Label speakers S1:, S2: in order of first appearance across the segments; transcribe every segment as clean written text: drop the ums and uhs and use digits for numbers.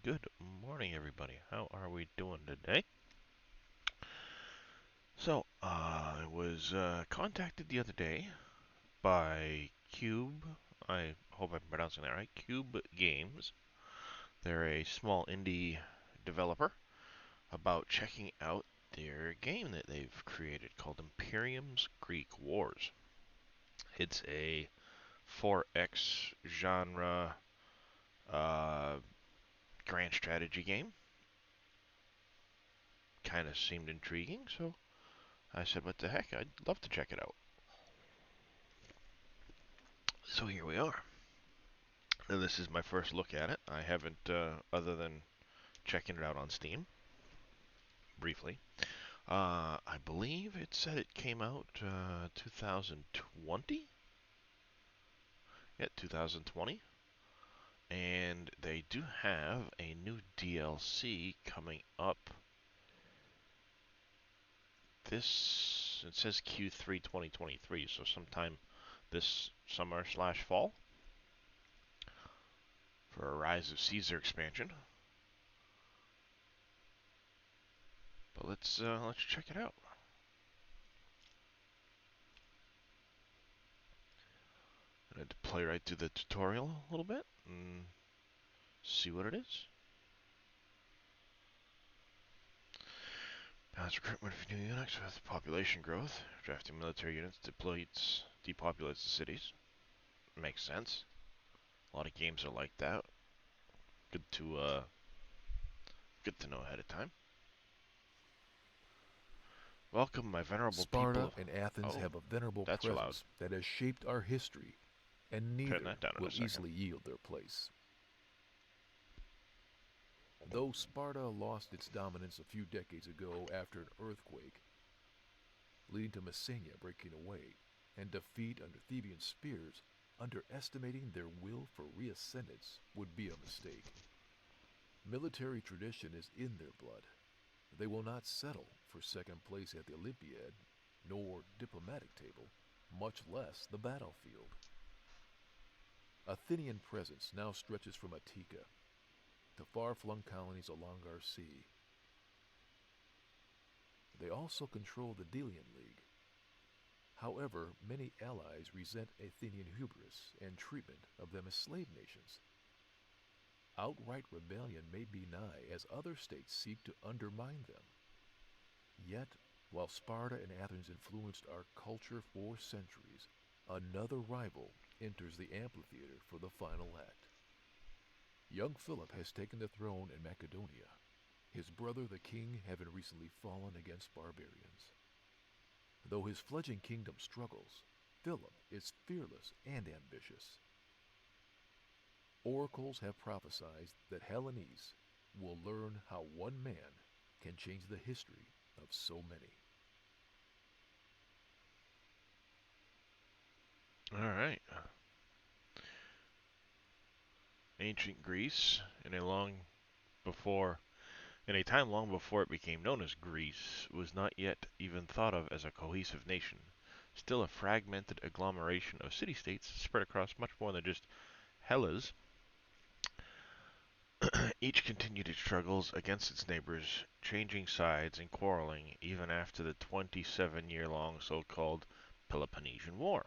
S1: Good morning, everybody. How are we doing today? I was contacted the other day by Cube. I hope I'm pronouncing that right. Cube Games. They're a small indie developer about checking out their game that they've created called Imperiums Greek Wars. It's a 4X genre uh, grand strategy game. Kind of seemed intriguing, so I said, what the heck, I'd love to check it out. So here we are. Now, this is my first look at it. I haven't, other than checking it out on Steam, briefly. I believe it said it came out 2020? Yeah, 2020. And they do have a new DLC coming up. It says Q3 2023, so sometime this summer slash fall for a Rise of Caesar expansion. But let's check it out. I had to play right through the tutorial a little bit and see what it is. Balance recruitment for new units with population growth. Drafting military units depopulates the cities. Makes sense. A lot of games are like that. Good to know ahead of time. Welcome, my venerable people
S2: Sparta
S1: of...
S2: and Athens
S1: Oh,
S2: have a venerable
S1: that's loud.
S2: presence that has shaped our history, and
S1: Turn
S2: neither
S1: that down in a
S2: will
S1: second.
S2: easily yield their place. Though Sparta lost its dominance a few decades ago after an earthquake, leading to Messenia breaking away, and defeat under Theban spears, underestimating their will for reascendance would be a mistake. Military tradition is in their blood. They will not settle for second place at the Olympiad, nor diplomatic table, much less the battlefield. Athenian presence now stretches from Attica to far-flung colonies along our sea. They also control the Delian League. However, many allies resent Athenian hubris and treatment of them as slave nations. Outright rebellion may be nigh as other states seek to undermine them. Yet, while Sparta and Athens influenced our culture for centuries, another rival enters the amphitheater for the final act. Young Philip has taken the throne in Macedonia, his brother the king having recently fallen against barbarians. Though his fledgling kingdom struggles, Philip is fearless and ambitious. Oracles have prophesied that Hellenes will learn how one man can change the history of so many.
S1: All right. Ancient Greece, before in a time long before it became known as Greece, was not yet even thought of as a cohesive nation. Still a fragmented agglomeration of city-states spread across much more than just Hellas. Each continued its struggles against its neighbors, changing sides and quarreling even after the 27-year-long so-called Peloponnesian War,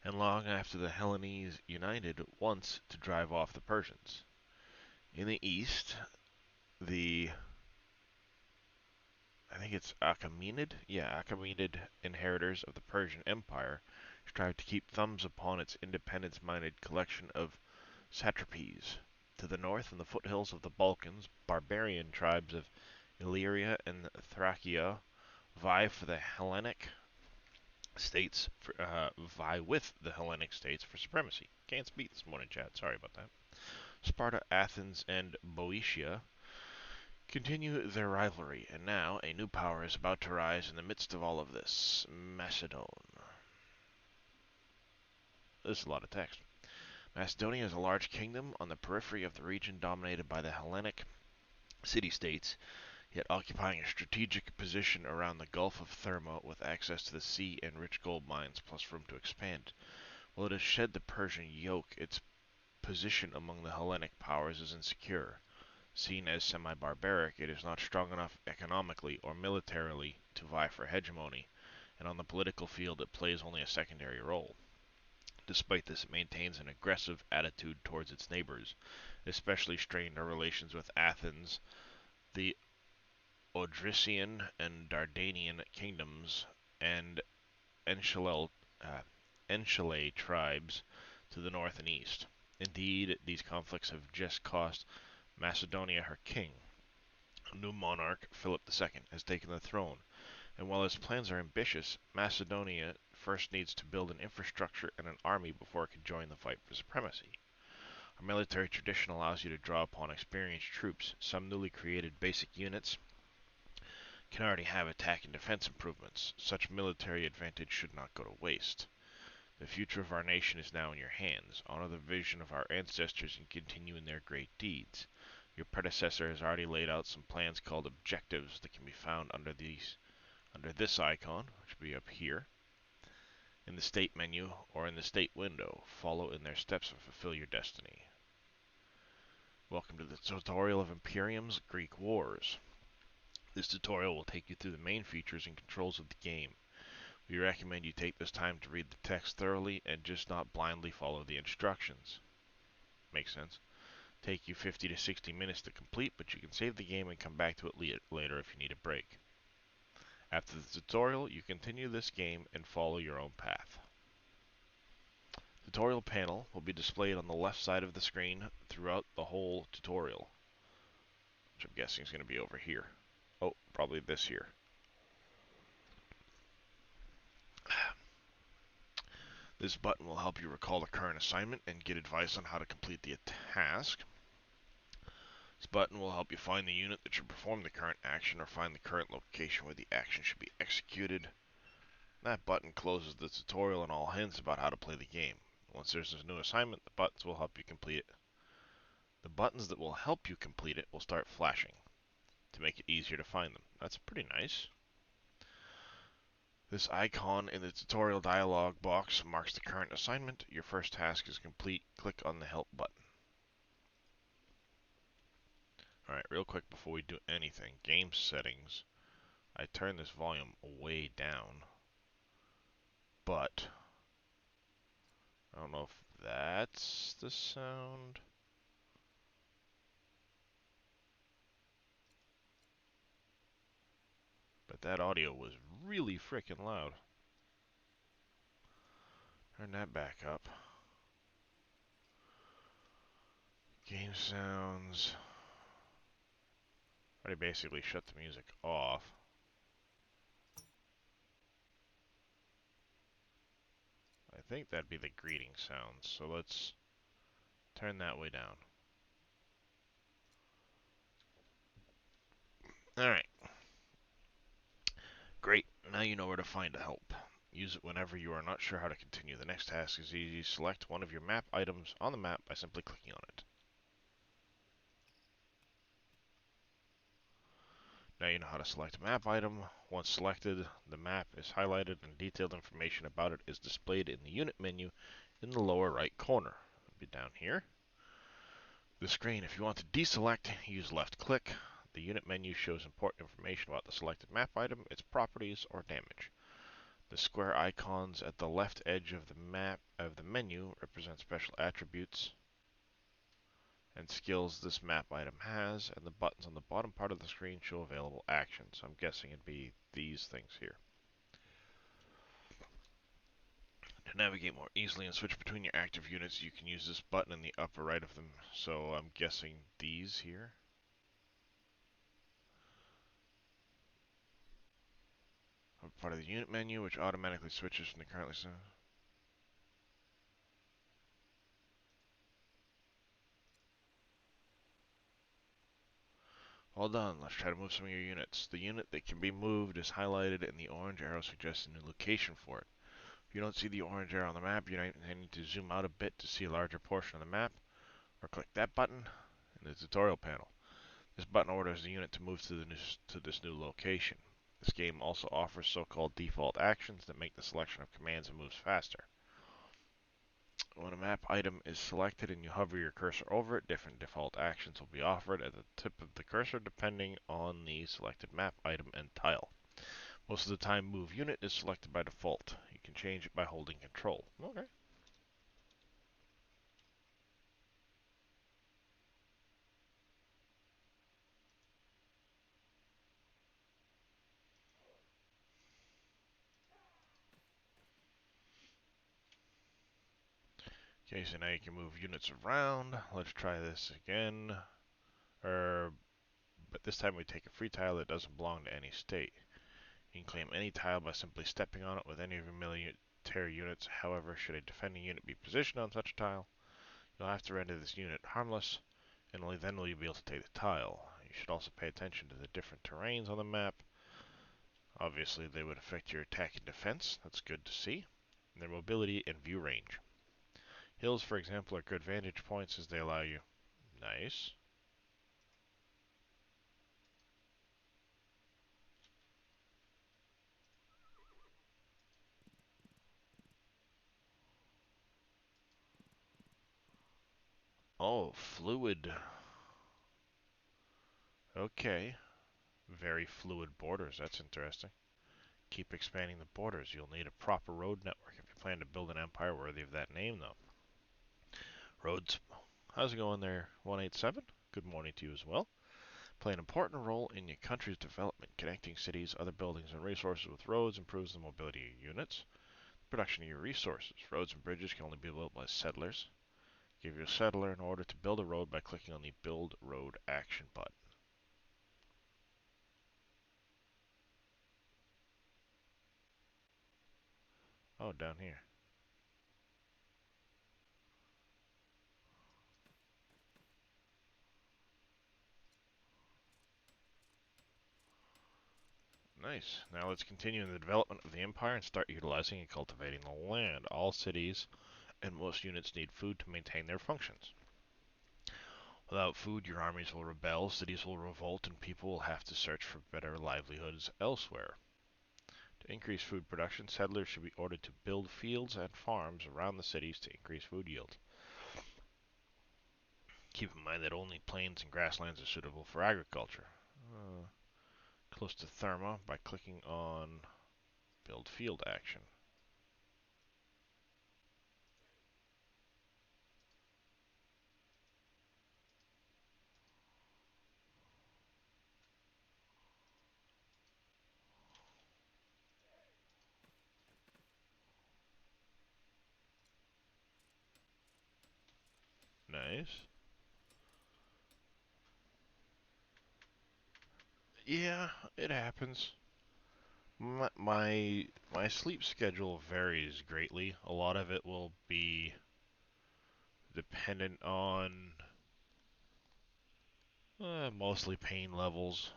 S1: and long after the Hellenes united once to drive off the Persians. In the east, the I think it's Achaemenid? Yeah, Achaemenid inheritors of the Persian Empire strive to keep thumbs upon its independence-minded collection of satrapies. To the north, in the foothills of the Balkans, barbarian tribes of Illyria and Thracia vie with the Hellenic states for supremacy. Can't speak this morning, Chad. Sorry about that. Sparta, Athens, and Boeotia continue their rivalry, and now a new power is about to rise in the midst of all of this: Macedon. This is a lot of text. Macedonia is a large kingdom on the periphery of the region dominated by the Hellenic city-states, yet occupying a strategic position around the Gulf of Therma with access to the sea and rich gold mines plus room to expand. While it has shed the Persian yoke, its position among the Hellenic powers is insecure. Seen as semi-barbaric, it is not strong enough economically or militarily to vie for hegemony, and on the political field it plays only a secondary role. Despite this, it maintains an aggressive attitude towards its neighbors, especially strained our relations with Athens, the Odrysian and Dardanian kingdoms, and Enchilel, uh, Enchile tribes to the north and east. Indeed, these conflicts have just cost Macedonia her king. A new monarch, Philip II, has taken the throne, and while his plans are ambitious, Macedonia first needs to build an infrastructure and an army before it can join the fight for supremacy. Our military tradition allows you to draw upon experienced troops. Some newly created basic units can already have attack and defense improvements. Such military advantage should not go to waste. The future of our nation is now in your hands. Honor the vision of our ancestors and continue in their great deeds. Your predecessor has already laid out some plans called objectives that can be found under this icon, which will be up here, in the state menu or in the state window. Follow in their steps and fulfill your destiny. Welcome to the tutorial of Imperiums Greek Wars. This tutorial will take you through the main features and controls of the game. We recommend you take this time to read the text thoroughly and just not blindly follow the instructions. Makes sense? Take you 50 to 60 minutes to complete, but you can save the game and come back to it later if you need a break. After the tutorial, you continue this game and follow your own path. Tutorial panel will be displayed on the left side of the screen throughout the whole tutorial, which I'm guessing is going to be over here. Oh, probably this here. This button will help you recall the current assignment and get advice on how to complete the task. This button will help you find the unit that should perform the current action or find the current location where the action should be executed. That button closes the tutorial and all hints about how to play the game. Once there's a new assignment, the buttons will help you complete it. The buttons that will help you complete it will start flashing to make it easier to find them. That's pretty nice. This icon in the tutorial dialog box marks the current assignment. Your first task is complete. Click on the help button. Alright, real quick before we do anything. Game settings. I turn this volume way down, but I don't know if that's the sound. But that audio was really freaking loud. Turn that back up. Game sounds. I basically shut the music off. I think that'd be the greeting sounds, so let's turn that way down. Alright. Great, now you know where to find help. Use it whenever you are not sure how to continue. The next task is easy. Select one of your map items on the map by simply clicking on it. Now you know how to select a map item. Once selected, the map is highlighted and detailed information about it is displayed in the unit menu in the lower right corner. It'll be down here. The screen, if you want to deselect, use left click. The unit menu shows important information about the selected map item, its properties, or damage. The square icons at the left edge of the menu represent special attributes and skills this map item has, and the buttons on the bottom part of the screen show available actions. So I'm guessing it'd be these things here. To navigate more easily and switch between your active units, you can use this button in the upper right of them. So I'm guessing these here. Part of the unit menu, which automatically switches from the currently set. Well done. Let's try to move some of your units. The unit that can be moved is highlighted, and the orange arrow suggests a new location for it. If you don't see the orange arrow on the map, you need to zoom out a bit to see a larger portion of the map, or click that button in the tutorial panel. This button orders the unit to move to this new location. This game also offers so-called default actions that make the selection of commands and moves faster. When a map item is selected and you hover your cursor over it, different default actions will be offered at the tip of the cursor depending on the selected map item and tile. Most of the time, move unit is selected by default. You can change it by holding control. Okay. Okay, so now you can move units around. Let's try this again. But this time we take a free tile that doesn't belong to any state. You can claim any tile by simply stepping on it with any of your military units. However, should a defending unit be positioned on such a tile, you'll have to render this unit harmless, and only then will you be able to take the tile. You should also pay attention to the different terrains on the map. Obviously, they would affect your attack and defense. That's good to see. And their mobility and view range. Hills, for example, are good vantage points as they allow you. Nice. Oh, fluid. Okay. Very fluid borders. That's interesting. Keep expanding the borders. You'll need a proper road network if you plan to build an empire worthy of that name, though. Roads. How's it going there, 187? Good morning to you as well. Play an important role in your country's development. Connecting cities, other buildings, and resources with roads improves the mobility of your units. Production of your resources. Roads and bridges can only be built by settlers. Give your settler an order to build a road by clicking on the Build Road action button. Oh, down here. Nice. Now let's continue in the development of the empire and start utilizing and cultivating the land. All cities and most units need food to maintain their functions. Without food, your armies will rebel, cities will revolt, and people will have to search for better livelihoods elsewhere. To increase food production, settlers should be ordered to build fields and farms around the cities to increase food yield. Keep in mind that only plains and grasslands are suitable for agriculture. Uh, Close to Therma by clicking on Build Field action. Nice. Yeah, it happens. My sleep schedule varies greatly. A lot of it will be dependent on mostly pain levels.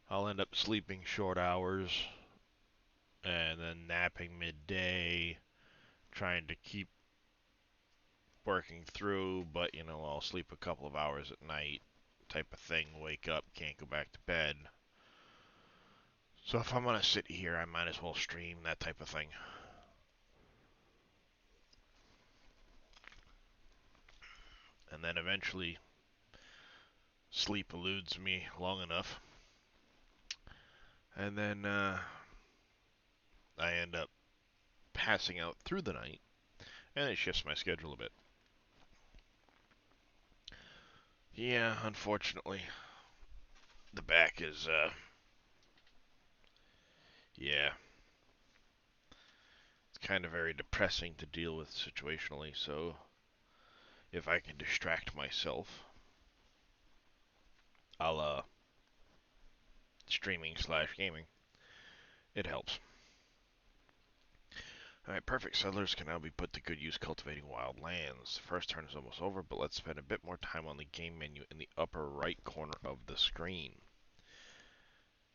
S1: I'll end up sleeping short hours and then napping midday, trying to keep working through, but I'll sleep a couple of hours at night type of thing, wake up, can't go back to bed. So if I'm gonna sit here, I might as well stream, that type of thing. And then eventually sleep eludes me long enough, and then I end up passing out through the night, and it shifts my schedule a bit. Yeah, unfortunately, the back is, yeah, it's kind of very depressing to deal with situationally, so if I can distract myself, a la streaming slash gaming, it helps. Alright, perfect. Settlers can now be put to good use cultivating wild lands. The first turn is almost over, but let's spend a bit more time on the game menu in the upper right corner of the screen.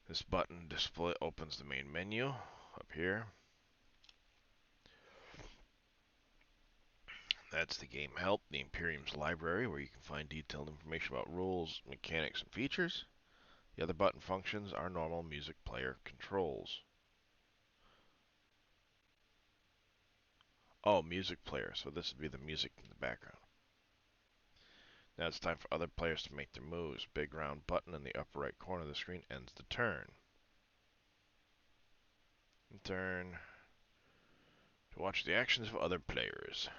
S1: This button display opens the main menu up here. That's the game help, the Imperiums library, where you can find detailed information about rules, mechanics, and features. The other button functions are normal music player controls. Oh, music player. So this would be the music in the background. Now it's time for other players to make their moves. Big round button in the upper right corner of the screen ends the turn. Turn to watch the actions of other players.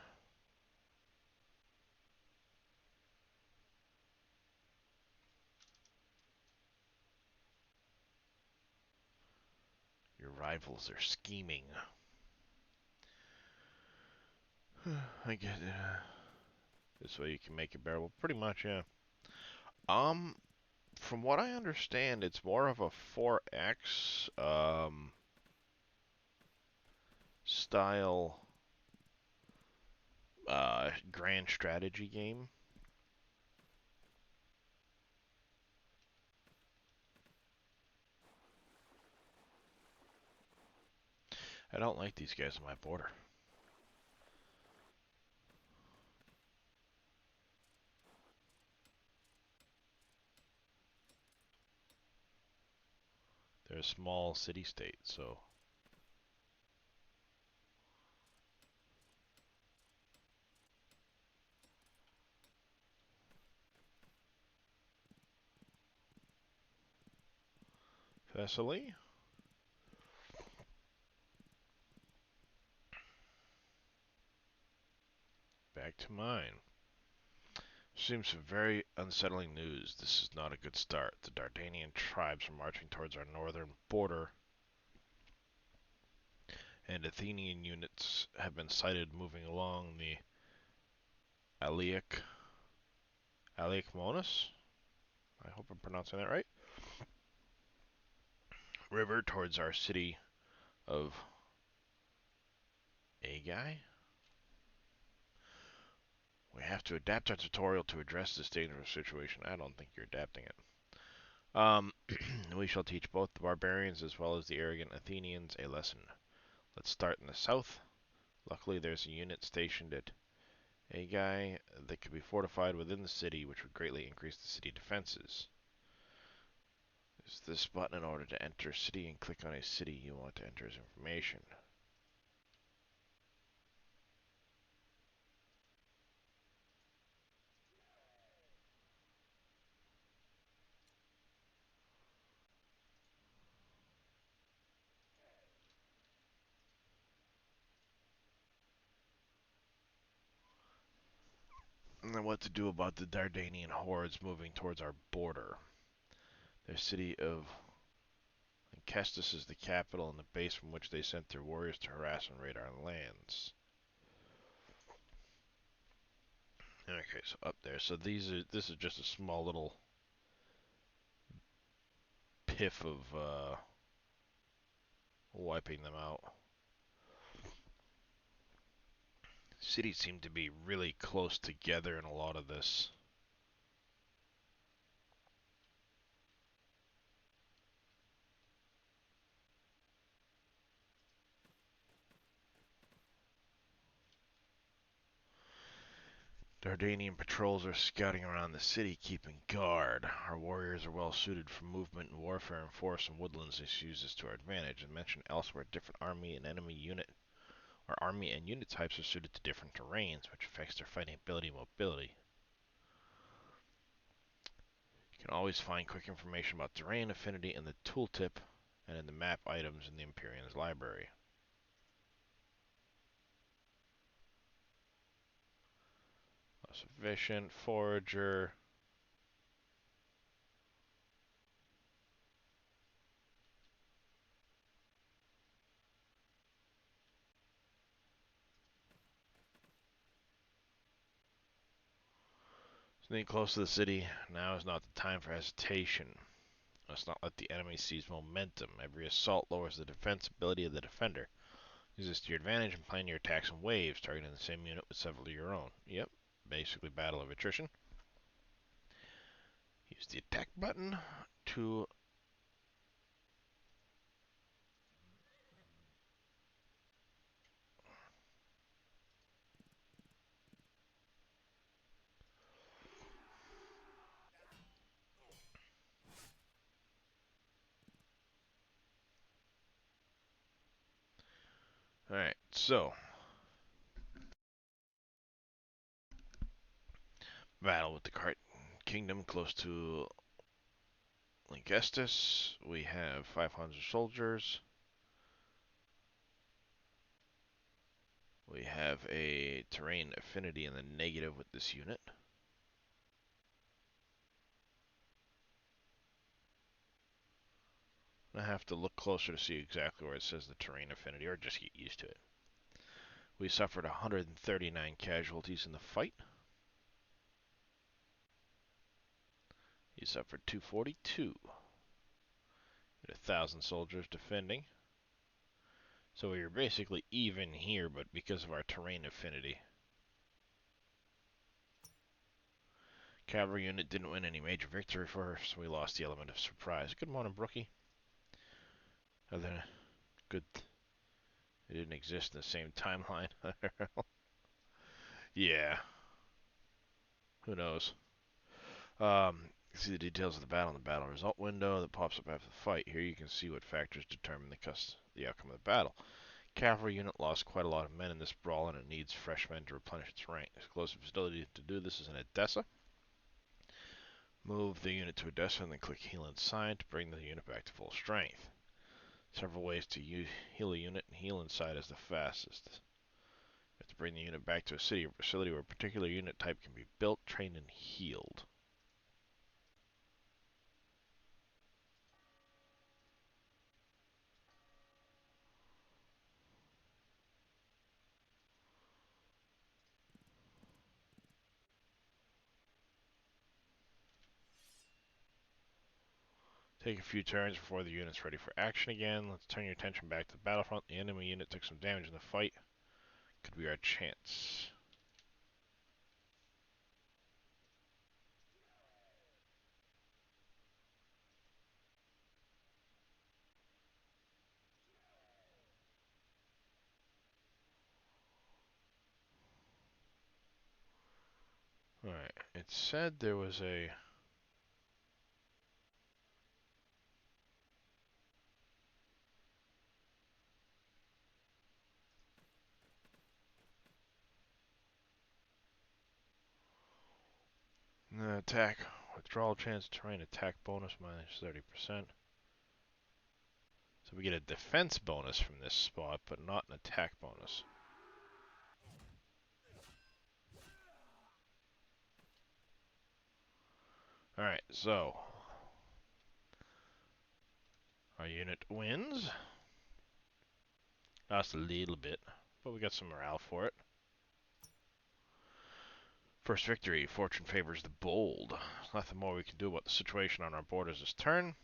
S1: Your rivals are scheming. I get it. This way you can make it bearable. Pretty much, yeah. Um, from what I understand, it's more of a 4X style grand strategy game. I don't like these guys on my border. They're a small city-state, so Thessaly. Back to mine. Seems some very unsettling news. This is not a good start. The Dardanian tribes are marching towards our northern border, and Athenian units have been sighted moving along the Aliac Aliacmonas. I hope I'm pronouncing that right. River towards our city of Agai. We have to adapt our tutorial to address this dangerous situation. I don't think you're adapting it. We shall teach both the barbarians as well as the arrogant Athenians a lesson. Let's start in the south. Luckily, there's a unit stationed at Agai that could be fortified within the city, which would greatly increase the city defenses. There's this button in order to enter city, and click on a city you want to enter as information. And then what to do about the Dardanian hordes moving towards our border. Their city of Kestis is the capital and the base from which they sent their warriors to harass and raid our lands. Okay, so up there. So this is just a small little piff of wiping them out. Cities seem to be really close together in a lot of this. Dardanian patrols are scouting around the city, keeping guard. Our warriors are well suited for movement and warfare in forests and woodlands. This uses to our advantage. As mentioned elsewhere, different army and enemy unit or army and unit types are suited to different terrains, which affects their fighting ability and mobility. You can always find quick information about terrain affinity in the tooltip and in the map items in the Imperiums library. Sufficient forager. Sneak close to the city. Now is not the time for hesitation. Let's not let the enemy seize momentum. Every assault lowers the defense ability of the defender. Use this to your advantage and plan your attacks in waves, targeting the same unit with several of your own. Yep, basically battle of attrition. Use the attack button to... Alright, so Battle with the Cart Kingdom close to Lyncestis. We have 500 soldiers. We have a terrain affinity in the negative with this unit. I have to look closer to see exactly where it says the terrain affinity, or just get used to it. We suffered 139 casualties in the fight. He suffered 242. With 1,000 soldiers defending. So we were basically even here, but because of our terrain affinity. Cavalry unit didn't win any major victory for us, so we lost the element of surprise. Good morning, Brookie. Other good. It didn't exist in the same timeline. Yeah. Who knows? See the details of the battle in the battle result window that pops up after the fight. Here you can see what factors determine the outcome of the battle. Cavalry unit lost quite a lot of men in this brawl, and it needs fresh men to replenish its rank. The closest facility to do this is in Edessa. Move the unit to Edessa and then click Heal Inside to bring the unit back to full strength. Several ways to heal a unit, and Heal Inside is the fastest. You have to bring the unit back to a city or facility where a particular unit type can be built, trained, and healed. Take a few turns before the unit's ready for action again. Let's turn your attention back to the battlefront. The enemy unit took some damage in the fight. Could be our chance. Alright, it said there was a... attack. Withdrawal chance, terrain attack bonus minus 30%. So we get a defense bonus from this spot, but not an attack bonus. Alright, so our unit wins. Lost a little bit, but we got some morale for it. First victory. Fortune favors the bold. There's nothing more we can do about the situation on our borders this turn.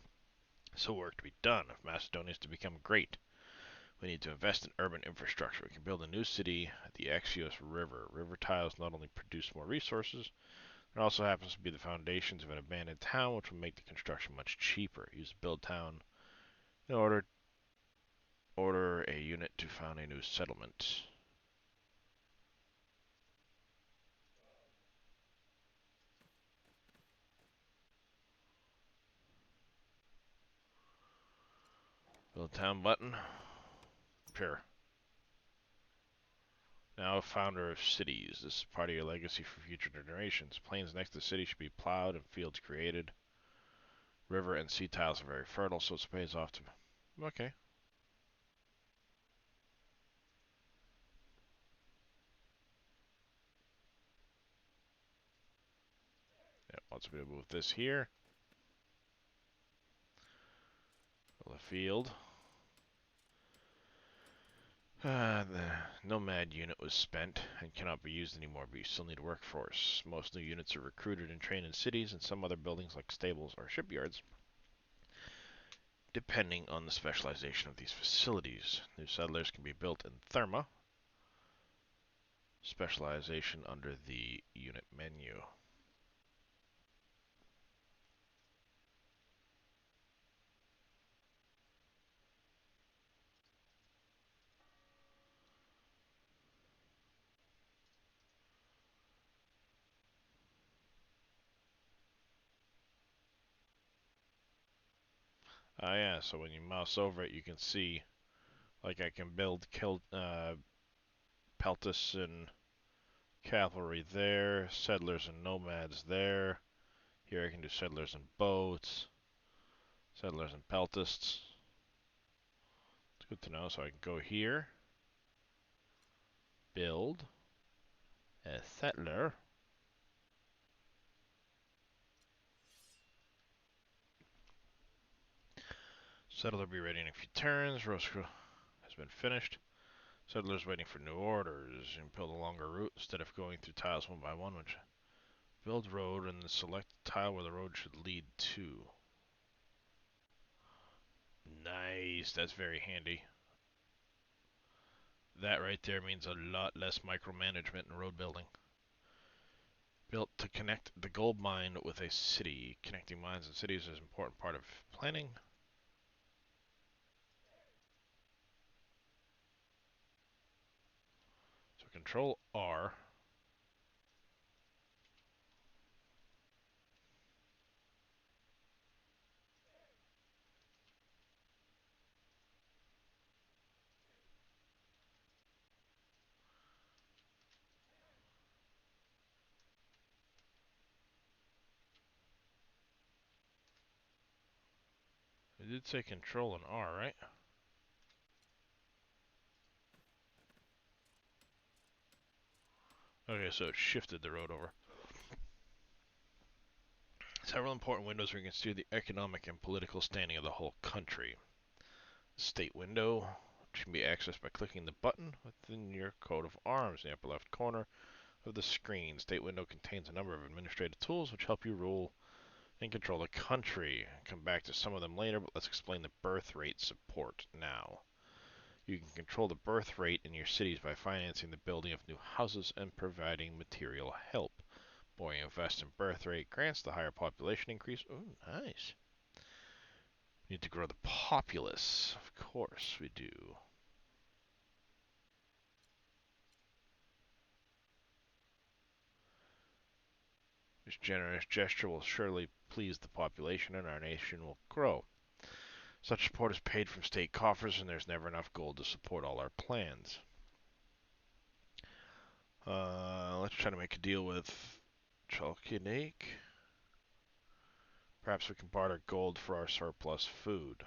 S1: So work to be done. If Macedonia is to become great, we need to invest in urban infrastructure. We can build a new city at the Axios River. River tiles not only produce more resources, it also happens to be the foundations of an abandoned town, which will make the construction much cheaper. Use build town in order a unit to found a new settlement. Build town button. Sure. Now a founder of cities. This is part of your legacy for future generations. Plains next to the city should be plowed and fields created. River and sea tiles are very fertile, so it pays off to... Okay. Yeah, wants me to move this here. Build a field. The Nomad unit was spent and cannot be used anymore, but you still need a workforce. Most new units are recruited and trained in cities and some other buildings like stables or shipyards, depending on the specialization of these facilities. New settlers can be built in Therma, specialization under the unit menu. Ah yeah, so when you mouse over it you can see, like I can build Peltus and Cavalry there. Settlers and nomads there. Here I can do settlers and boats. Settlers and peltists. It's good to know. So I can go here. Build a settler. Settler be ready in a few turns. Roscoe has been finished. Settlers waiting for new orders. You can build a longer route instead of going through tiles one by one, which build road and then select the tile where the road should lead to. Nice, that's very handy. That right there means a lot less micromanagement in road building. Built to connect the gold mine with a city. Connecting mines and cities is an important part of planning. So control R. I did say control and R, right? Okay, so it shifted the road over. Several important windows where you can see the economic and political standing of the whole country. State window, which can be accessed by clicking the button within your coat of arms in the upper left corner of the screen. State window contains a number of administrative tools which help you rule and control the country. I'll come back to some of them later, but let's explain the birth rate support now. You can control the birth rate in your cities by financing the building of new houses and providing material help. Boy, invest in birth rate grants the higher population increase. Ooh, nice. We need to grow the populace. Of course we do. This generous gesture will surely please the population and our nation will grow. Such support is paid from state coffers and there's never enough gold to support all our plans. Let's try to make a deal with Chalkinik. Perhaps we can barter gold for our surplus food.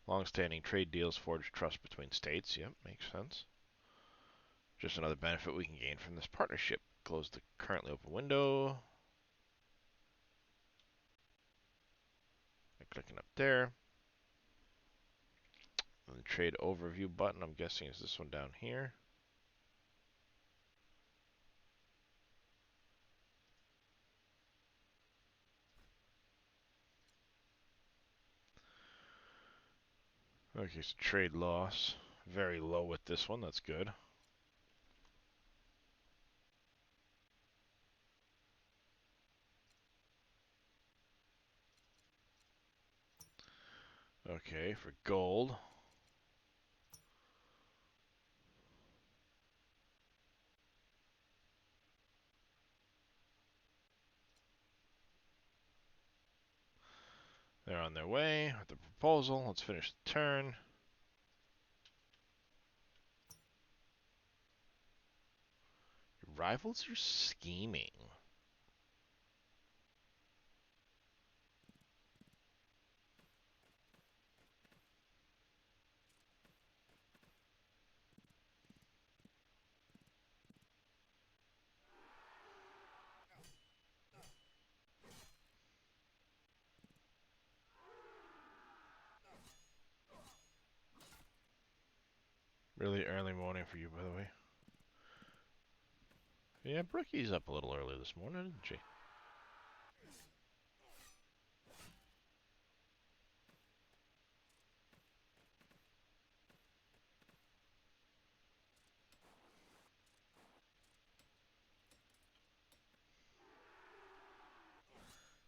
S1: Long-standing trade deals forge trust between states. Yep, makes sense. Just another benefit we can gain from this partnership. Close the currently open window. By clicking up there. And the trade overview button, I'm guessing, is this one down here. Okay, so trade loss. Very low with this one, that's good. Okay, for gold. They're on their way with the proposal. Let's finish the turn. Your rivals are scheming. Really early morning for you, by the way. Yeah, Brookie's up a little early this morning, didn't she?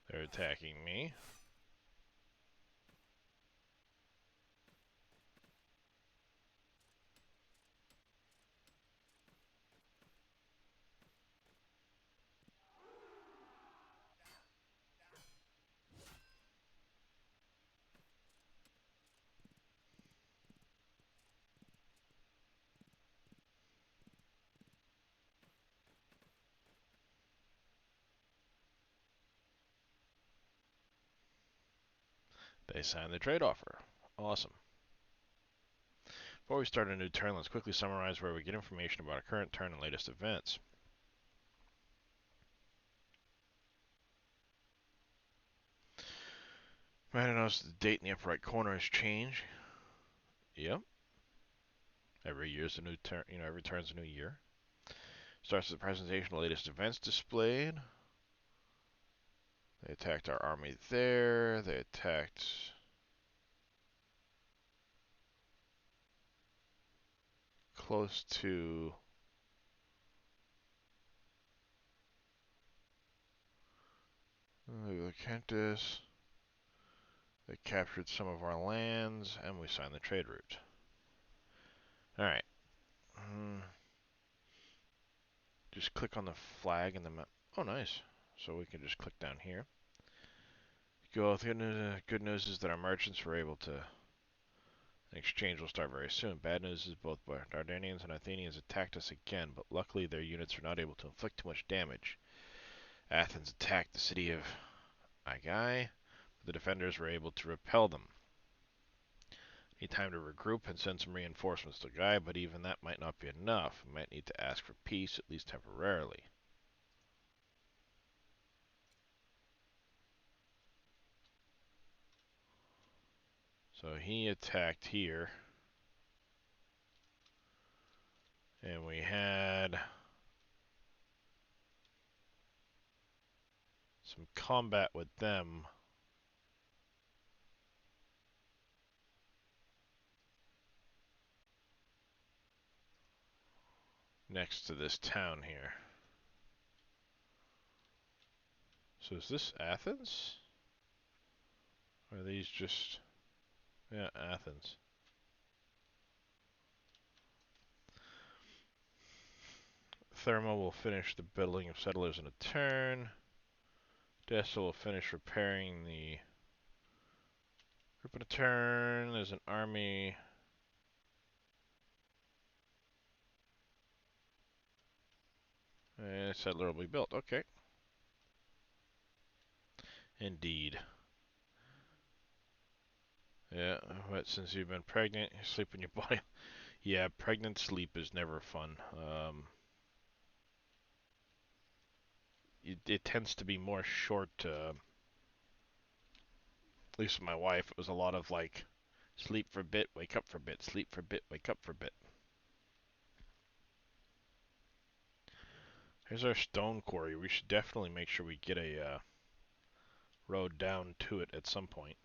S1: They're attacking me. They signed the trade offer. Awesome. Before we start a new turn, let's quickly summarize where we get information about our current turn and latest events. Might notice the date in the upper right corner has changed. Yep. Every year's a new turn. Every turn's a new year. Starts with the presentation of the latest events displayed. They attacked our army there. They attacked close to the Kentis. They captured some of our lands, and we signed the trade route. Alright. Just click on the flag in the map. Oh, nice. So we can just click down here. Good news is that our merchants were able to. An exchange will start very soon. Bad news is both Dardanians and Athenians attacked us again, but luckily their units are not able to inflict too much damage. Athens attacked the city of Aigai, but the defenders were able to repel them. Need time to regroup and send some reinforcements to Aigai, but even that might not be enough. We might need to ask for peace, at least temporarily. So he attacked here. And we had some combat with them next to this town here. So is this Athens? Or are these just... Yeah, Athens. Thermo will finish the building of settlers in a turn. Dessa will finish repairing the group in a turn. There's an army. And a settler will be built. Okay. Indeed. Yeah, but since you've been pregnant, you sleep in your body. Yeah, pregnant sleep is never fun. It tends to be more short, at least with my wife, it was a lot of like, sleep for a bit, wake up for a bit, sleep for a bit, wake up for a bit. Here's our stone quarry. We should definitely make sure we get a road down to it at some point.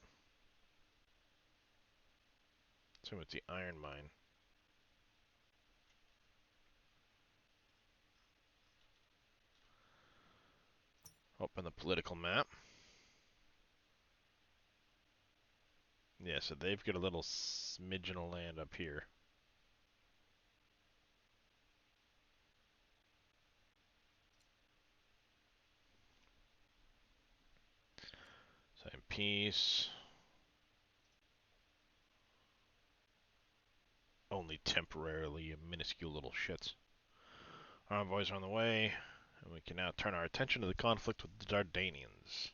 S1: Same with the iron mine. Open the political map. Yeah, so they've got a little smidgen of land up here. Sign peace. Only temporarily, you minuscule little shits. Our envoys are on the way, and we can now turn our attention to the conflict with the Dardanians.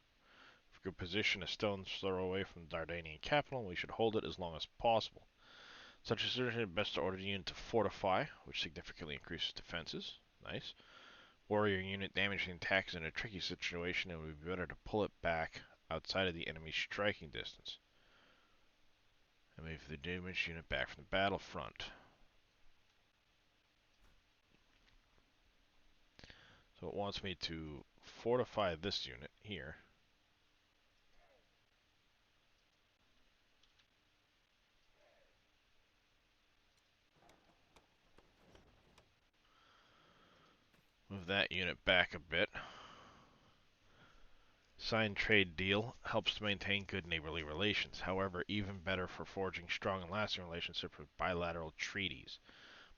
S1: If we could position a stone's throw away from the Dardanian capital, we should hold it as long as possible. Such a situation is best to order the unit to fortify, which significantly increases defenses. Nice. Warrior unit damaging attacks in a tricky situation, it would be better to pull it back outside of the enemy's striking distance. And move the damaged unit back from the battlefront. So it wants me to fortify this unit here. Move that unit back a bit. Signed trade deal helps to maintain good neighborly relations. However, even better for forging strong and lasting relationships with bilateral treaties.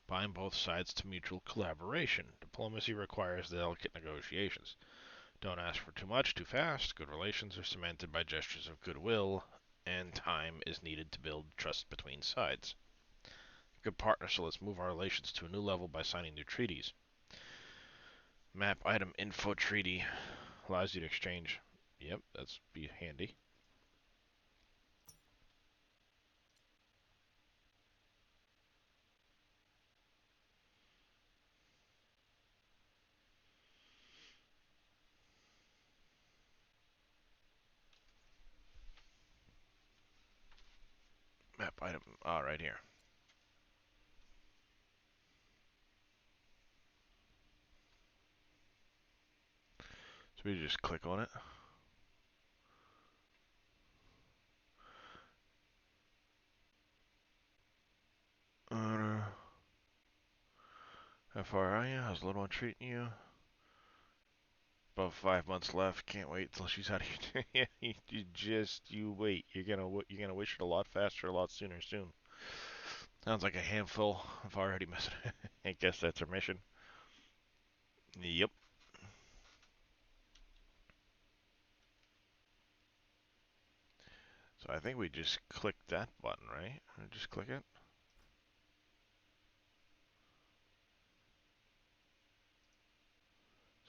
S1: Bind both sides to mutual collaboration. Diplomacy requires delicate negotiations. Don't ask for too much too fast. Good relations are cemented by gestures of goodwill, and time is needed to build trust between sides. Good partner, so let's move our relations to a new level by signing new treaties. Map item info treaty allows you to exchange. Yep, that's be handy. item? Ah, right here. So we just click on it. Uh, how far are you? How's the little one treating you? About 5 months left. Can't wait till she's out of here. you wait. You're gonna wish it a lot faster, a lot sooner soon. Sounds like a handful. I've already missed it. I guess that's our mission. Yep. So I think we just click that button, right? Just click it.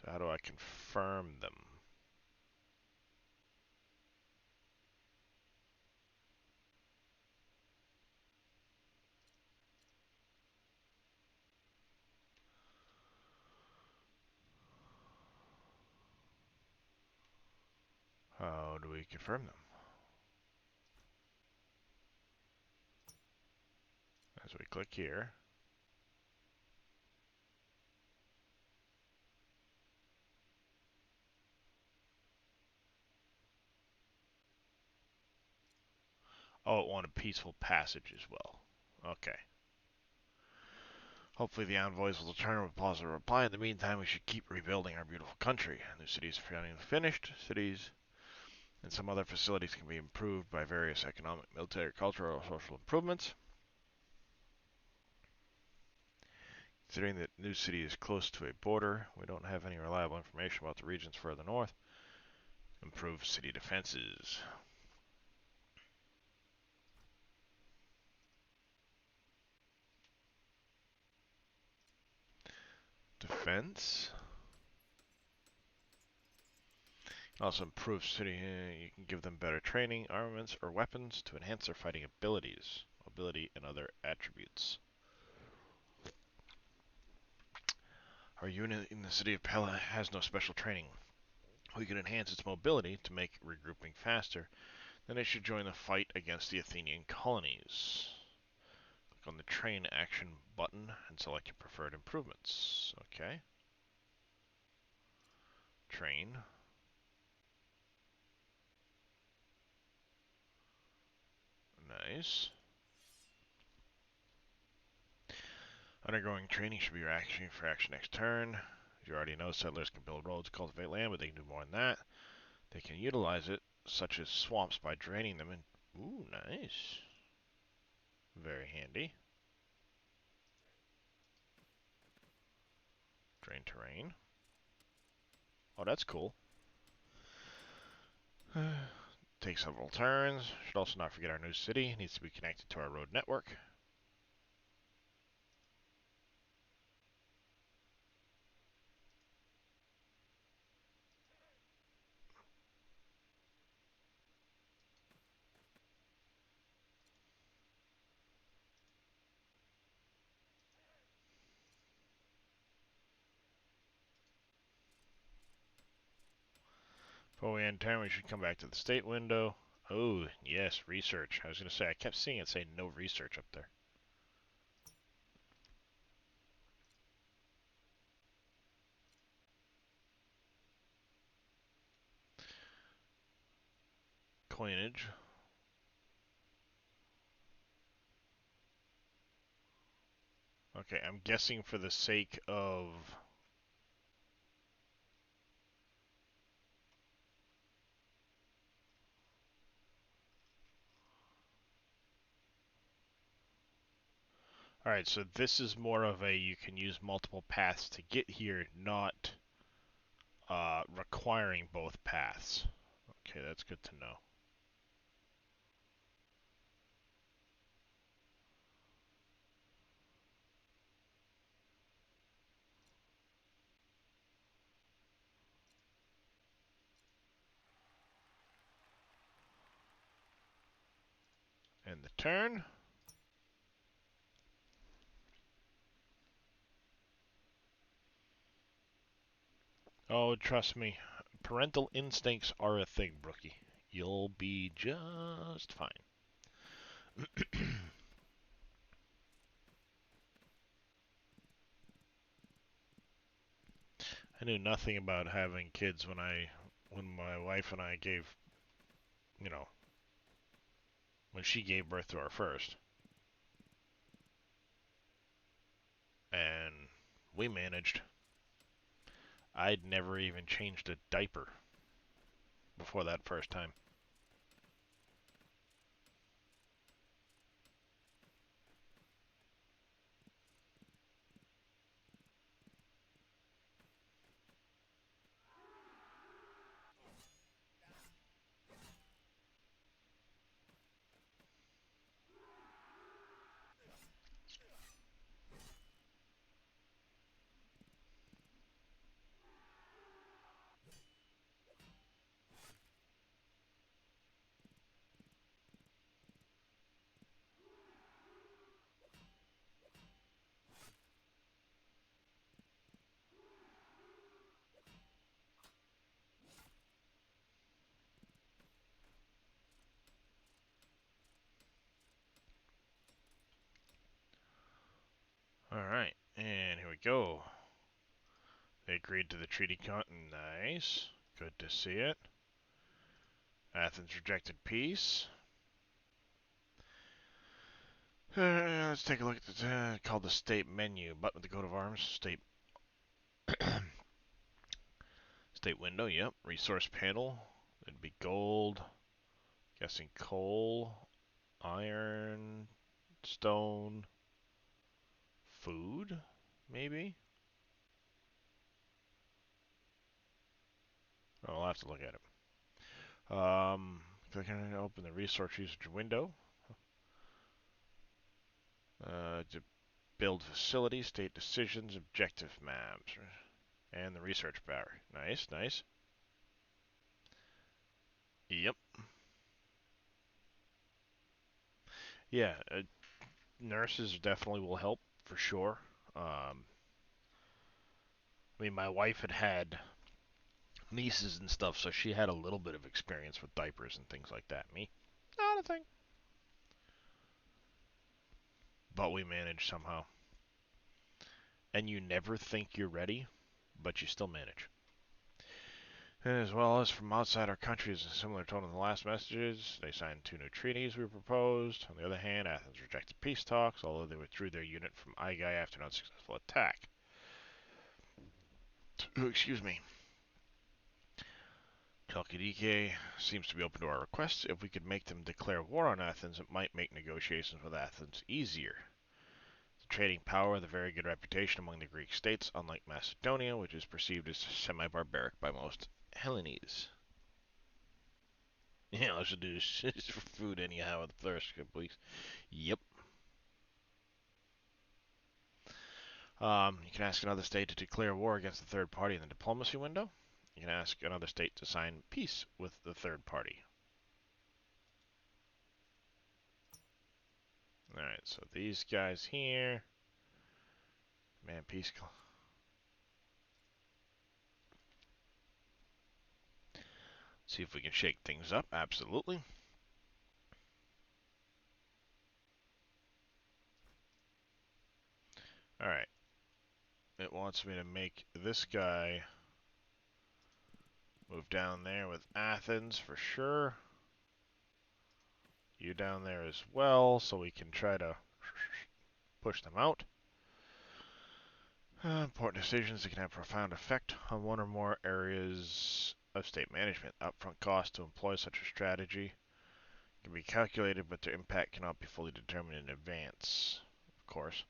S1: So how do I confirm them? How do we confirm them? As we click here. Oh, it wanted peaceful passage as well. Okay. Hopefully the envoys will return with a positive reply. In the meantime, we should keep rebuilding our beautiful country. New cities are finished. Cities and some other facilities can be improved by various economic, military, cultural, or social improvements. Considering that New City is close to a border, we don't have any reliable information about the regions further north. Improve city defenses. Defense. Also improve city. You can give them better training, armaments, or weapons to enhance their fighting abilities, mobility, and other attributes. Our unit in the city of Pella has no special training. We can enhance its mobility to make regrouping faster. Then it should join the fight against the Athenian colonies. Click on the train action button and select your preferred improvements. Okay. Train. Nice. Undergoing training should be your action for action next turn. As you already know, settlers can build roads, cultivate land, but they can do more than that. They can utilize it, such as swamps, by draining them. And ooh, nice. Very handy. Drain terrain. Oh, that's cool. Take several turns. Should also not forget our new city. It needs to be connected to our road network. Before we end turn, we should come back to the state window. Oh, yes, research. I was going to say, I kept seeing it say no research up there. Coinage. Okay, I'm guessing for the sake of... Alright, so this is more of a you can use multiple paths to get here, not requiring both paths. Okay, that's good to know. And the turn. Oh, trust me, parental instincts are a thing, Brookie. You'll be just fine. I knew nothing about having kids when my wife and I gave, you know, when she gave birth to our first, and we managed. I'd never even changed a diaper before that first time. All right, and here we go. They agreed to the treaty Nice. Good to see it. Athens rejected peace. Let's take a look at the called the state menu. Button with the coat of arms. State window. Yep. Resource panel. It'd be gold. Guessing coal, iron, stone, food, maybe. Oh, I'll have to look at it. Click on it, open the resource usage window. To build facilities, state decisions, objective maps, and the research bar. Nice, nice. Yep. Yeah, nurses definitely will help for sure. I mean, my wife had nieces and stuff, so she had a little bit of experience with diapers and things like that. Me, not a thing. But we managed somehow. And you never think you're ready, but you still manage. As well as from outside our country is a similar tone to the last messages. They signed 2 new treaties we proposed. On the other hand, Athens rejected peace talks, although they withdrew their unit from Aigai after an unsuccessful attack. Excuse me. Chalkidike seems to be open to our requests. If we could make them declare war on Athens, it might make negotiations with Athens easier. The trading power with a very good reputation among the Greek states, unlike Macedonia, which is perceived as semi-barbaric by most Hellenes. Yeah, let's do this for food anyhow with the thirst, please. Yep. You can ask another state to declare war against the third party in the diplomacy window. You can ask another state to sign peace with the third party. Alright, so these guys here. Man, peace. See if we can shake things up. Absolutely. Alright. It wants me to make this guy move down there with Athens for sure. You down there as well, so we can try to push them out. Important decisions that can have profound effect on one or more areas of state management. Upfront cost to employ such a strategy can be calculated, but their impact cannot be fully determined in advance. Of course,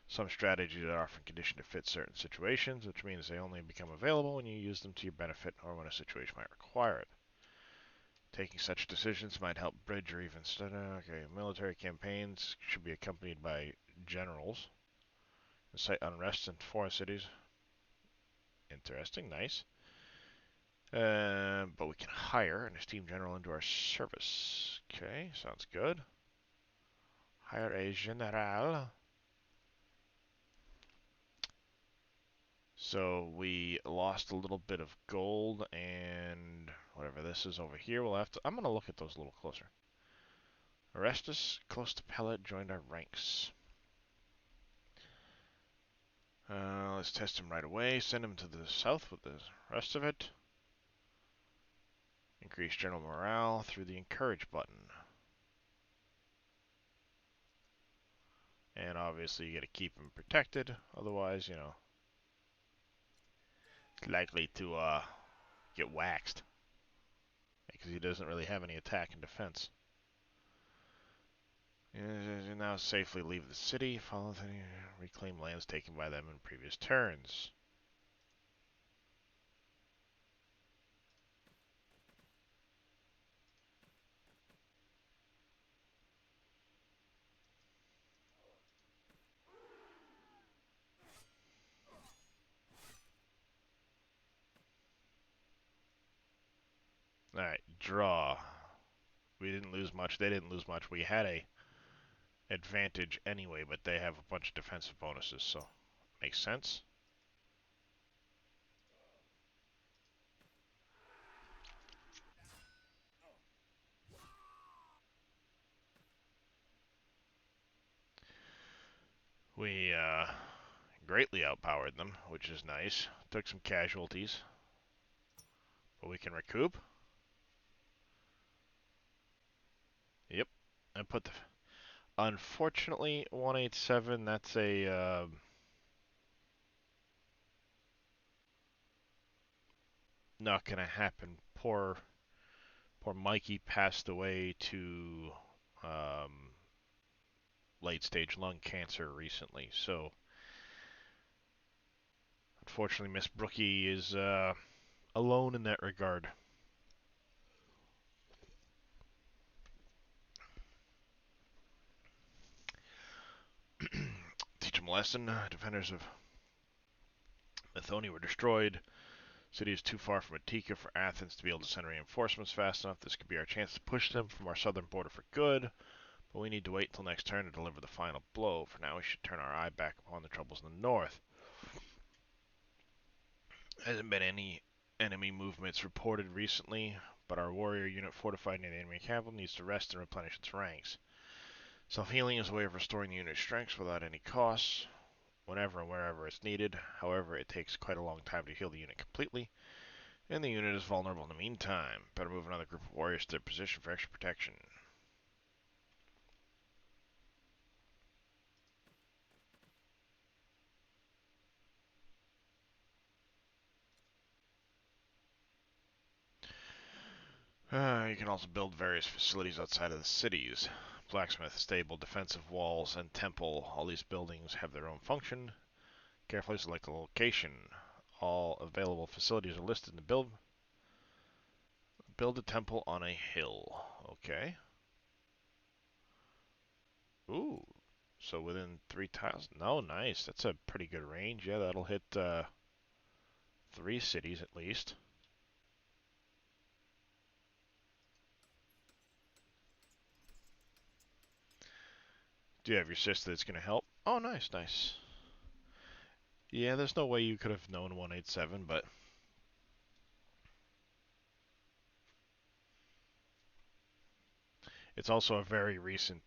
S1: some strategies are often conditioned to fit certain situations, which means they only become available when you use them to your benefit or when a situation might require it. Taking such decisions might help bridge or even okay, military campaigns should be accompanied by generals. Incite unrest in foreign cities. Interesting, nice. But we can hire an esteemed general into our service. Okay, sounds good. Hire a general. So we lost a little bit of gold and whatever this is over here. We'll have to. I'm gonna look at those a little closer. Orestes, close to Pellet, joined our ranks. Let's test him right away. Send him to the south with the rest of it. Increase general morale through the encourage button. And obviously you gotta keep him protected, otherwise, you know, it's likely to get waxed. Because he doesn't really have any attack and defense. Now safely leave the city, follow the reclaim lands taken by them in previous turns. Alright, draw. We didn't lose much, they didn't lose much. We had a advantage anyway, but they have a bunch of defensive bonuses, so makes sense. We greatly outpowered them, which is nice. Took some casualties, but we can recoup. Yep, and put the. Unfortunately, 187. That's a not gonna happen. Poor Mikey passed away to um, late stage lung cancer recently. So unfortunately, Miss Brookie is alone in that regard. Teach him a lesson. Defenders of Methoni were destroyed. City is too far from Attica for Athens to be able to send reinforcements fast enough. This could be our chance to push them from our southern border for good. But we need to wait until next turn to deliver the final blow. For now, we should turn our eye back upon the troubles in the north. Hasn't been any enemy movements reported recently, but our warrior unit fortified near the enemy camp needs to rest and replenish its ranks. Self-healing is a way of restoring the unit's strength without any costs, whenever and wherever it's needed. However, it takes quite a long time to heal the unit completely, and the unit is vulnerable in the meantime. Better move another group of warriors to their position for extra protection. You can also build various facilities outside of the cities. Blacksmith, stable, defensive walls, and temple. All these buildings have their own function. Carefully select a location. All available facilities are listed in the build. Build a temple on a hill. Okay. Ooh. So within 3 tiles. No, nice. That's a pretty good range. Yeah, that'll hit 3 cities at least. Do you have your sister that's going to help? Oh, nice, nice. Yeah, there's no way you could have known 187, but it's also a very recent,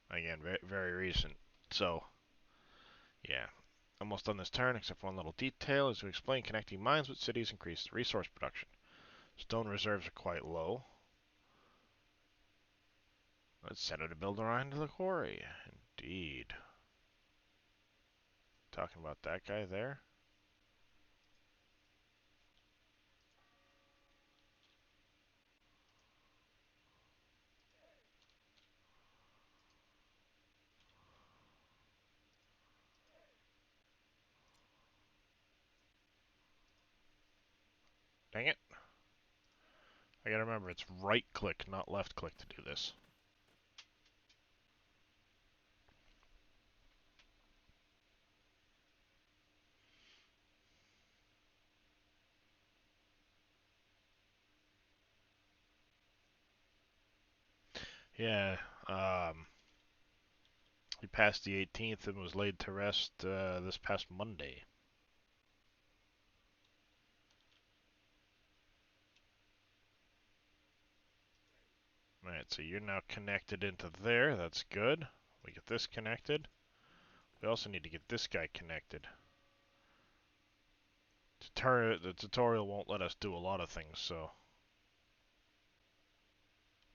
S1: again, very, very recent. So, yeah. Almost done this turn, except for one little detail. As we explain, connecting mines with cities increases resource production. Stone reserves are quite low. Let's send her to build around the quarry. Indeed. Talking about that guy there. Dang it. I gotta remember, it's right click, not left click to do this. Yeah, he passed the 18th and was laid to rest this past Monday. Alright, so you're now connected into there. That's good. We get this connected. We also need to get this guy connected. The tutorial won't let us do a lot of things, so.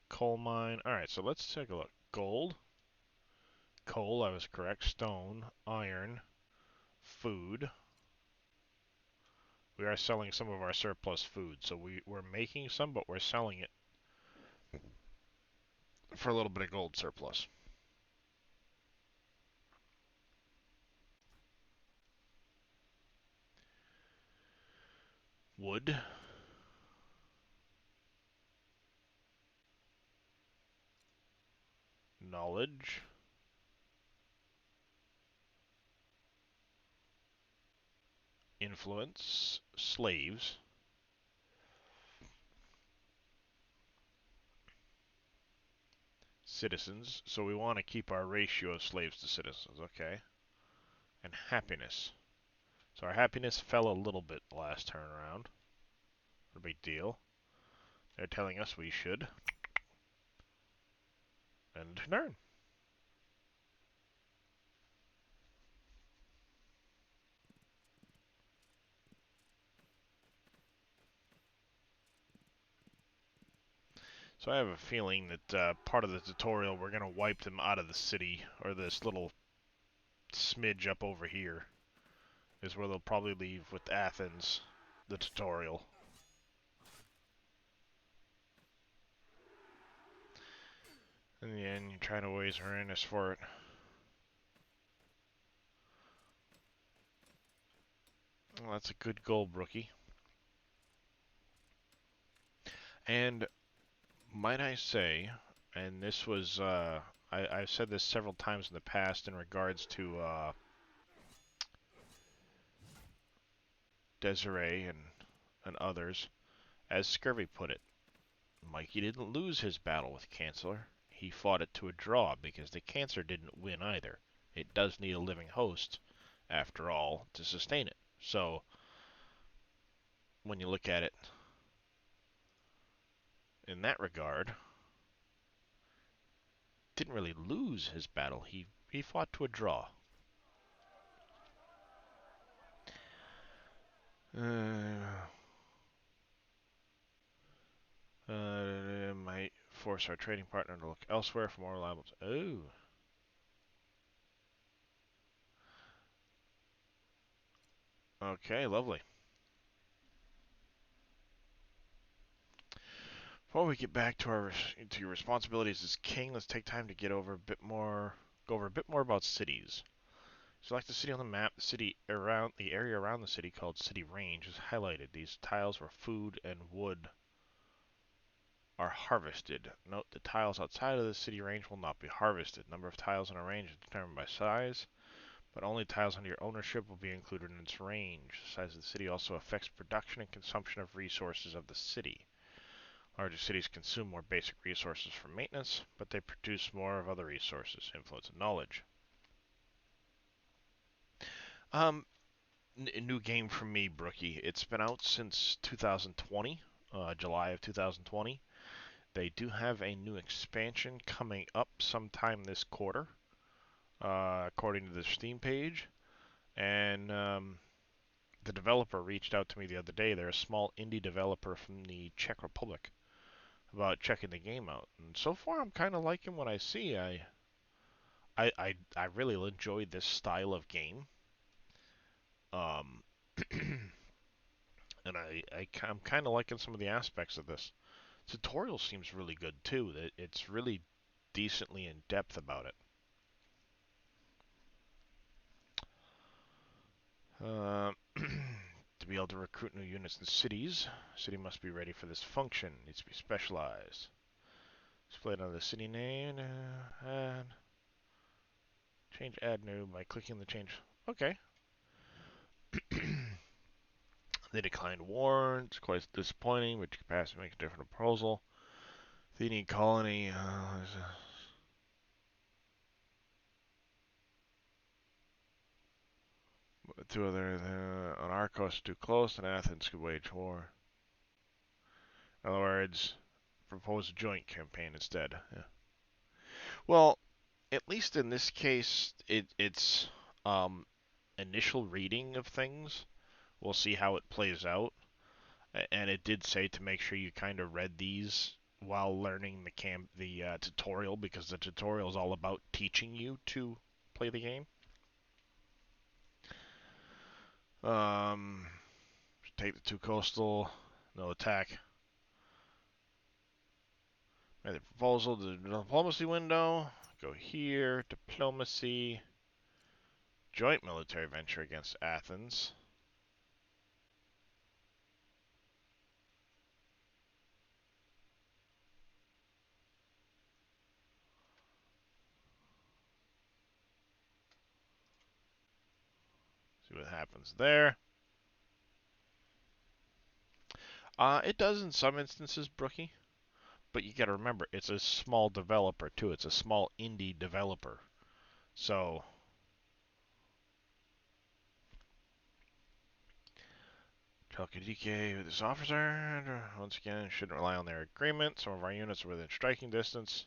S1: Coal mine. Alright, so let's take a look. Gold. Coal, I was correct. Stone. Iron. Food. We are selling some of our surplus food, so we're making some, but we're selling it for a little bit of gold surplus. Wood. Knowledge. Influence. Slaves. Citizens. So we want to keep our ratio of slaves to citizens, okay? And happiness. So our happiness fell a little bit the last turn around. No big deal. They're telling us we should. And turn. So I have a feeling that part of the tutorial we're going to wipe them out of the city, or this little smidge up over here is where they'll probably leave with Athens, the tutorial. In the end, you try to ways around us for it. Well, that's a good goal, Brookie. And might I say, and this was, I've said this several times in the past in regards to Desiree and others, as Scurvy put it, Mikey didn't lose his battle with Cancer. He fought it to a draw because the Cancer didn't win either. It does need a living host, after all, to sustain it. So, when you look at it in that regard, didn't really lose his battle. He fought to a draw. Might force our trading partner to look elsewhere for more reliable. Oh. Okay, lovely. Before we get back to your responsibilities as king, let's take time to go over a bit more about cities. Select the city on the map. The area around the city, called City Range, is highlighted. These tiles where food and wood are harvested. Note the tiles outside of the city range will not be harvested. Number of tiles in a range is determined by size, but only tiles under your ownership will be included in its range. The size of the city also affects production and consumption of resources of the city. Larger cities consume more basic resources for maintenance, but they produce more of other resources, influence, and knowledge. Um, New game for me, Brookie. It's been out since 2020, July of 2020. They do have a new expansion coming up sometime this quarter, according to the Steam page. And the developer reached out to me the other day. They're a small indie developer from the Czech Republic about checking the game out. And so far, I'm kind of liking what I see. I really enjoyed this style of game. Um, and I'm kind of liking some of the aspects of this. Tutorial seems really good too. It's really decently in depth about it. To be able to recruit new units in cities, city must be ready for this function. Needs to be specialized. Displayed on the city name. And change add new by clicking the change. Okay. They declined war. It's quite disappointing, but you can pass and make a different proposal. Athenian colony. Two other on our coast too close, and Athens could wage war. In other words, propose a joint campaign instead. Yeah. Well, at least in this case, it's initial reading of things. We'll see how it plays out. And it did say to make sure you kind of read these while learning the tutorial, because the tutorial is all about teaching you to play the game. Um, take the two coastal, no attack. Make the proposal, the diplomacy window. Go here, diplomacy, joint military venture against Athens. See what happens there. It does in some instances, Brookie, but you got to remember it's a small developer too. It's a small indie developer, so Chalkidike with this officer. Once again, shouldn't rely on their agreement. Some of our units are within striking distance.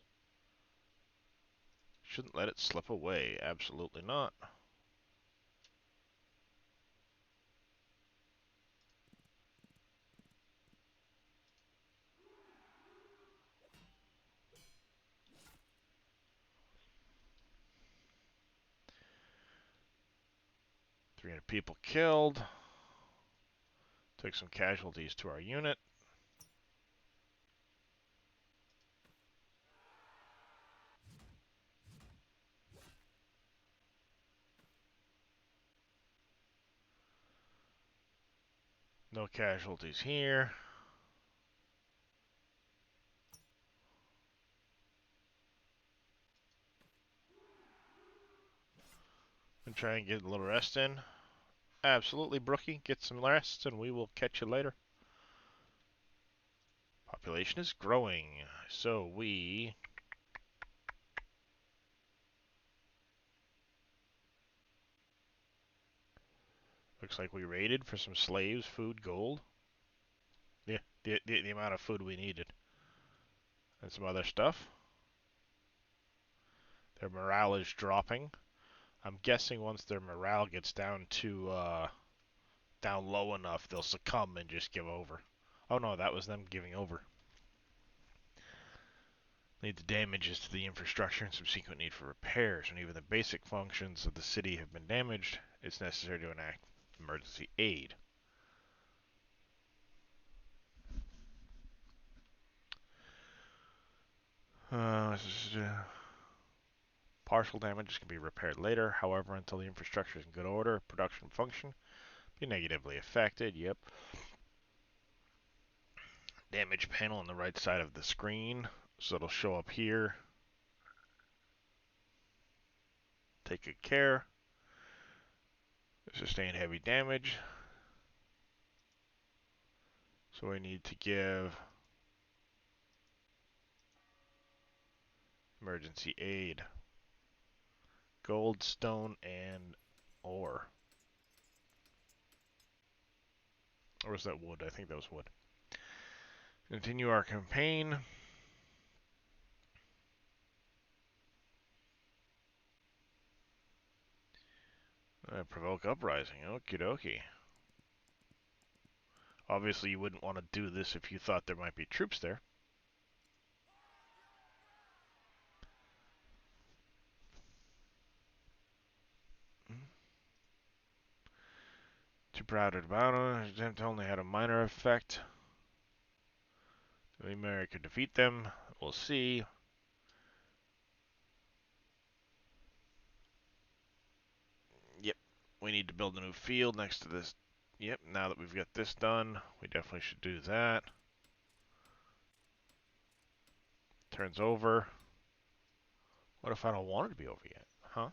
S1: Shouldn't let it slip away. Absolutely not. .300 people killed. Took some casualties to our unit. No casualties here. And try and get a little rest in. Absolutely, Brookie. Get some rest, and we will catch you later. Population is growing, so we... Looks like we raided for some slaves, food, gold. Yeah, the amount of food we needed. And some other stuff. Their morale is dropping. I'm guessing once their morale gets down to down low enough, they'll succumb and just give over. Oh no, that was them giving over. Lead to damages to the infrastructure and subsequent need for repairs. When even the basic functions of the city have been damaged, it's necessary to enact emergency aid. Uh, Partial damages can be repaired later. However, until the infrastructure is in good order, production function be negatively affected. Yep. Damage panel on the right side of the screen. So it'll show up here. Take good care. Sustained heavy damage. So we need to give emergency aid. Gold, stone, and ore. Or was that wood? I think that was wood. Continue our campaign. Provoke uprising. Okie dokie. Obviously, you wouldn't want to do this if you thought there might be troops there. Too proud about it. Attempt only had a minor effect. The America could defeat them. We'll see. Yep. We need to build a new field next to this. Yep. Now that we've got this done, we definitely should do that. Turns over. What if I don't want it to be over yet? Huh?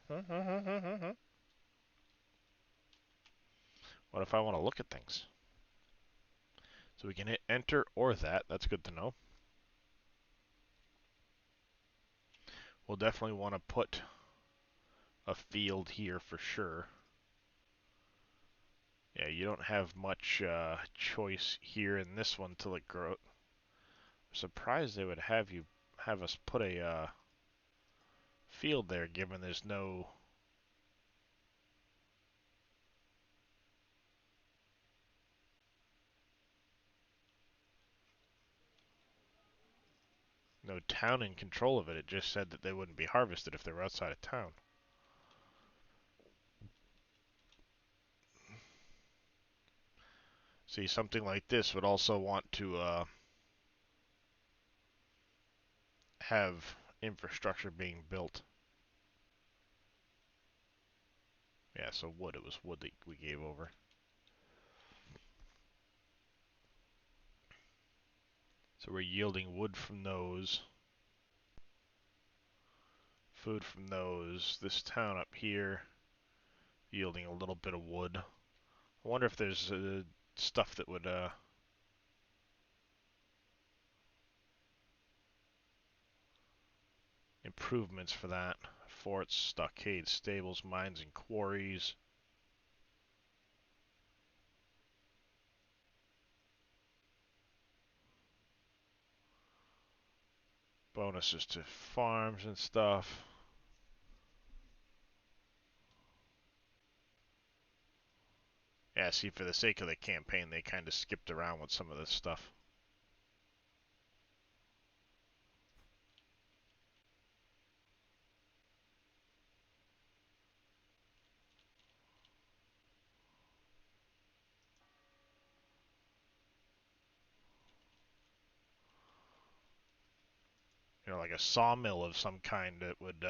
S1: What if I want to look at things? So we can hit enter or that. That's good to know. We'll definitely want to put a field here for sure. Yeah, you don't have much choice here in this one till it grows. Surprised they would have us put a field there, given there's no town in control of it. It just said that they wouldn't be harvested if they were outside of town. See, something like this would also want to have infrastructure being built. Yeah, so wood. It was wood that we gave over. So we're yielding wood from those, food from those. This town up here yielding a little bit of wood. I wonder if there's stuff that would improvements for that. Forts, stockades, stables, mines, and quarries. Bonuses to farms and stuff. Yeah, see, for the sake of the campaign, they kind of skipped around with some of this stuff. You know, like a sawmill of some kind that would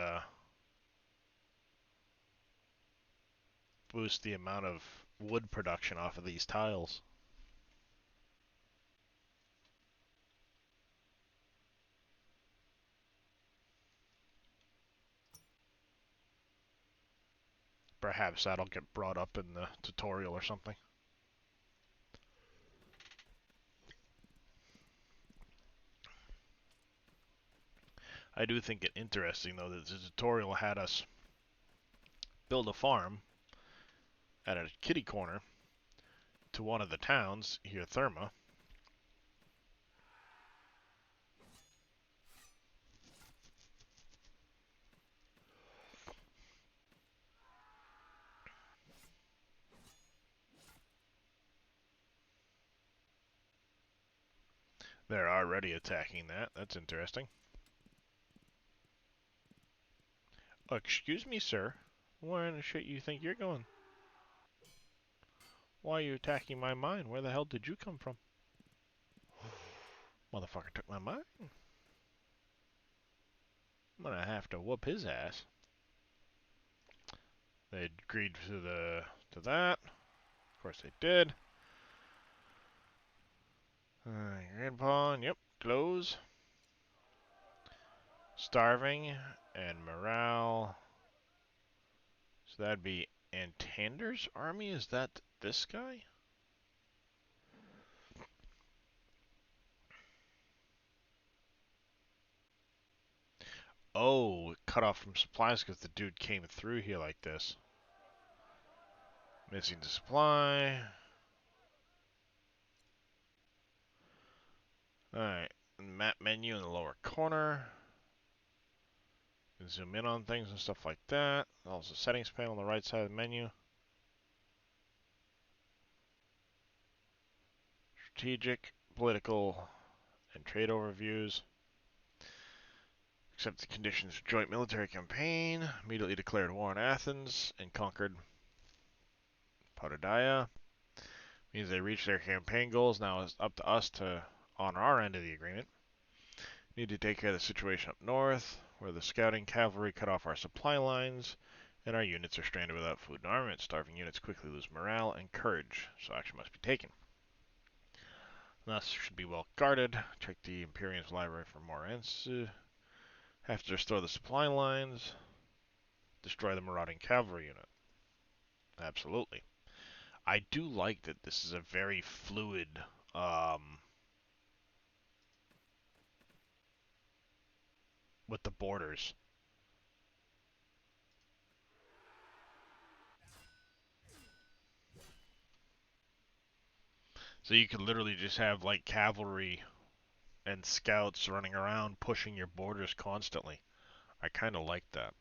S1: boost the amount of wood production off of these tiles. Perhaps that'll get brought up in the tutorial or something. I do think it interesting, though, that the tutorial had us build a farm at a kitty corner to one of the towns here, Therma. They're already attacking that. That's interesting. Excuse me, sir. Where in the shit you think you're going? Why are you attacking my mine? Where the hell did you come from? Motherfucker took my mine. I'm gonna have to whoop his ass. They agreed to that. Of course they did. Grand pawn, yep. Close. Starving and morale. So that'd be Antander's army? Is that this guy? Oh, cut off from supplies because the dude came through here like this. Missing the supply. Alright, map menu in the lower corner. You can zoom in on things and stuff like that. Also, settings panel on the right side of the menu. Strategic, political, and trade overviews. Accept the conditions of joint military campaign. Immediately declared war on Athens and conquered Potidaea. Means they reached their campaign goals. Now it's up to us to honor our end of the agreement. Need to take care of the situation up north, where the scouting cavalry cut off our supply lines, and our units are stranded without food and armament. Starving units quickly lose morale and courage, so action must be taken. Thus, should be well guarded. Check the Imperiums library for more answers. Have to restore the supply lines. Destroy the marauding cavalry unit. Absolutely. I do like that this is a very fluid with the borders. So you could literally just have like cavalry and scouts running around pushing your borders constantly. I kind of like that.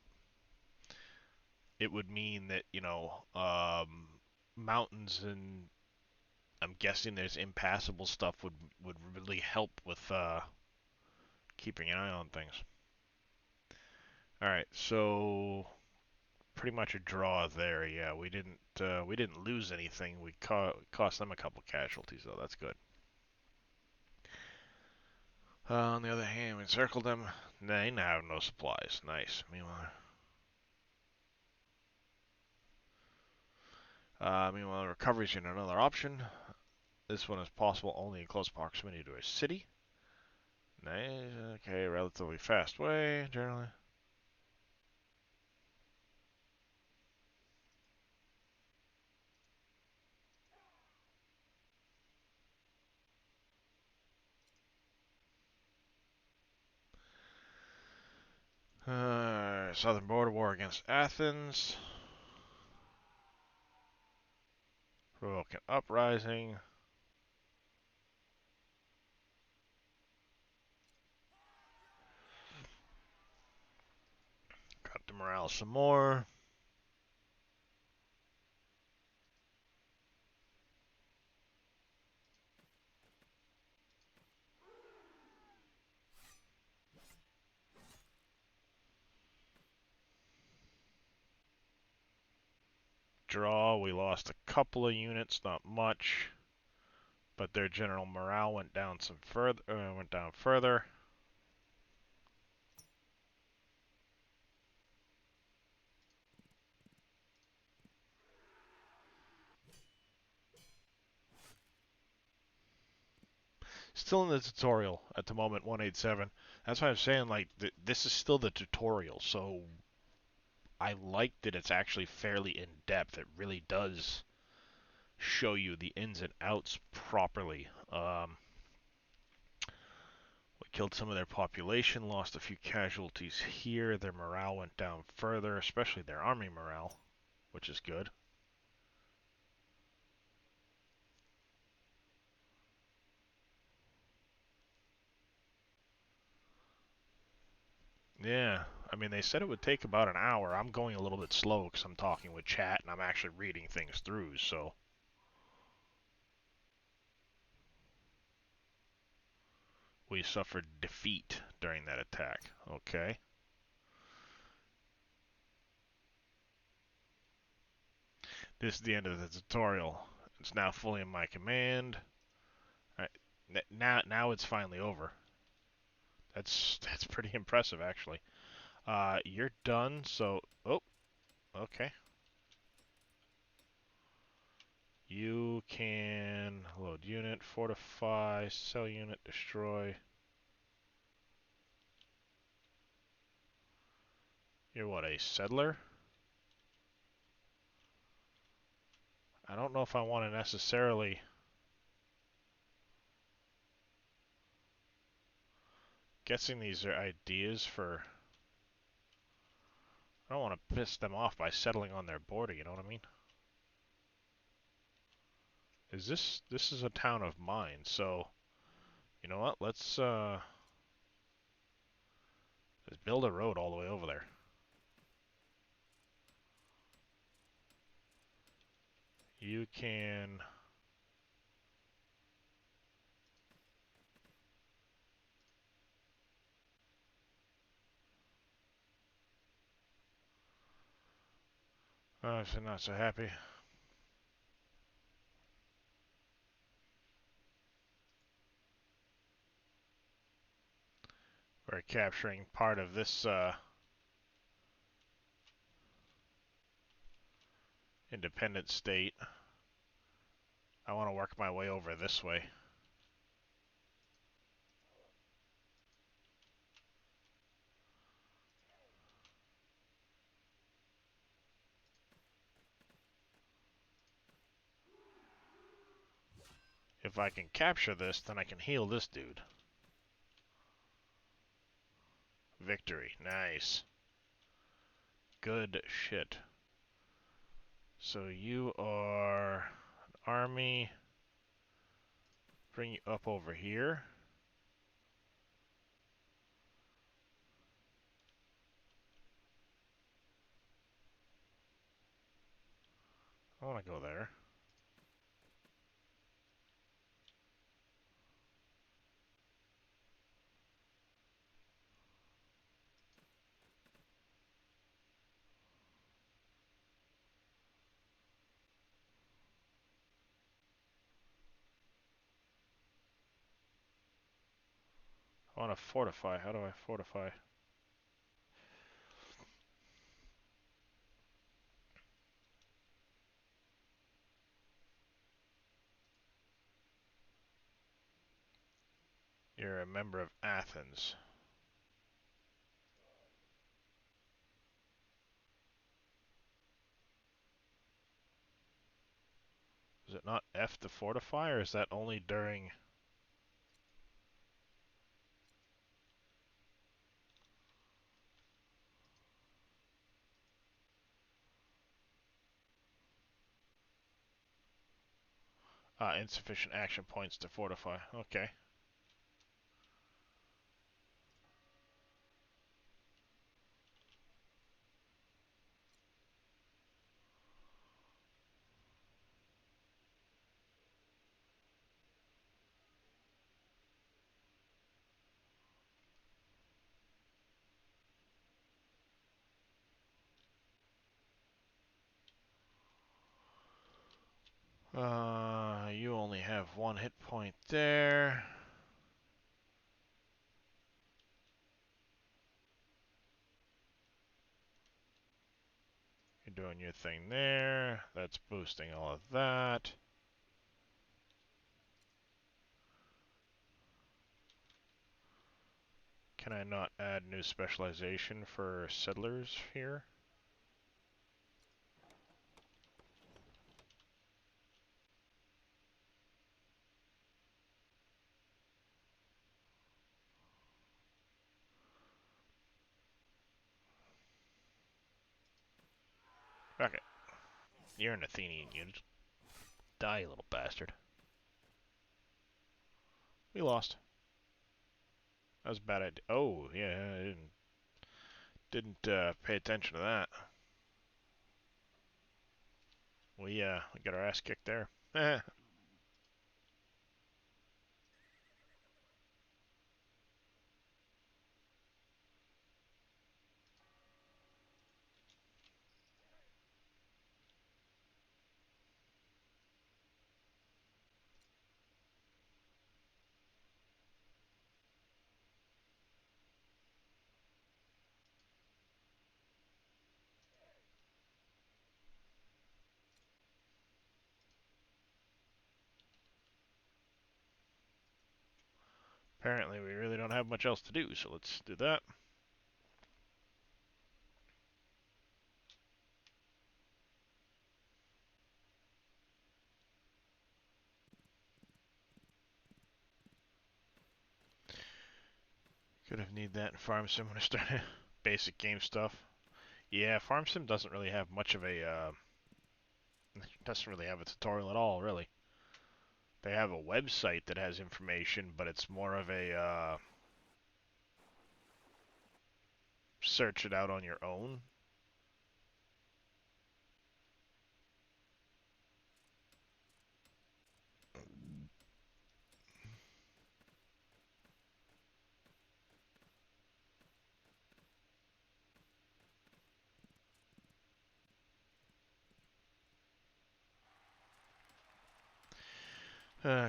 S1: It would mean that, mountains and I'm guessing there's impassable stuff would really help with keeping an eye on things. All right, so pretty much a draw there. Yeah, we didn't lose anything. We cost them a couple casualties though. That's good. On the other hand, we encircled them. They now have no supplies. Nice. Meanwhile, recovery is another option. This one is possible only in close proximity to a city. Nice. Okay, relatively fast way generally. Southern border war against Athens. Provoke an uprising. Cut the morale some more. Draw. We lost a couple of units, not much, but their general morale went down some further. Went down further. Still in the tutorial at the moment, 187. That's why I'm saying like this is still the tutorial, so I like that it's actually fairly in depth. It really does show you the ins and outs properly. We killed some of their population, lost a few casualties here. Their morale went down further, especially their army morale, which is good. Yeah, I mean, they said it would take about an hour. I'm going a little bit slow because I'm talking with chat and I'm actually reading things through, so. We suffered defeat during that attack. Okay. This is the end of the tutorial. It's now fully in my command. All right. Now it's finally over. That's pretty impressive, actually. You're done, so... Oh, okay. You can load unit, fortify, sell unit, destroy. You're what, a settler? I don't know if I want to necessarily... Guessing these are ideas for... I don't want to piss them off by settling on their border, you know what I mean? This is a town of mine, so you know what? Let's build a road all the way over there. You can I'm not so happy. We're capturing part of this independent state. I want to work my way over this way. If I can capture this, then I can heal this dude. Victory. Nice. Good shit. So you are an army. Bring you up over here. want to go there. I want to fortify. How do I fortify? You're a member of Athens. Is it not F to fortify, or is that only during... insufficient action points to fortify. Okay. You only have one hit point there. You're doing your thing there. That's boosting all of that. Can I not add new specialization for settlers here? Okay. You're an Athenian. You just die, you little bastard. We lost. That was a bad idea. Oh, yeah, I didn't pay attention to that. We got our ass kicked there. Apparently, we really don't have much else to do, so let's do that. Could have need that in Farm Sim when I started basic game stuff. Yeah, Farm Sim doesn't really have much of a doesn't really have a tutorial at all, really. They have a website that has information, but it's more of a search it out on your own.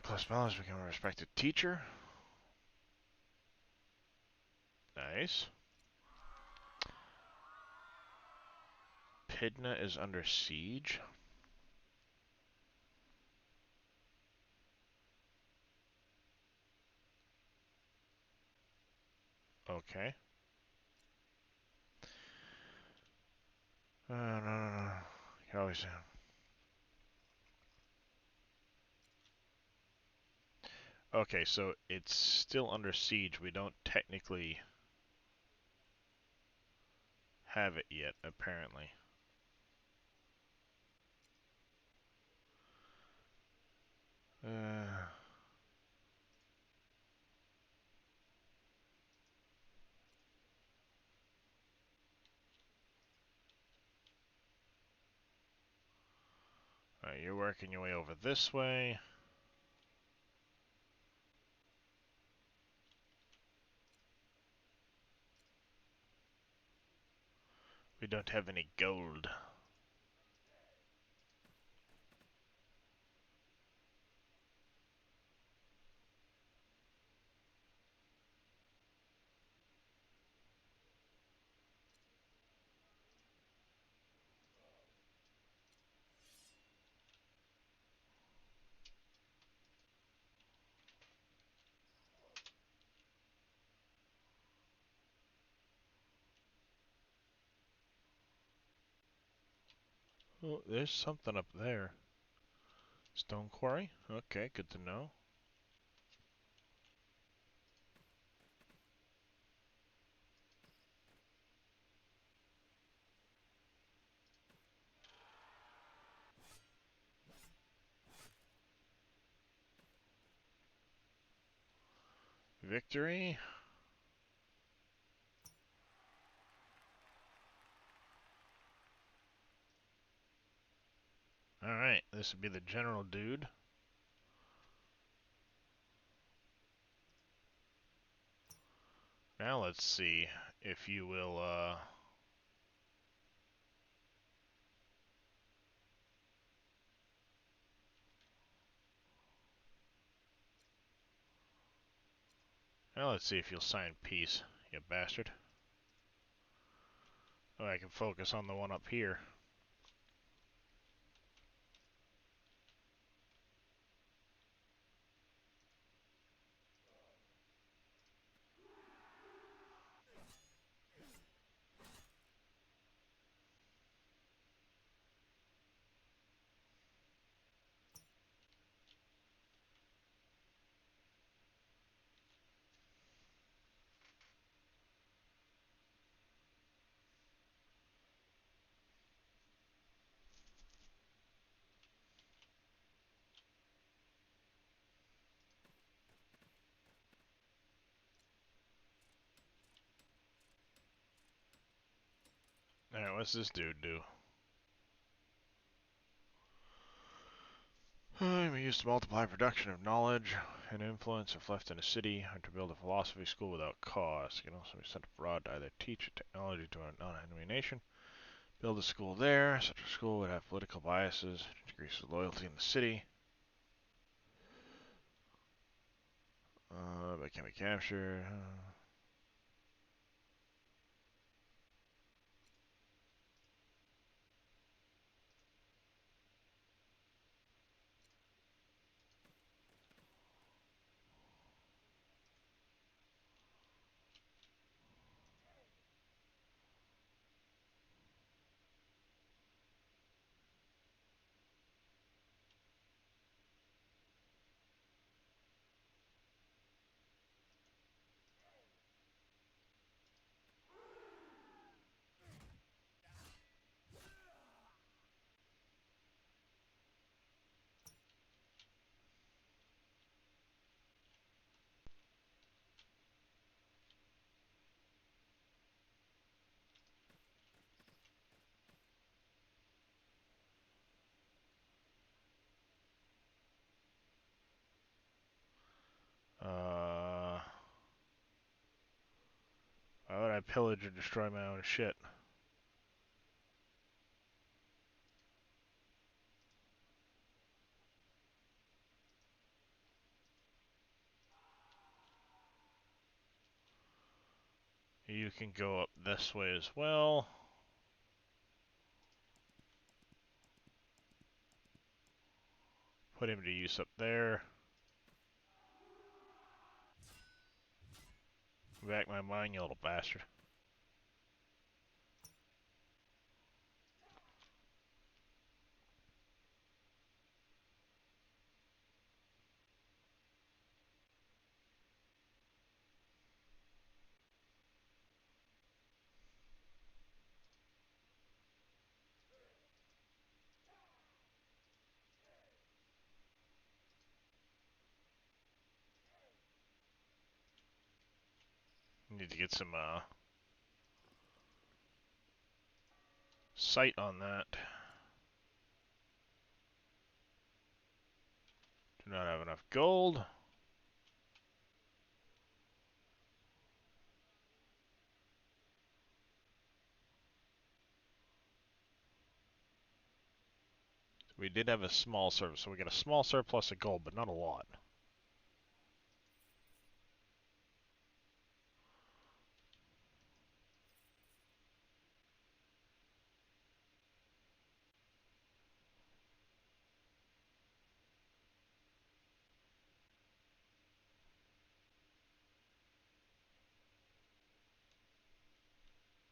S1: Close balance, become a respected teacher. Nice. Pydna is under siege. Okay. No. You can always. Okay, so it's still under siege. We don't technically have it yet, apparently. Uh, You're working your way over this way. We don't have any gold. Oh, there's something up there. Stone quarry? Okay, good to know. Victory. Alright, this would be the general dude. Now let's see if you will, now let's see if you'll sign peace, you bastard. Oh, I can focus on the one up here. Alright, what's this dude do? May used to multiply production of knowledge and influence if left in a city, or to build a philosophy school without cost. It can also be sent abroad to either teach technology to a non-enemy nation, build a school there. Such a school would have political biases, decreases loyalty in the city. But can be captured. Why would I pillage or destroy my own shit? You can go up this way as well. Put him to use up there. Back my mine, you little bastard. Need to get some sight on that. Do not have enough gold. We did have a small surplus, so we got a small surplus of gold, but not a lot.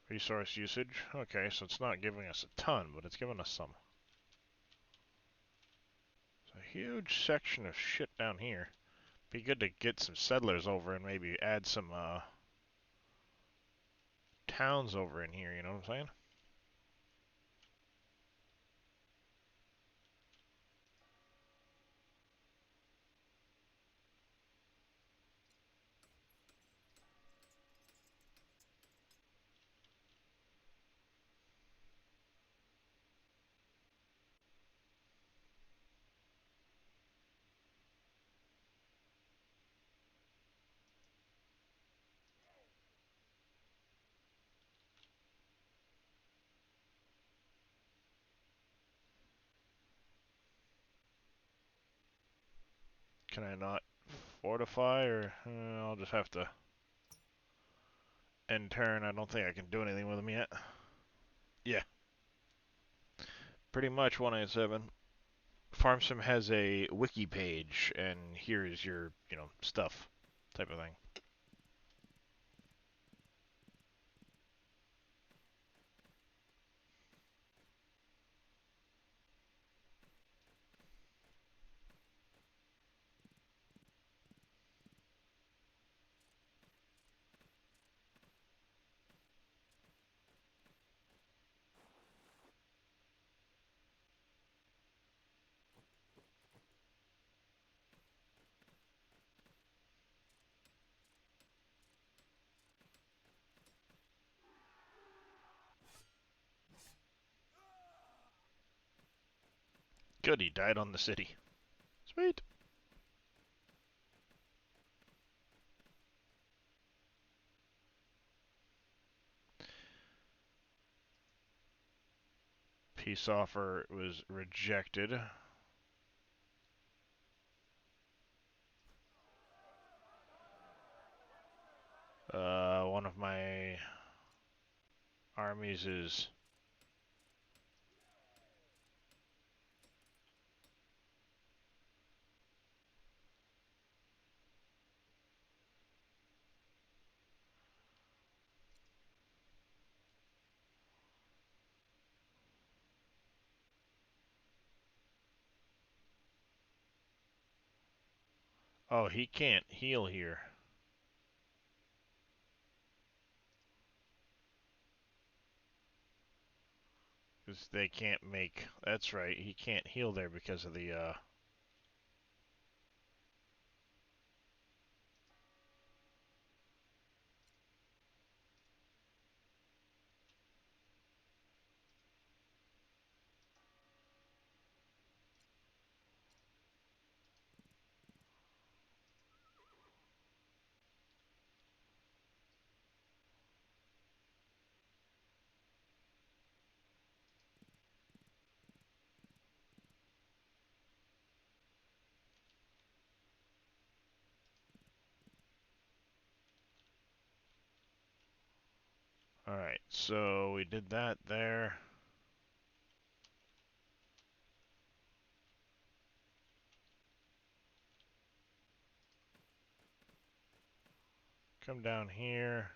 S1: Resource usage. Okay, so it's not giving us a ton, but it's giving us some. It's a huge section of shit down here. Be good to get some settlers over and maybe add some towns over in here, you know what I'm saying? Can I not fortify, or I'll just have to end turn. I don't think I can do anything with them yet. Yeah, pretty much 187. FarmSim has a wiki page, and here's your, stuff type of thing. Good, he died on the city. Sweet. Peace offer was rejected. One of my armies is... Oh, he can't heal here. Because they can't make... That's right, he can't heal there because of the, Alright, so we did that there. Come down here.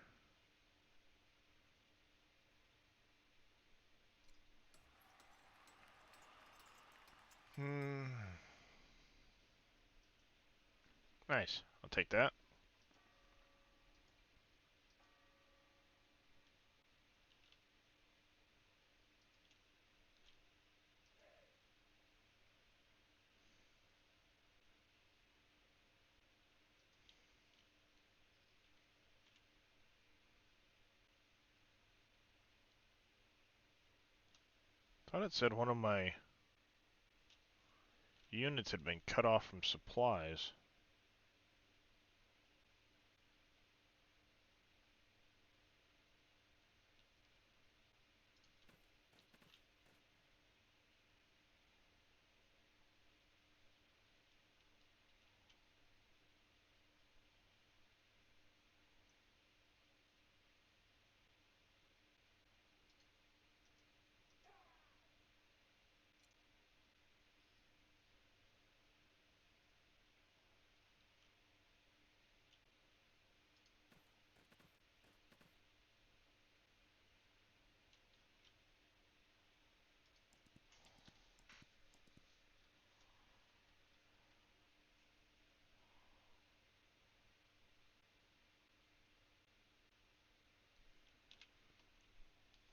S1: Nice. I'll take that. Thought it said one of my units had been cut off from supplies.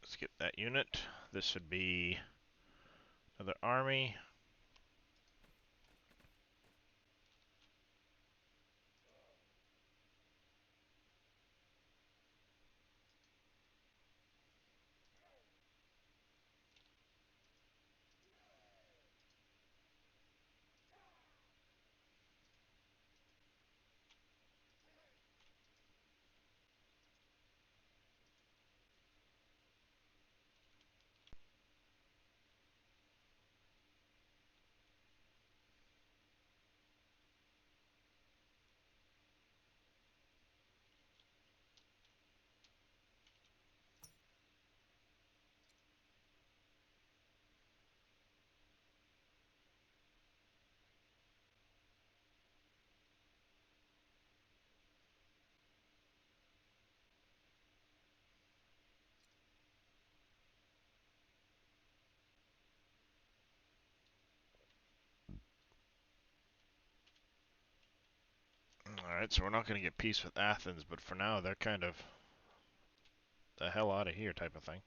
S1: Skip that unit. This would be another army. Alright, so we're not going to get peace with Athens, but for now they're kind of the hell out of here type of thing.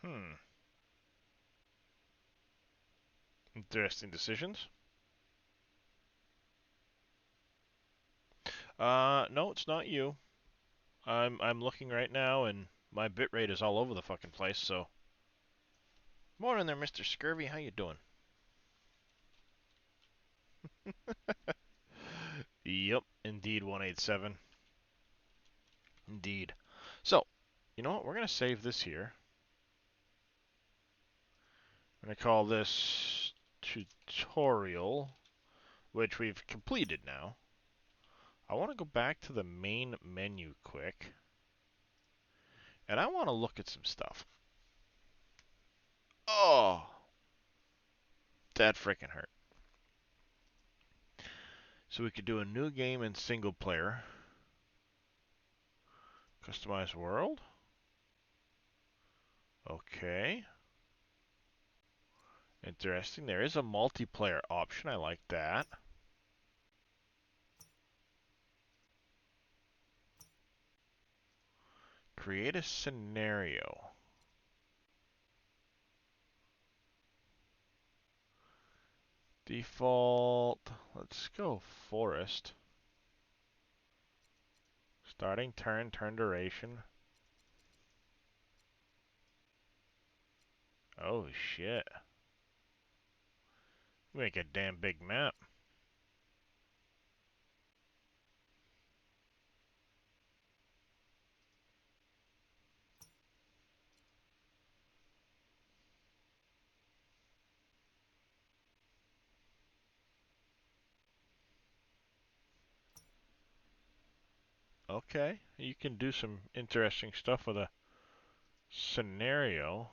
S1: Hmm. Interesting decisions. No, it's not you. I'm looking right now, and my bitrate is all over the fucking place. So, morning there, Mr. Scurvy. How you doing? Yep, indeed, 187. Indeed. So, you know what? We're gonna save this here. I'm gonna call this tutorial, which we've completed now. I want to go back to the main menu quick, and I want to look at some stuff. Oh, that freaking hurt. So we could do a new game in single player. Customize world. Okay. Interesting. There is a multiplayer option. I like that. Create a scenario. Default. Let's go forest. Starting turn, turn duration. Oh shit. Make a damn big map. Okay, you can do some interesting stuff with a scenario.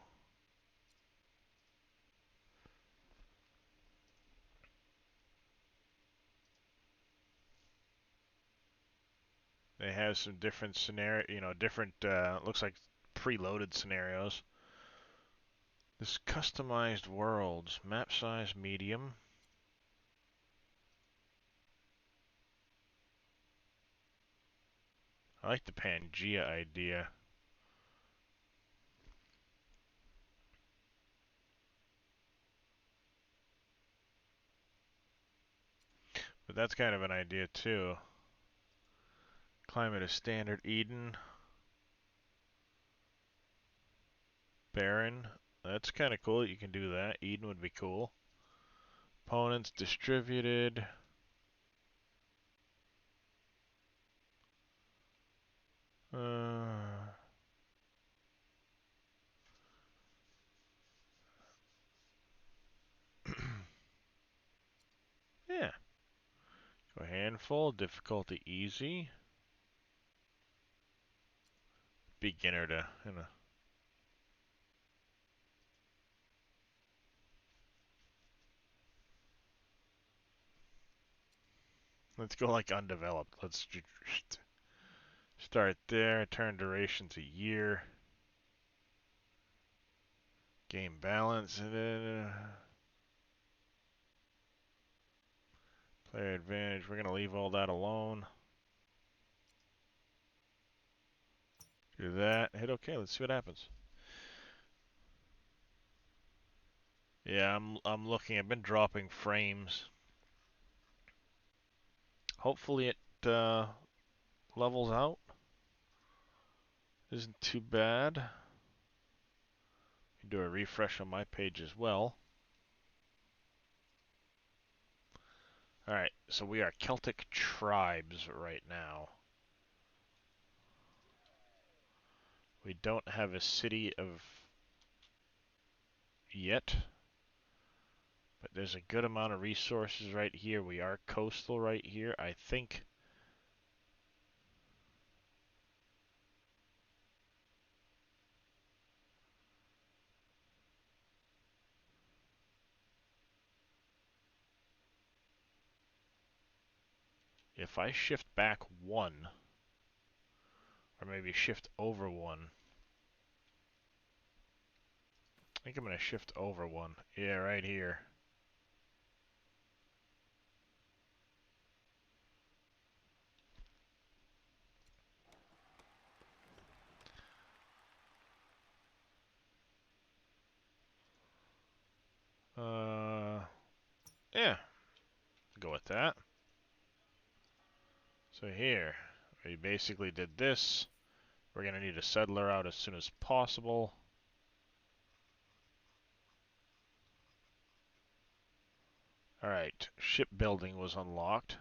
S1: They have some different scenario, different, looks like preloaded scenarios. This customized worlds, map size medium. I like the Pangea idea. But that's kind of an idea too. Climate is standard Eden. Barren. That's kind of cool. You can do that. Eden would be cool. Opponents distributed. Uh, yeah. Go handful. Difficulty easy. Beginner to, you know. Let's go like undeveloped. Let's start there. Turn duration to year. Game balance. Player advantage. We're going to leave all that alone. Do that. Hit OK. Let's see what happens. Yeah, I'm looking. I've been dropping frames. Hopefully it levels out. Isn't too bad. Do a refresh on my page as well. Alright, so we are Celtic tribes right now. We don't have a city of yet, but there's a good amount of resources right here. We are coastal right here. I think if I shift back one, or maybe shift over one, I think I'm going to shift over one. Yeah, right here. Yeah, go with that. So here, we basically did this. We're going to need a settler out as soon as possible. Alright, shipbuilding was unlocked.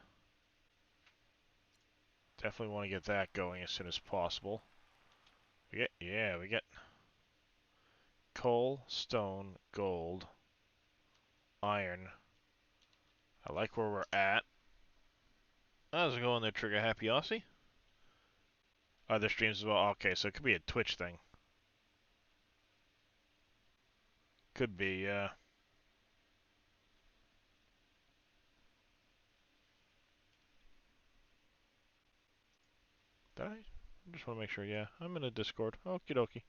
S1: Definitely want to get that going as soon as possible. We get coal, stone, gold, iron. I like where we're at. How's it going there, Trigger Happy Aussie? Other streams as well. Okay, so it could be a Twitch thing. Could be, Did I? Just want to make sure, yeah. I'm in a Discord. Okie dokie.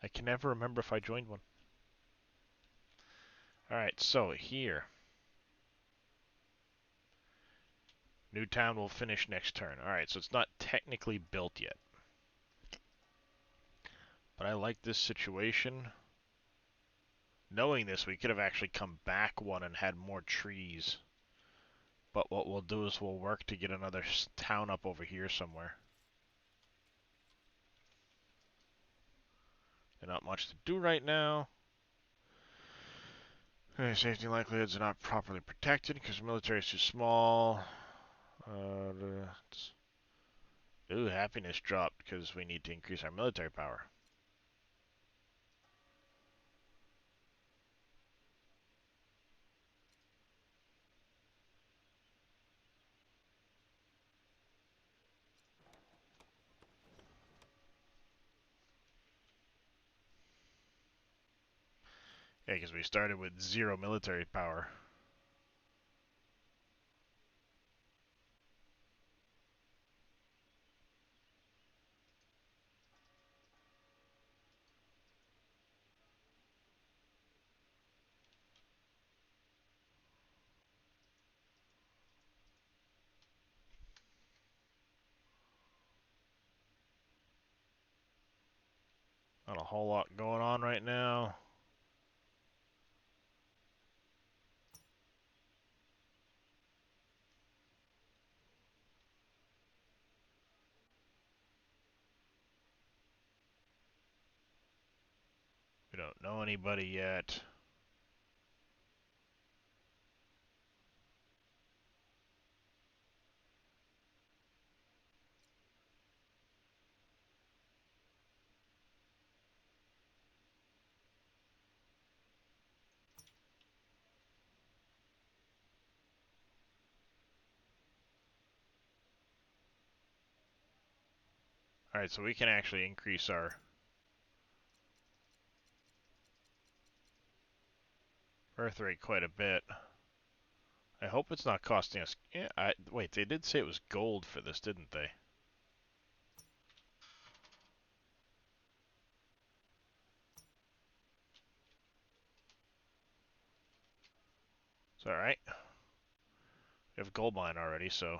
S1: I can never remember if I joined one. Alright, so here. Newtown will finish next turn. Alright, so it's not technically built yet. But I like this situation. Knowing this, we could have actually come back one and had more trees. But what we'll do is we'll work to get another town up over here somewhere. There's not much to do right now. Safety likelihoods are not properly protected because the military is too small. Ooh, happiness dropped because we need to increase our military power. Yeah, because we started with 0 military power. Not a whole lot going on right now. We don't know anybody yet. Alright, so we can actually increase our birth rate quite a bit. I hope it's not costing us... Yeah, wait, they did say it was gold for this, didn't they? It's alright. We have a gold mine already, so...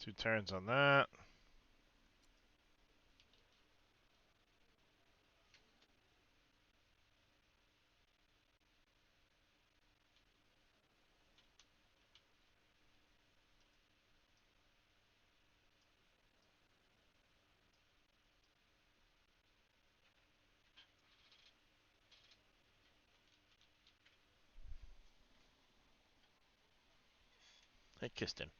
S1: Two turns on that. Hey, Kiston.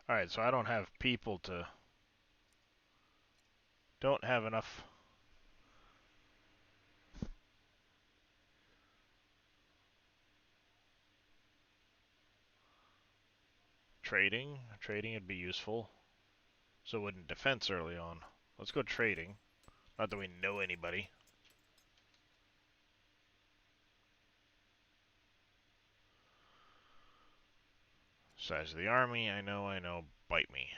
S1: Alright, so I don't have people to... Don't have enough... Trading. Trading would be useful. So it wouldn't defense early on. Let's go trading. Not that we know anybody. Size of the army, I know. Bite me.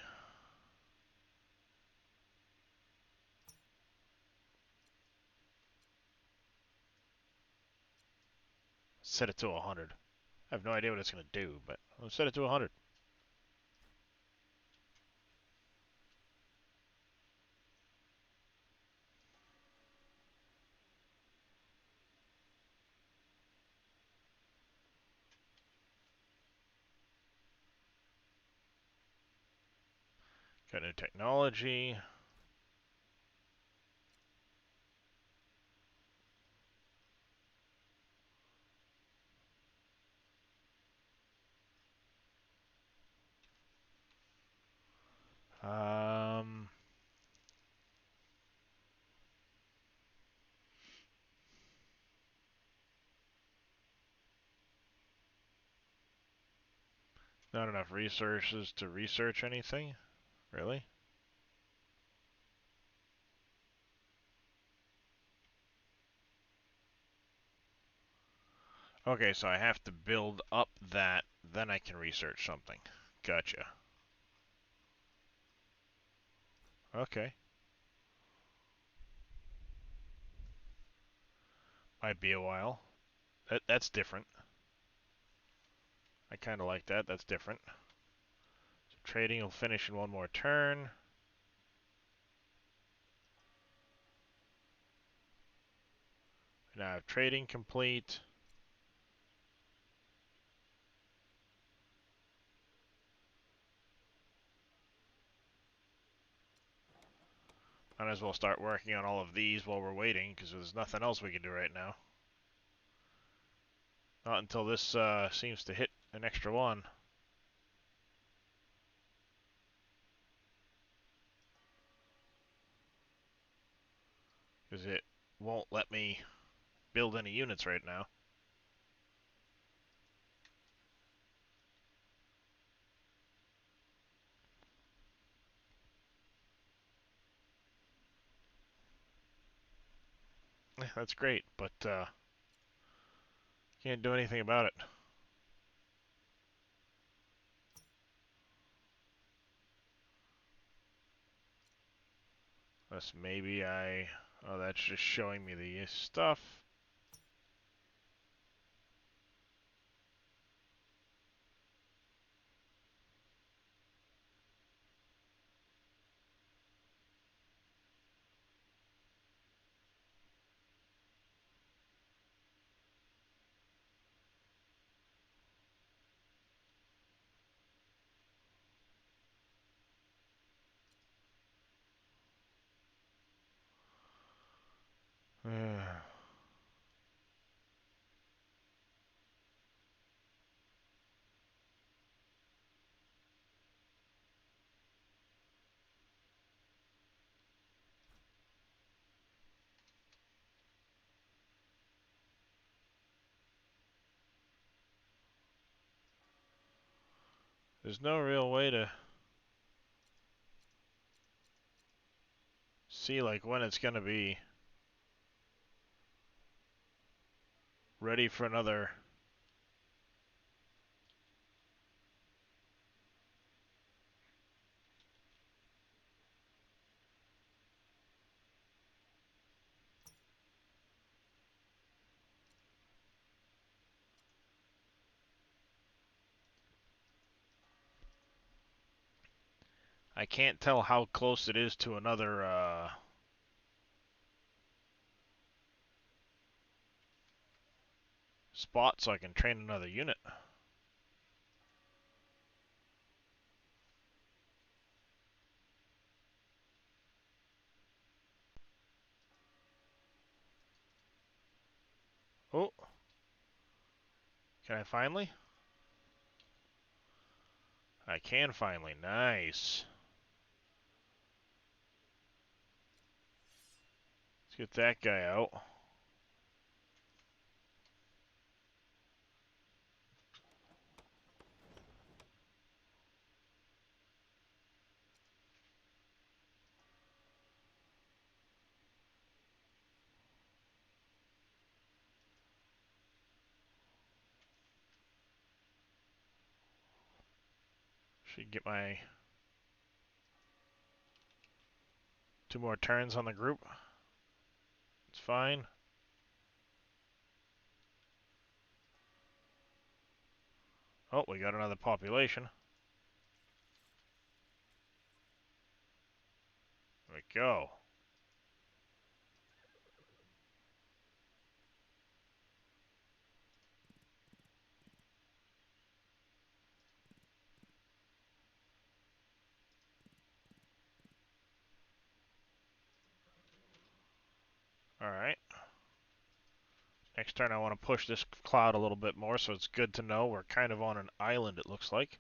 S1: Set it to 100. I have no idea what it's going to do, but let's set it to 100. Got new technology. Um, Not enough resources to research anything? Really? Okay, so I have to build up that, then I can research something. Gotcha. Okay. Might be a while. That's different. I kind of like that. That's different. So trading will finish in one more turn. Now I have trading complete. Might as well start working on all of these while we're waiting, because there's nothing else we can do right now. Not until this seems to hit an extra one. Because it won't let me build any units right now. That's great, but can't do anything about it. Unless maybe I... Oh, that's just showing me the stuff. There's no real way to see like when it's gonna be ready for another. I can't tell how close it is to another spot so I can train another unit. Oh, can I finally? I can finally. Nice. Let's get that guy out. Should get my 2 more turns on the group. It's fine. Oh, we got another population. There we go. Alright. Next turn I want to push this cloud a little bit more, so it's good to know we're kind of on an island, it looks like.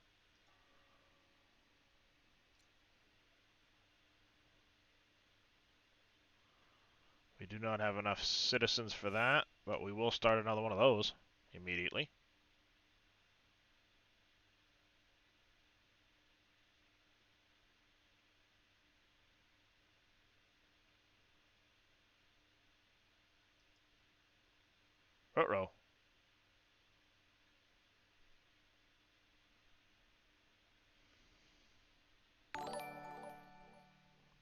S1: We do not have enough citizens for that, but we will start another one of those immediately. Uh-oh.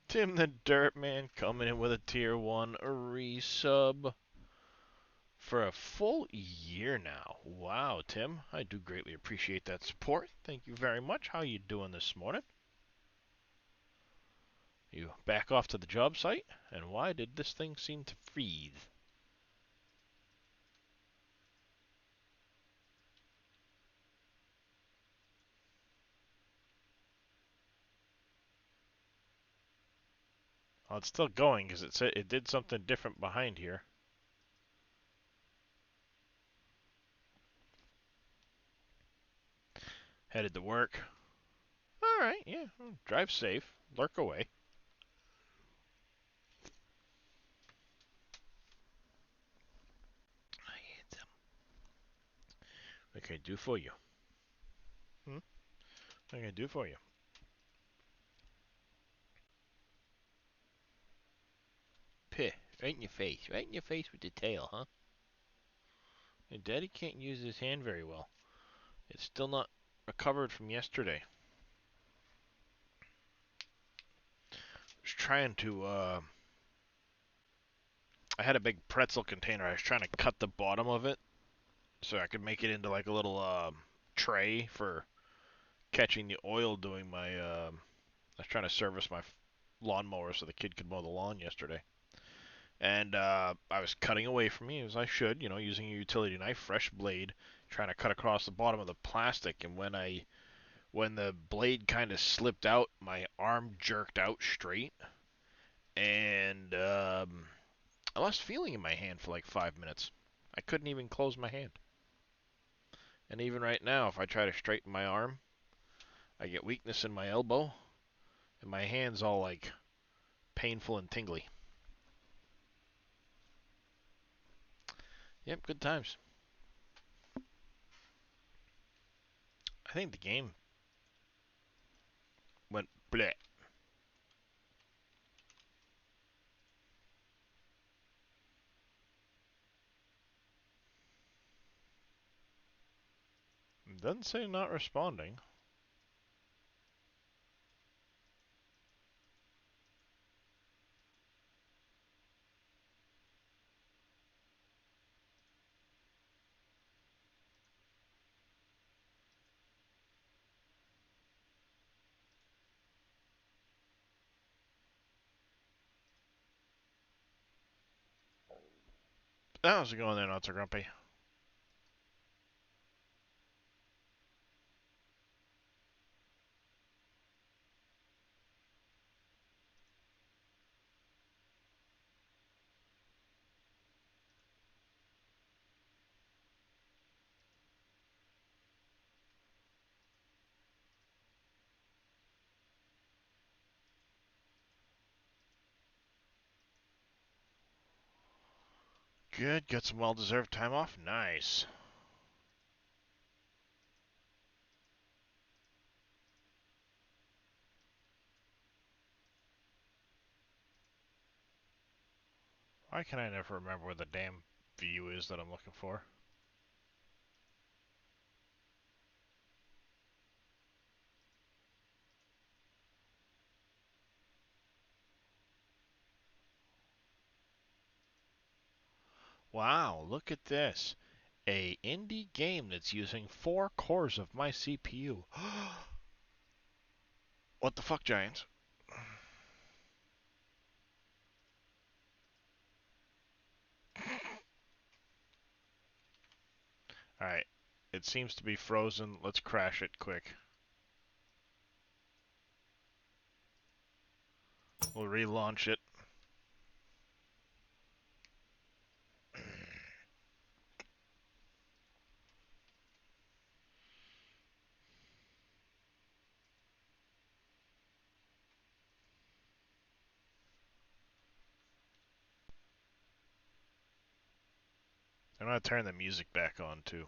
S1: Tim the Dirt Man coming in with a tier 1 resub for a full year now. Wow, Tim, I do greatly appreciate that support. Thank you very much. How you doing this morning? You back off to the job site? And why did this thing seem to freeze? Oh, it's still going because it said it did something different behind here. Headed to work. Alright, yeah. Drive safe. Lurk away. What can I do for you? What can I do for you? P. Right in your face. Right in your face with the tail, huh? And Daddy can't use his hand very well. It's still not recovered from yesterday. I was trying to, I had a big pretzel container. I was trying to cut the bottom of it so I could make it into like a little tray for catching the oil doing my. I was trying to service my lawnmower so the kid could mow the lawn yesterday, and I was cutting away from me as I should, using a utility knife, fresh blade, trying to cut across the bottom of the plastic. And when the blade kind of slipped out, my arm jerked out straight, and I lost feeling in my hand for like 5 minutes. I couldn't even close my hand. And even right now, if I try to straighten my arm, I get weakness in my elbow, and my hand's all like painful and tingly. Yep, good times. I think the game went bleh. Doesn't say not responding. How's it going there, not so grumpy? Good, got some well-deserved time off. Nice. Why can I never remember where the damn view is that I'm looking for? Wow, look at this. A indie game that's using 4 cores of my CPU. What the fuck, Giants? Alright. It seems to be frozen. Let's crash it quick. We'll relaunch it. I'm gonna turn the music back on too.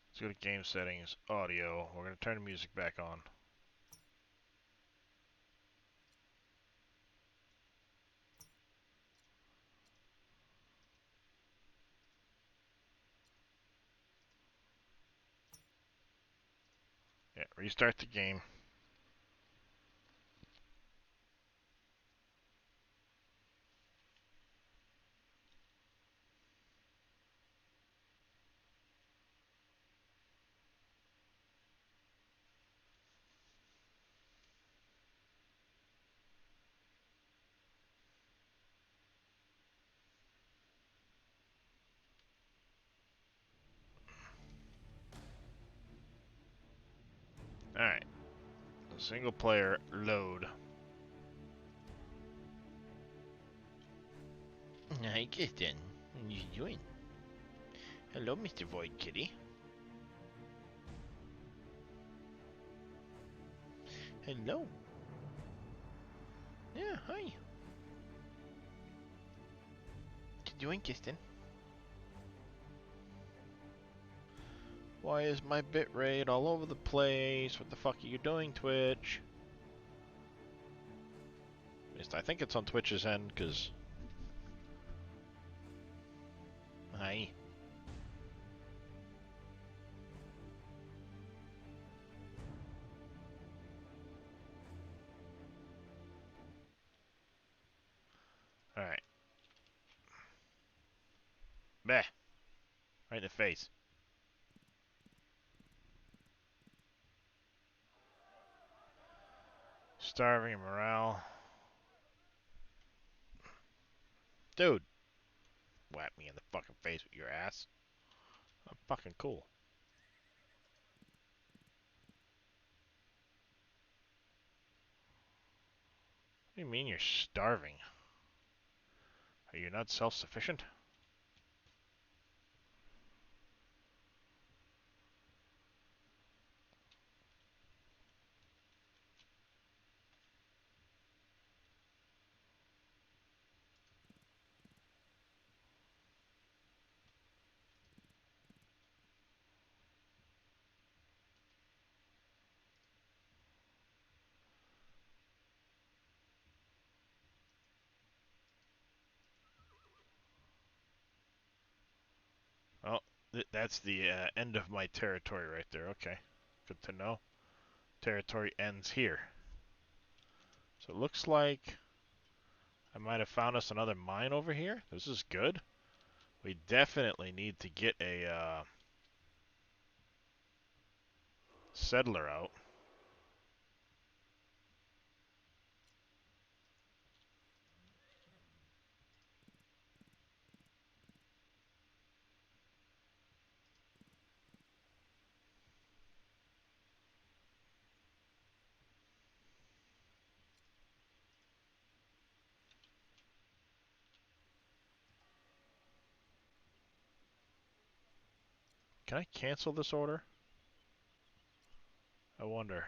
S1: Let's go to game settings, audio. We're gonna turn the music back on. Yeah, restart the game. Alright. Single player load. I guess then. What you doing? Hello, Mr. Void Kitty. Hello. Yeah, hi. What you doing, Kirsten? Why is my bitrate all over the place? What the fuck are you doing, Twitch? At least I think it's on Twitch's end, because... Hi. Alright. Bah! Right in the face. Starving morale. Dude! Whack me in the fucking face with your ass. I'm fucking cool. What do you mean you're starving? Are you not self-sufficient? Oh, that's the end of my territory right there. Okay. Good to know. Territory ends here. So it looks like I might have found us another mine over here. This is good. We definitely need to get a settler out. Can I cancel this order? I wonder.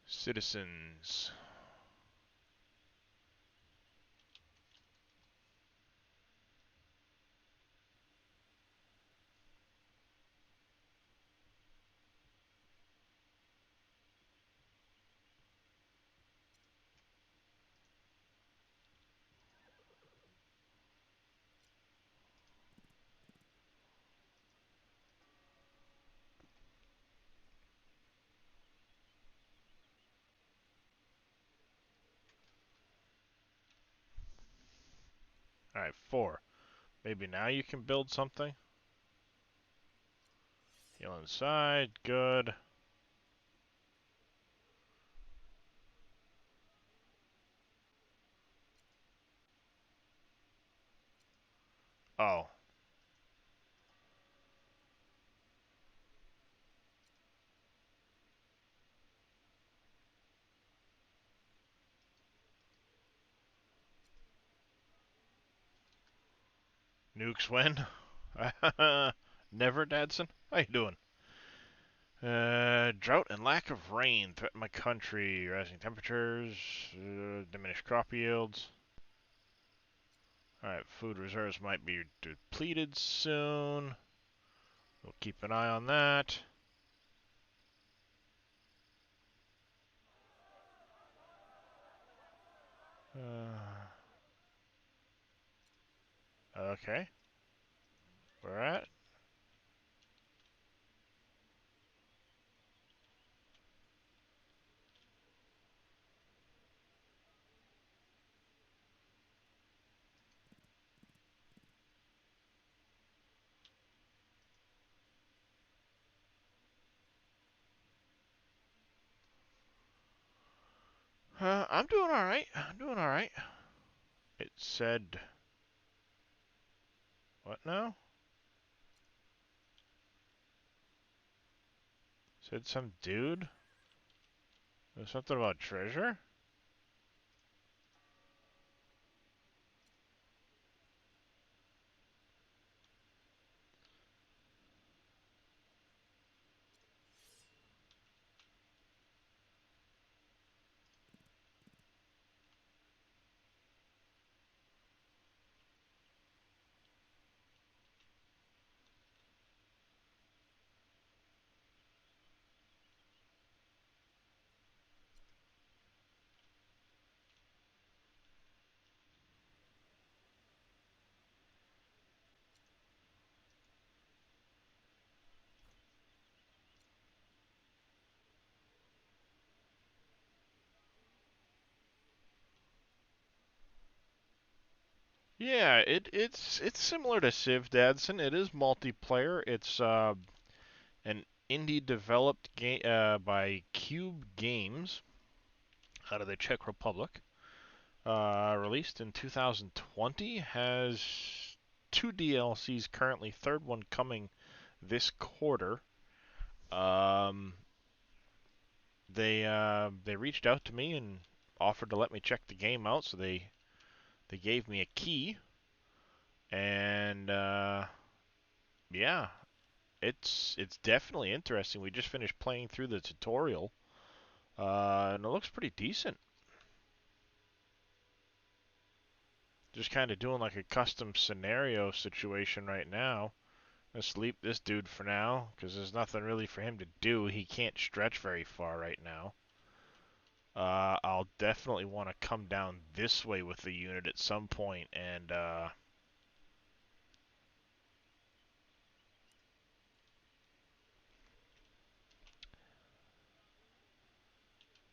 S1: Citizens. Alright, 4. Maybe now you can build something. Heal inside. Good. Oh. Nukes win. Never, Dadson. How you doing? Drought and lack of rain threaten my country. Rising temperatures, diminished crop yields. Alright, food reserves might be depleted soon. We'll keep an eye on that. Okay. Where at? I'm doing alright. I'm doing alright. It said... What now? Said some dude? There's something about treasure? Yeah, it's similar to Civ, Dadson. It is multiplayer. It's an indie developed game by Cube Games out of the Czech Republic. Released in 2020, has two DLCs currently, third one coming this quarter. Um, they reached out to me and offered to let me check the game out, so they gave me a key, and yeah, it's definitely interesting. We just finished playing through the tutorial, and it looks pretty decent. Just kind of doing like a custom scenario situation right now. Gonna sleep this dude for now, because there's nothing really for him to do. He can't stretch very far right now. I'll definitely want to come down this way with the unit at some point and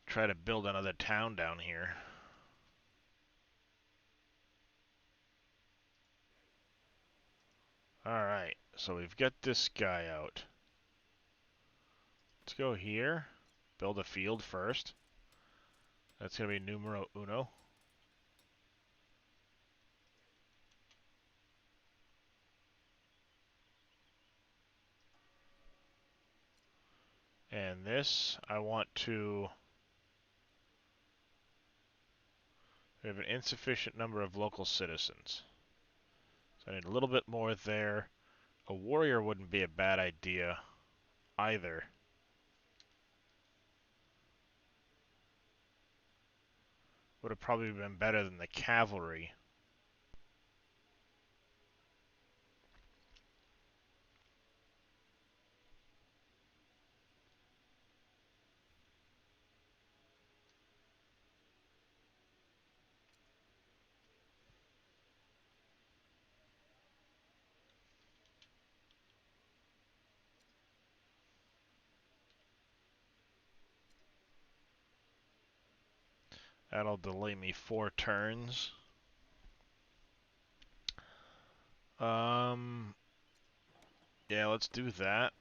S1: try to build another town down here. Alright, so we've got this guy out. Let's go here. Build a field first. That's going to be numero uno. And this, I want to... We have an insufficient number of local citizens. So I need a little bit more there. A warrior wouldn't be a bad idea either. Would have probably been better than the cavalry. That'll delay me 4 turns. Um, yeah, let's do that.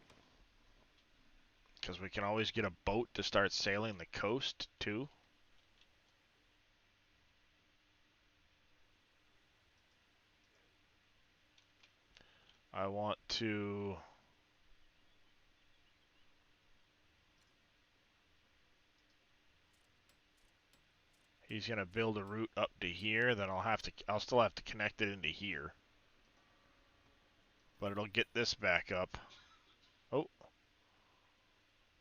S1: Because we can always get a boat to start sailing the coast, too. I want to... He's going to build a route up to here, then I'll still have to connect it into here. But it'll get this back up. Oh,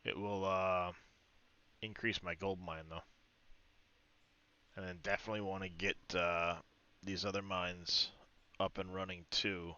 S1: it will increase my gold mine, though. And then definitely want to get these other mines up and running, too.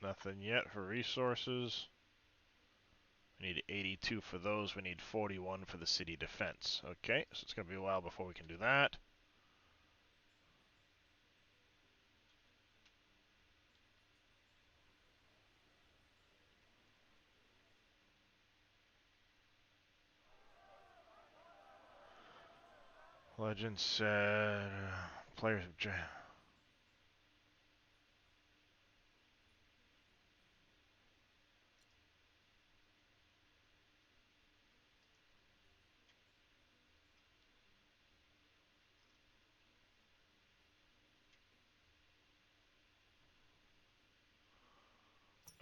S1: Nothing yet for resources. We need 82 for those. We need 41 for the city defense. Okay, so it's going to be a while before we can do that. Legend said players of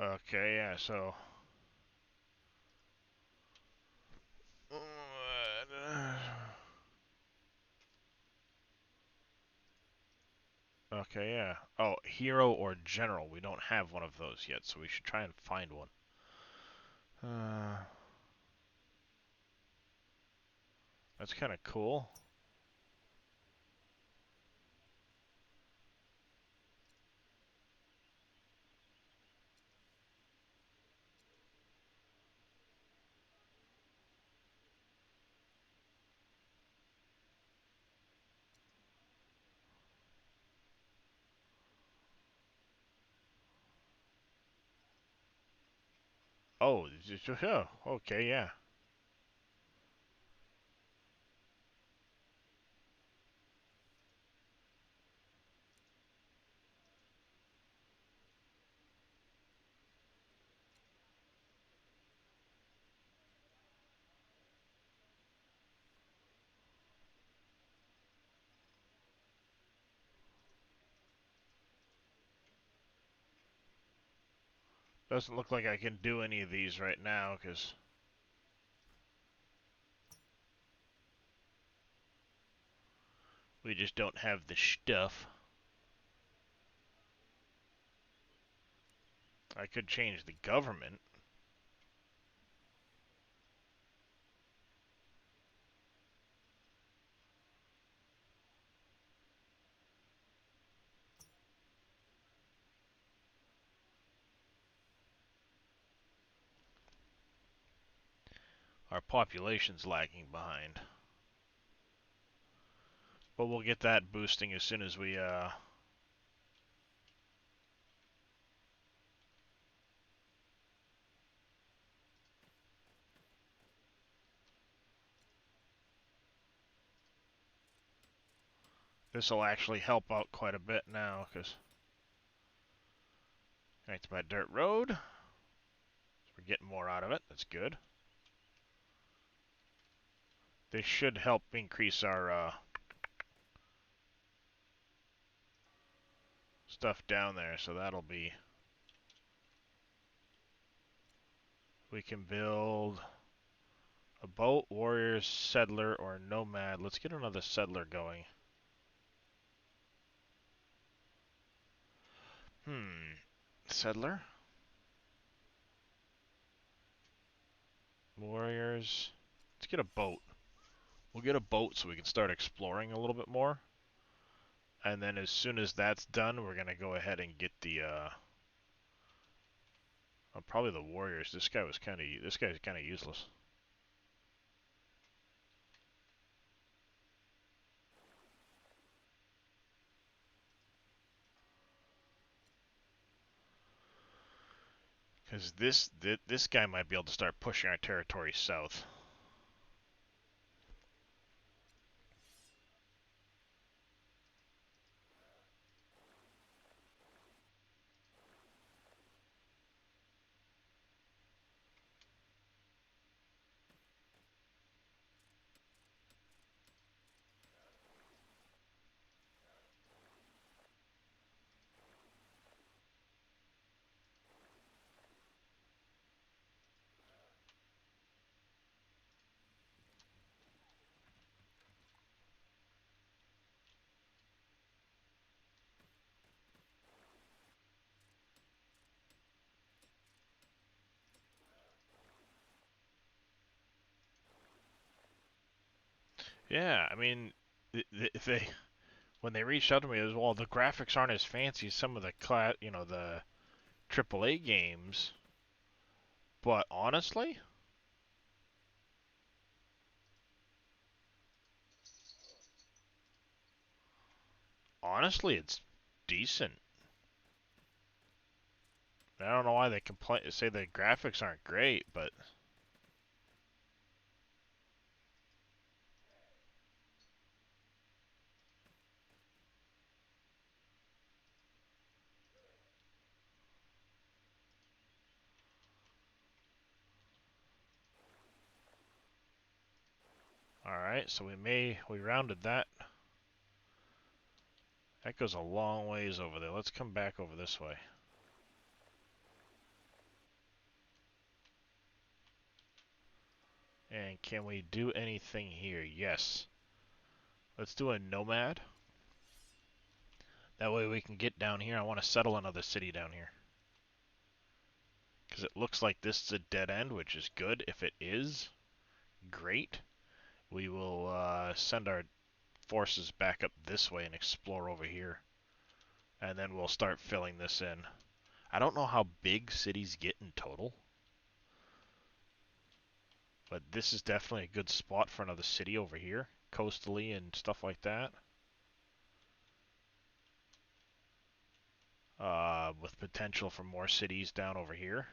S1: Okay, yeah, so okay, yeah. Oh, hero or general. We don't have one of those yet, so we should try and find one. That's kind of cool. Oh, yeah. Okay, yeah. Doesn't look like I can do any of these right now because we just don't have the stuff. I could change the government. Our population's lagging behind. But we'll get that boosting as soon as we, this will actually help out quite a bit now, because connected by dirt road. So we're getting more out of it. That's good. This should help increase our, stuff down there, so that'll be... We can build a boat, warriors, settler, or nomad. Let's get another settler going. Settler? Warriors. Let's get a boat. We'll get a boat so we can start exploring a little bit more. And then as soon as that's done, we're going to go ahead and get the, probably the warriors. This guy's kind of useless. Because this guy might be able to start pushing our territory south. Yeah, I mean, if they when they reached out to me, it was, well, the graphics aren't as fancy as some of the the AAA games, but honestly, honestly, it's decent. I don't know why they complain, say the graphics aren't great, but all right. So we rounded that. That goes a long ways over there. Let's come back over this way. And can we do anything here? Yes. Let's do a nomad. That way we can get down here. I want to settle another city down here. Because it looks like this is a dead end, which is good. If it is, great. We will send our forces back up this way and explore over here. And then we'll start filling this in. I don't know how big cities get in total. But this is definitely a good spot for another city over here. Coastally and stuff like that. With potential for more cities down over here.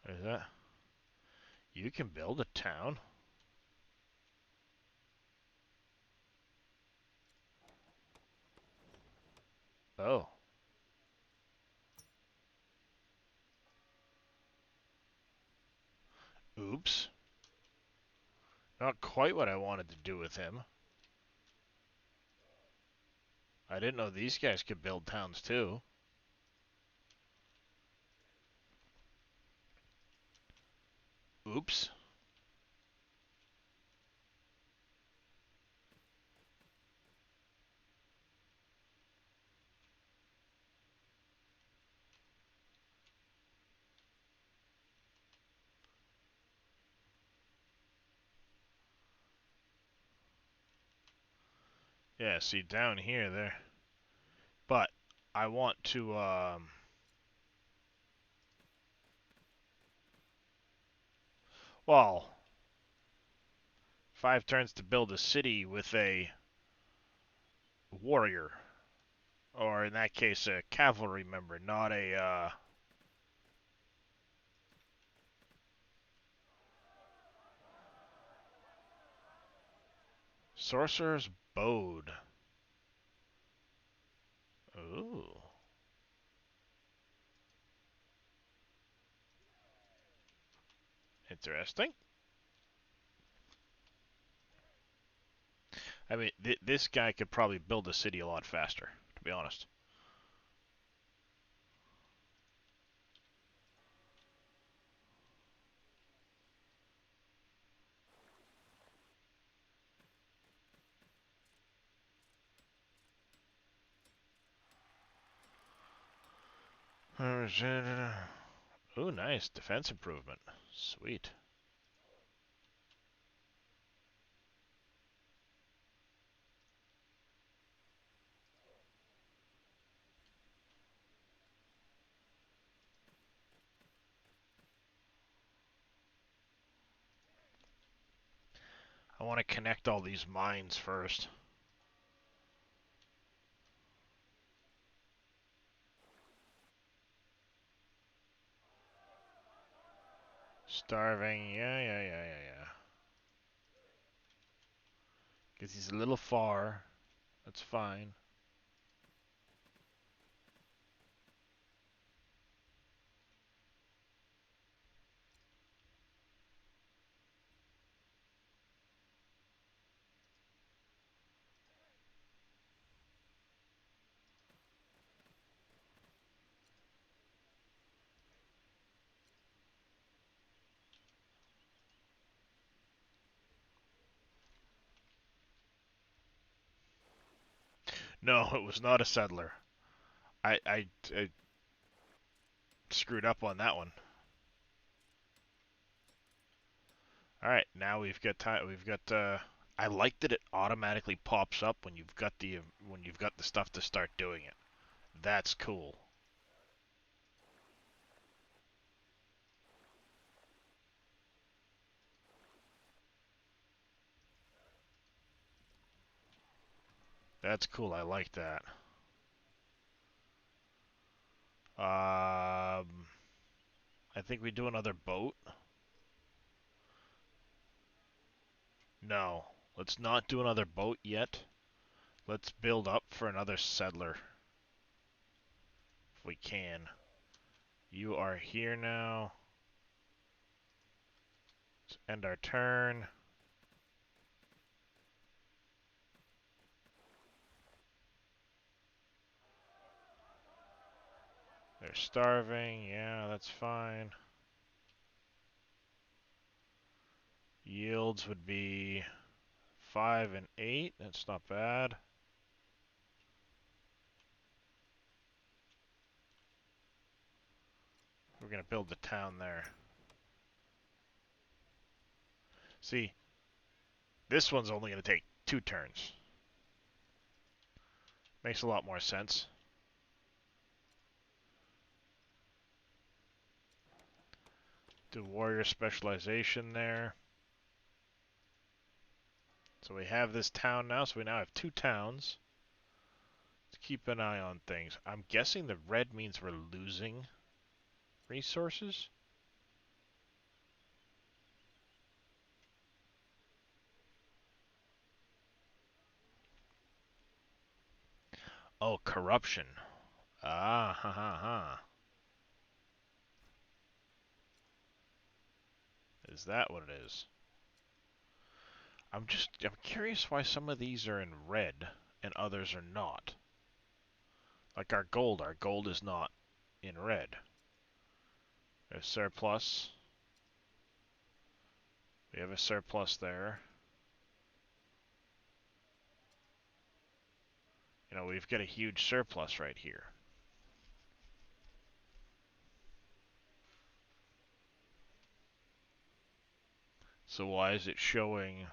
S1: Is that? You can build a town. Oh. Oops. Not quite what I wanted to do with him. I didn't know these guys could build towns too. Oops. Yeah, see down here there. But I want to well, 5 turns to build a city with a warrior. Or in that case a cavalry member, not a sorcerer's bode. Ooh. Interesting. I mean, this guy could probably build a city a lot faster, to be honest. Ooh, nice. Defense improvement. Sweet. I want to connect all these mines first. Starving. Yeah. Because he's a little far. That's fine. No, it was not a settler. I screwed up on that one. All right, now we've got time. We've got I like that it automatically pops up when you've got the stuff to start doing it. That's cool. That's cool. I like that. I think we do another boat. No, let's not do another boat yet. Let's build up for another settler if we can. You are here now. Let's end our turn. They're starving. Yeah, that's fine. Yields would be 5 and 8. That's not bad. We're going to build the town there. See, this one's only going to take 2 turns. Makes a lot more sense. Do warrior specialization there. So we have this town now, so we now have 2 towns. Let's keep an eye on things. I'm guessing the red means we're losing resources. Oh, corruption. Ah, ha ha ha. Is that what it is? I'm curious why some of these are in red and others are not. Like our gold is not in red. There's surplus. We have a surplus there. You know, we've got a huge surplus right here. So why is it showing?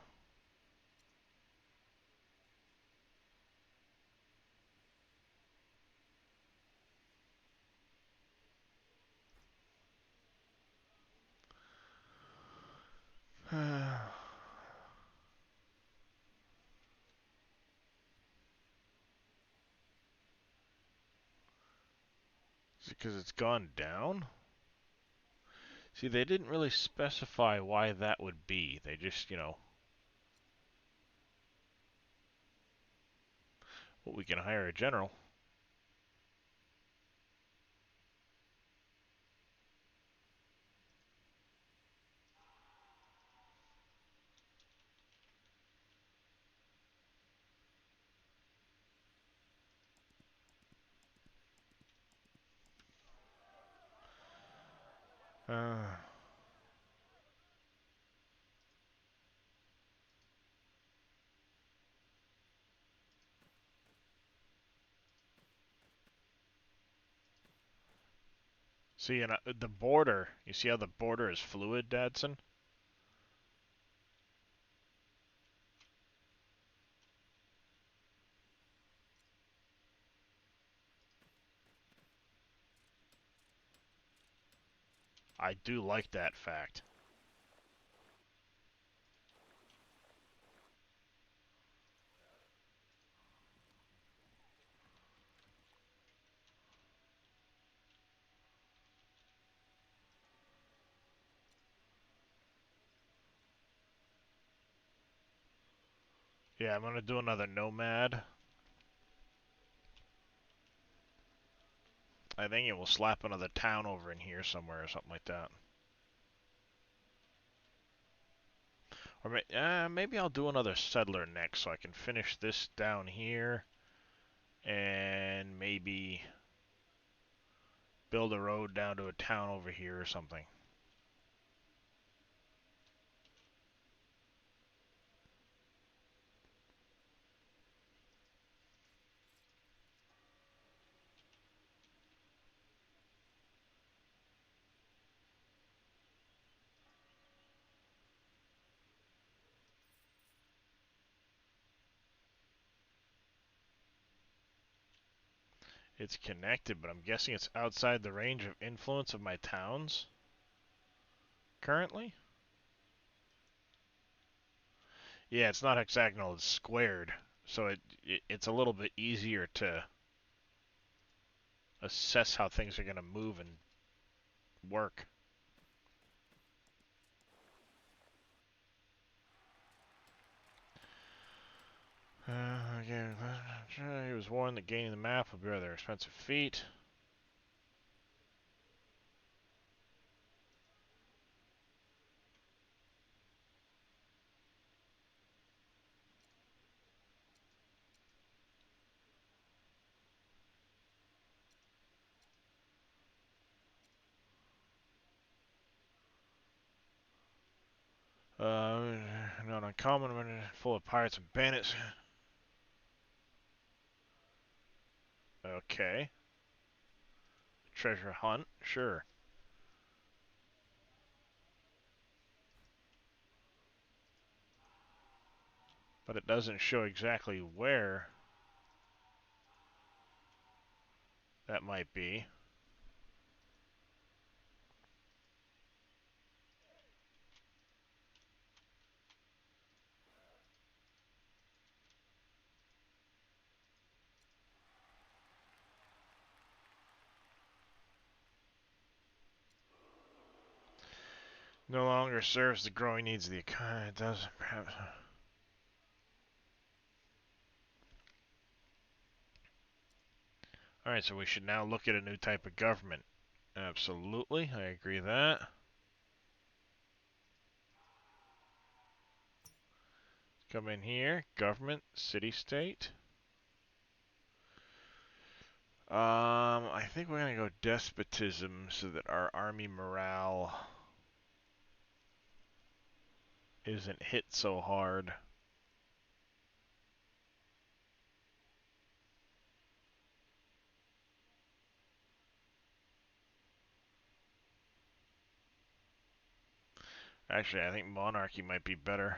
S1: Is it because it's gone down? See, they didn't really specify why that would be. They just, well, we can hire a general. Uh, See, and the border, you see how the border is fluid, Dadson? I do like that fact. Yeah, I'm gonna do another nomad. I think it will slap another town over in here somewhere or something like that. Or maybe I'll do another settler next so I can finish this down here and maybe build a road down to a town over here or something. It's connected, but I'm guessing it's outside the range of influence of my towns currently. Yeah, it's not hexagonal, it's squared. So it's a little bit easier to assess how things are going to move and work. Again, he was warned that gaining the map would be rather expensive feat. Not uncommon when full of pirates and bandits. Okay. Treasure hunt, sure. But it doesn't show exactly where that might be. No longer serves the growing needs of the economy. It does perhaps. Alright, so we should now look at a new type of government. Absolutely, I agree with that. Come in here, government, city-state. I think we're gonna go despotism so that our army morale isn't hit so hard. Actually, I think monarchy might be better.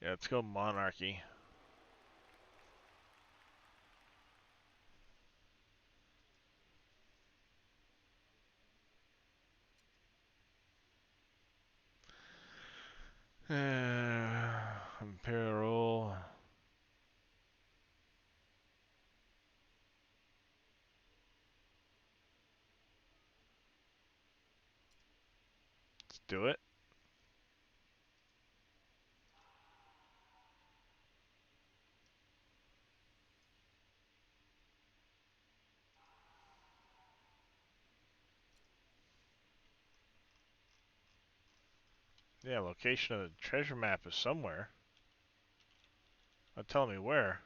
S1: Yeah, let's go monarchy. Imperial rule. Let's do it. Yeah, location of the treasure map is somewhere. Tell me where.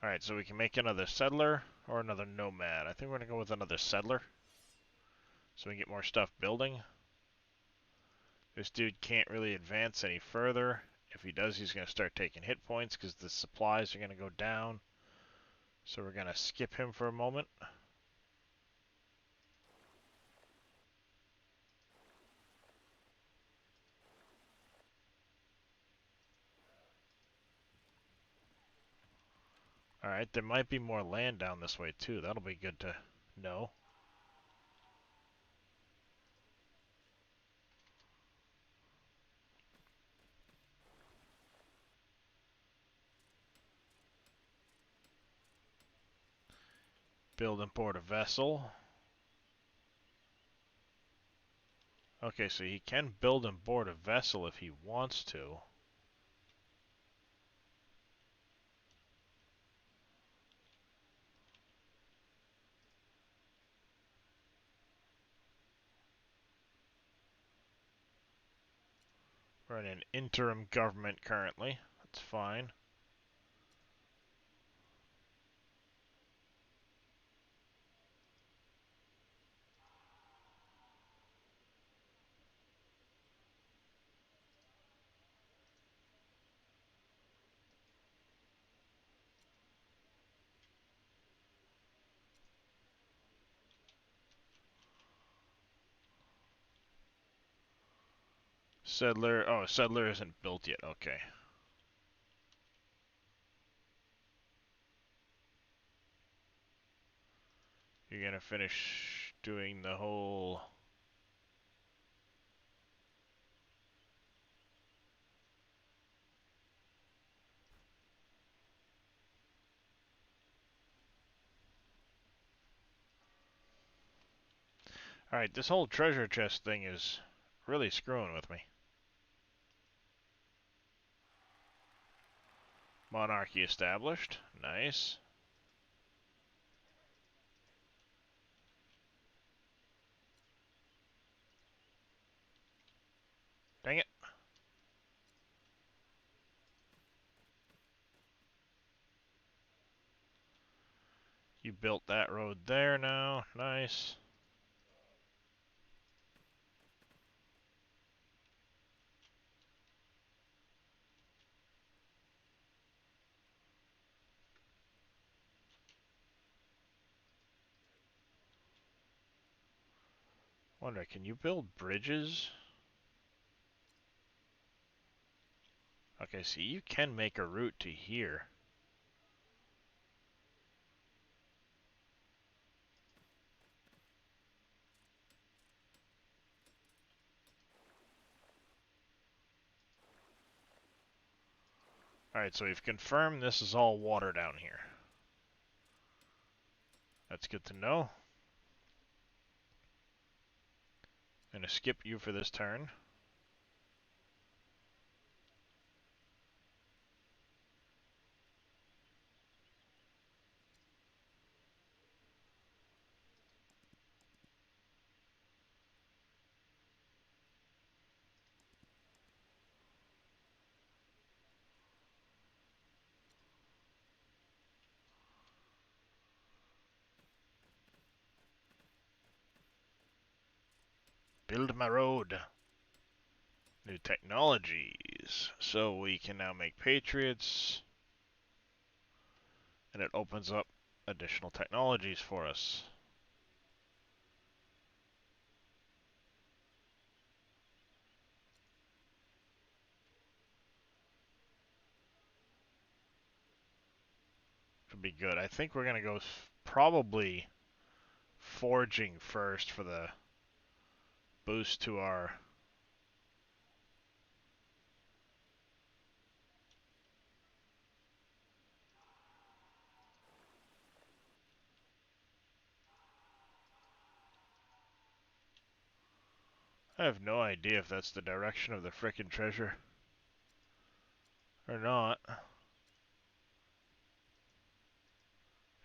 S1: Alright, so we can make another settler or another nomad. I think we're gonna go with another settler so we can get more stuff building. This dude can't really advance any further. If he does, he's gonna start taking hit points because the supplies are gonna go down. So we're gonna skip him for a moment. Alright, there might be more land down this way too. That'll be good to know. Build and board a vessel. Okay, so he can build and board a vessel if he wants to. We're in an interim government currently. That's fine. Settler. Oh, settler isn't built yet. Okay. You're gonna finish doing the whole. Alright, this whole treasure chest thing is really screwing with me. Monarchy established. Nice. Dang it. You built that road there now. Nice. Wonder, can you build bridges? Okay, see, you can make a route to here. Alright, so we've confirmed this is all water down here. That's good to know. I'm gonna skip you for this turn. Build my road. New technologies. So we can now make patriots. And it opens up additional technologies for us. Should be good. I think we're gonna go probably forging first for the boost to our. I have no idea if that's the direction of the frickin' treasure or not.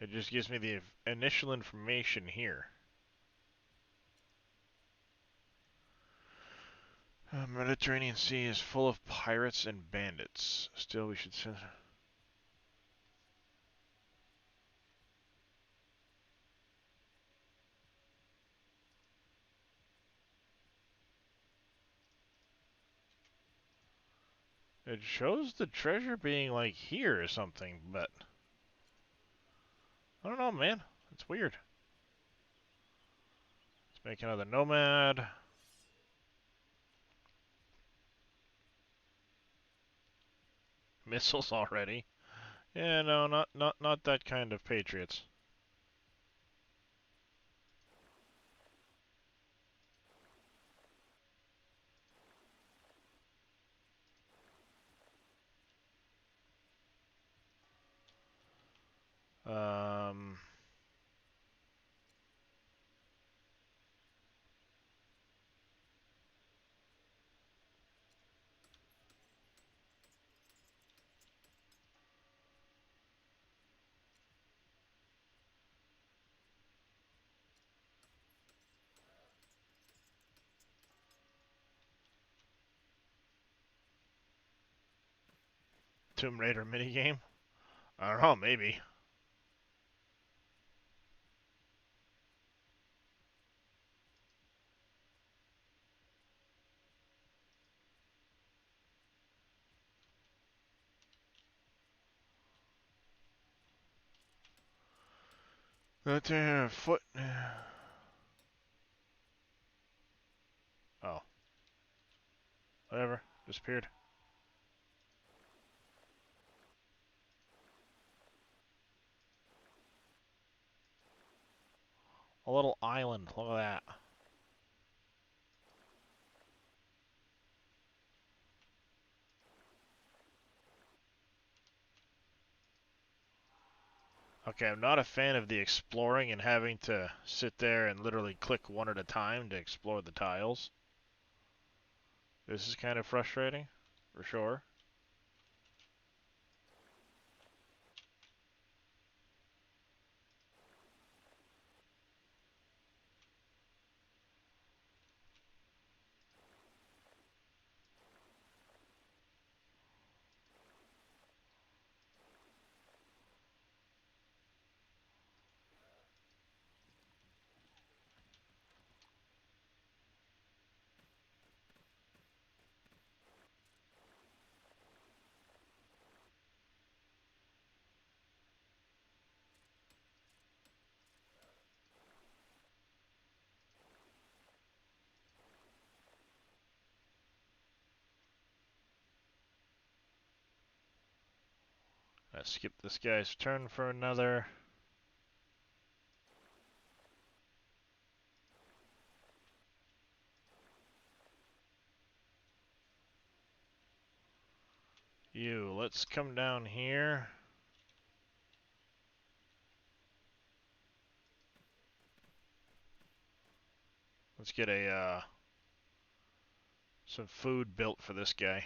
S1: It just gives me the initial information here. Mediterranean Sea is full of pirates and bandits. Still, we should send. It shows the treasure being like here or something, but I don't know, man. It's weird. Let's make another nomad. Missiles already. Yeah, no, not that kind of patriots. Um, Tomb Raider minigame? I don't know, maybe. That foot. Oh, whatever. Disappeared. A little island. Look at that. Okay, I'm not a fan of the exploring and having to sit there and literally click one at a time to explore the tiles. This is kind of frustrating, for sure. Let's skip this guy's turn for another. Let's come down here. Let's get some food built for this guy.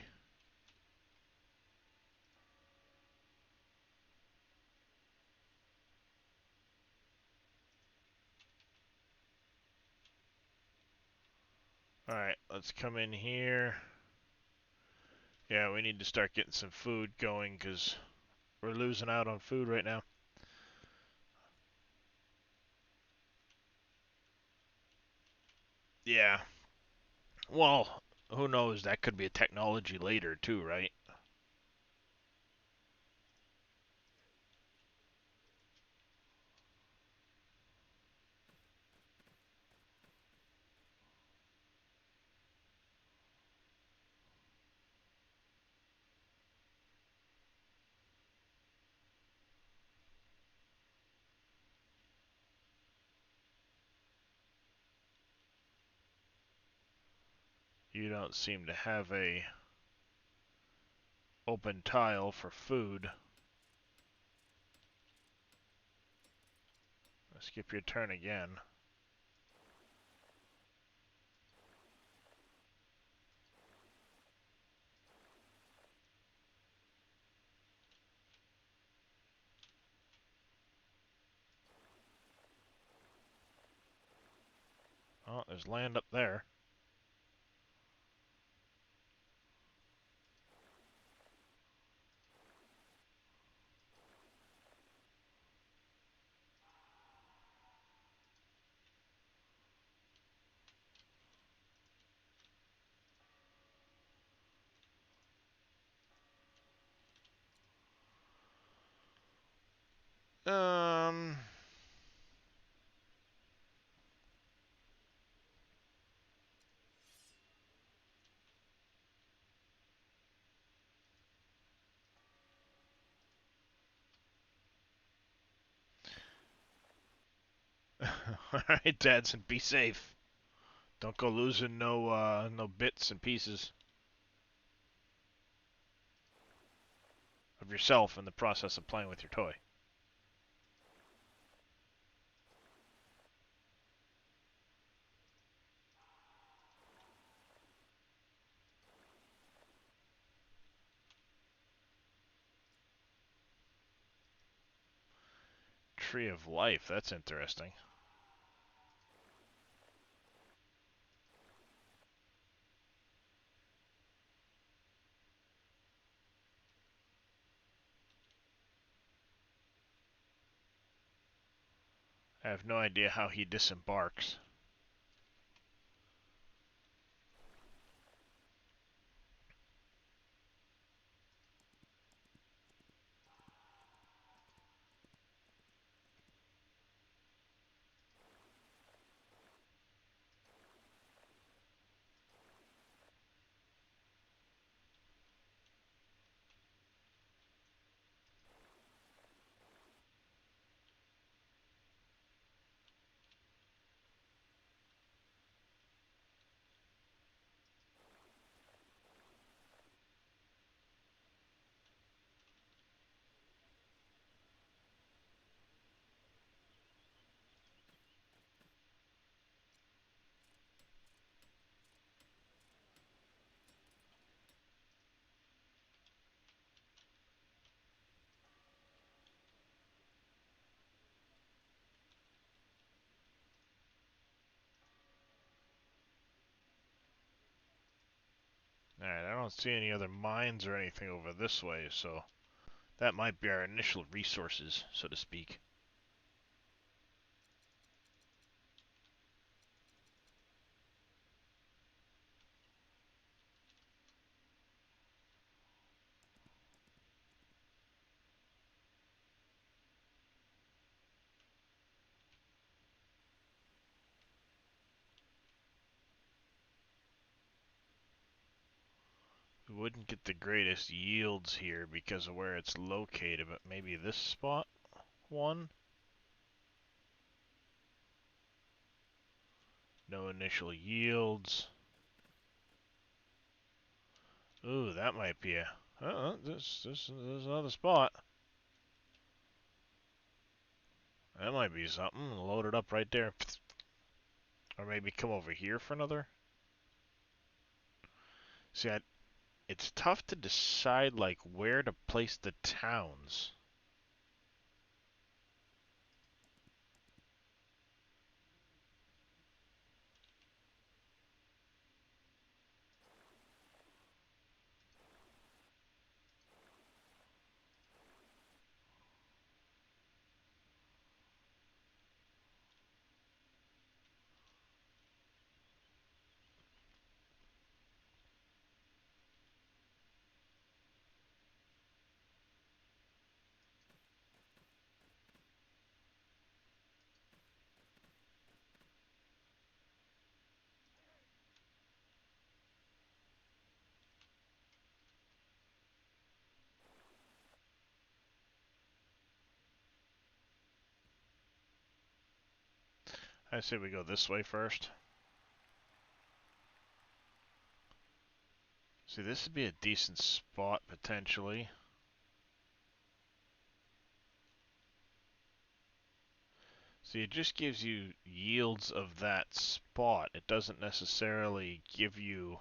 S1: Alright, let's come in here. Yeah, we need to start getting some food going because we're losing out on food right now. Yeah. Well, who knows? That could be a technology later too, right? You don't seem to have a open tile for food. Skip your turn again. Oh, there's land up there. Um. Alright, Dadson, be safe. Don't go losing no bits and pieces of yourself in the process of playing with your toy. Tree of Life, that's interesting. I have no idea how he disembarks. Alright, I don't see any other mines or anything over this way, so that might be our initial resources, so to speak. We wouldn't get the greatest yields here because of where it's located, but maybe this spot? One? No initial yields. Ooh, that might be a... this is another spot. That might be something. Load it up right there. Or maybe come over here for another. See, it's tough to decide, like, where to place the towns. I say we go this way first. See, this would be a decent spot, potentially. See, it just gives you yields of that spot. It doesn't necessarily give you...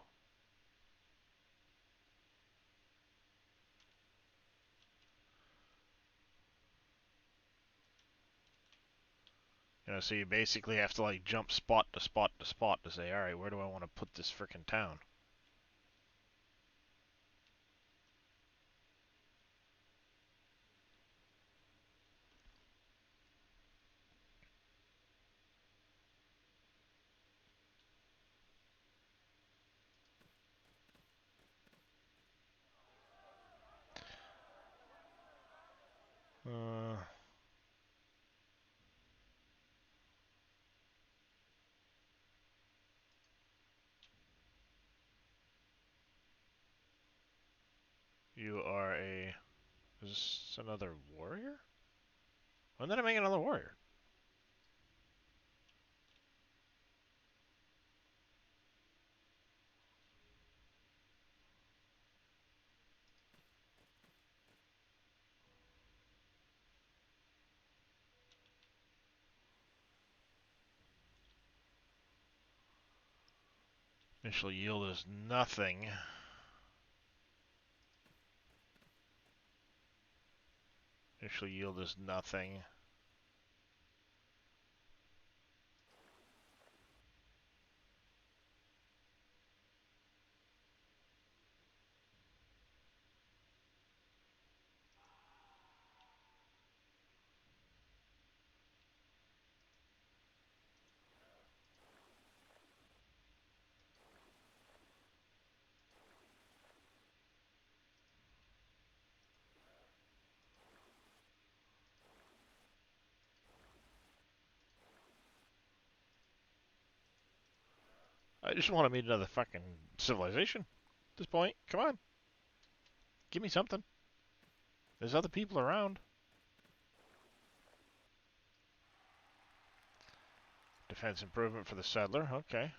S1: so you basically have to, like, jump spot to spot to spot to say, alright, where do I want to put this frickin' town? Uh... You are a... Is this another warrior? When did I make another warrior? Initial yield is nothing. Initial yield is nothing. I just want to meet another fucking civilization at this point. Come on. Give me something. There's other people around. Defense improvement for the settler. Okay.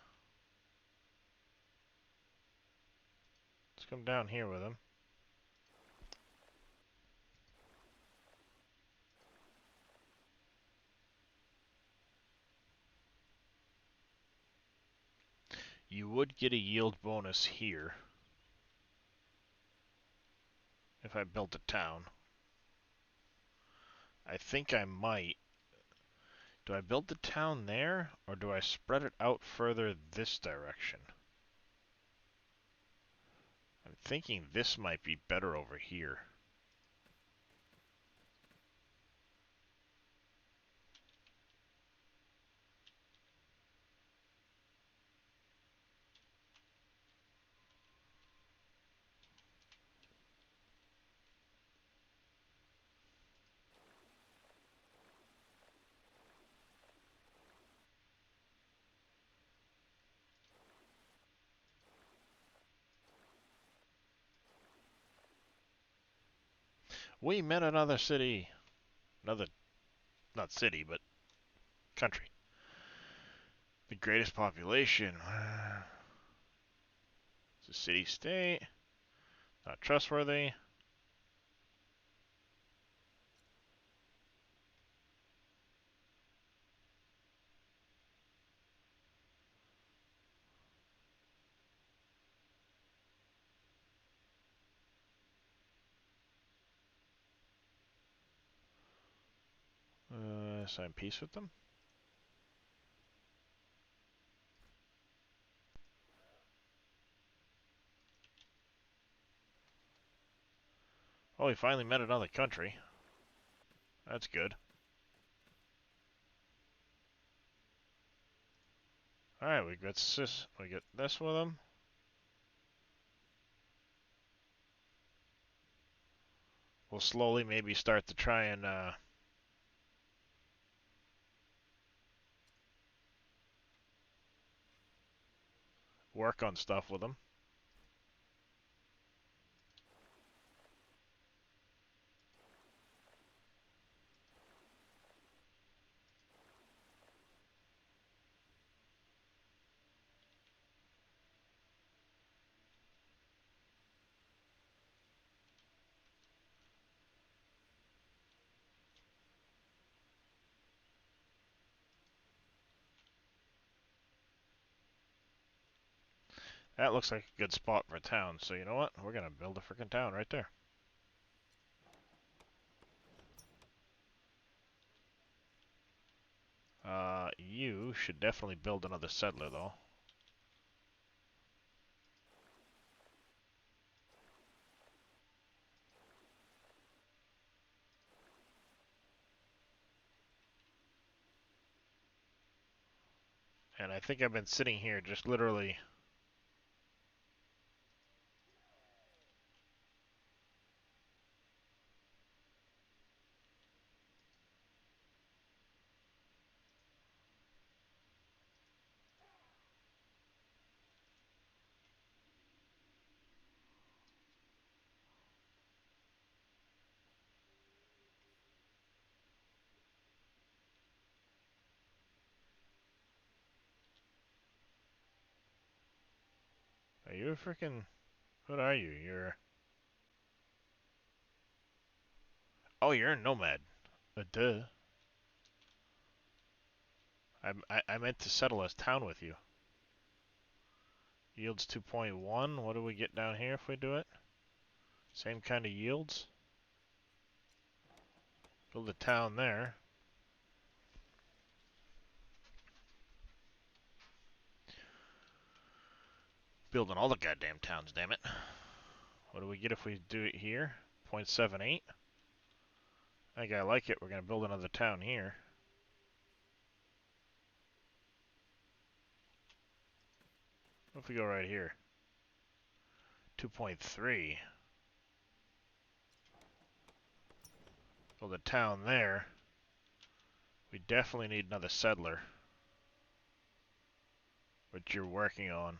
S1: Let's come down here with him. You would get a yield bonus here if I built a town. I think I might. Do I build the town there, or do I spread it out further this direction? I'm thinking this might be better over here. We met another city. Another, not city, but country. The greatest population. It's a city-state. Not trustworthy. Sign peace with them. Oh, we finally met another country. That's good. Alright, we get this with them. We'll slowly maybe start to try and work on stuff with them. That looks like a good spot for a town, so you know what? We're gonna build a freaking town right there. You should definitely build another settler, though. And I think I've been sitting here just literally... Are you a freaking... What are you? You're... Oh, you're a nomad. Duh. I meant to settle a town with you. Yields 2.1. What do we get down here if we do it? Same kind of yields. Build a town there. Building all the goddamn towns, damn it. What do we get if we do it here? 0.78. I think I like it. We're going to build another town here. What if we go right here? 2.3. Build a town there. We definitely need another settler. which you're working on.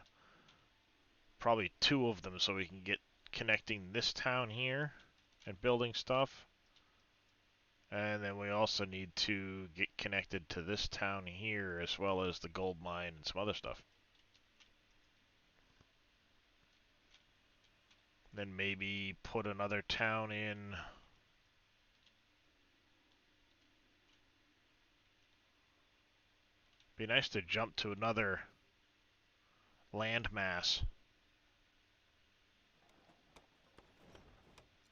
S1: Probably two of them so we can get connecting this town here and building stuff. And then we also need to get connected to this town here as well as the gold mine and some other stuff. Then maybe put another town in. Be nice to jump to another landmass.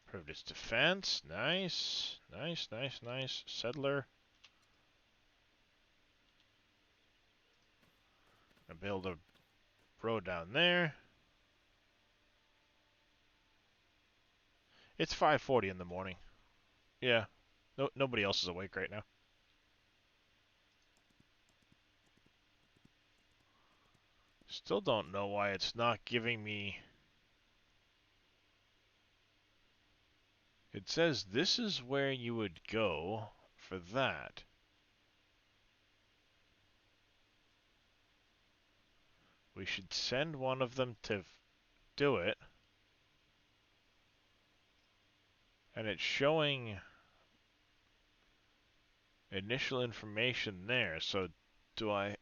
S1: Improved its defense. Nice. Nice, nice, nice. Settler. I build a road down there. It's 5:40 in the morning. Yeah. No, nobody else is awake right now. Still don't know why it's not giving me... It says this is where you would go for that. We should send one of them to do it. And it's showing initial information there. So do I...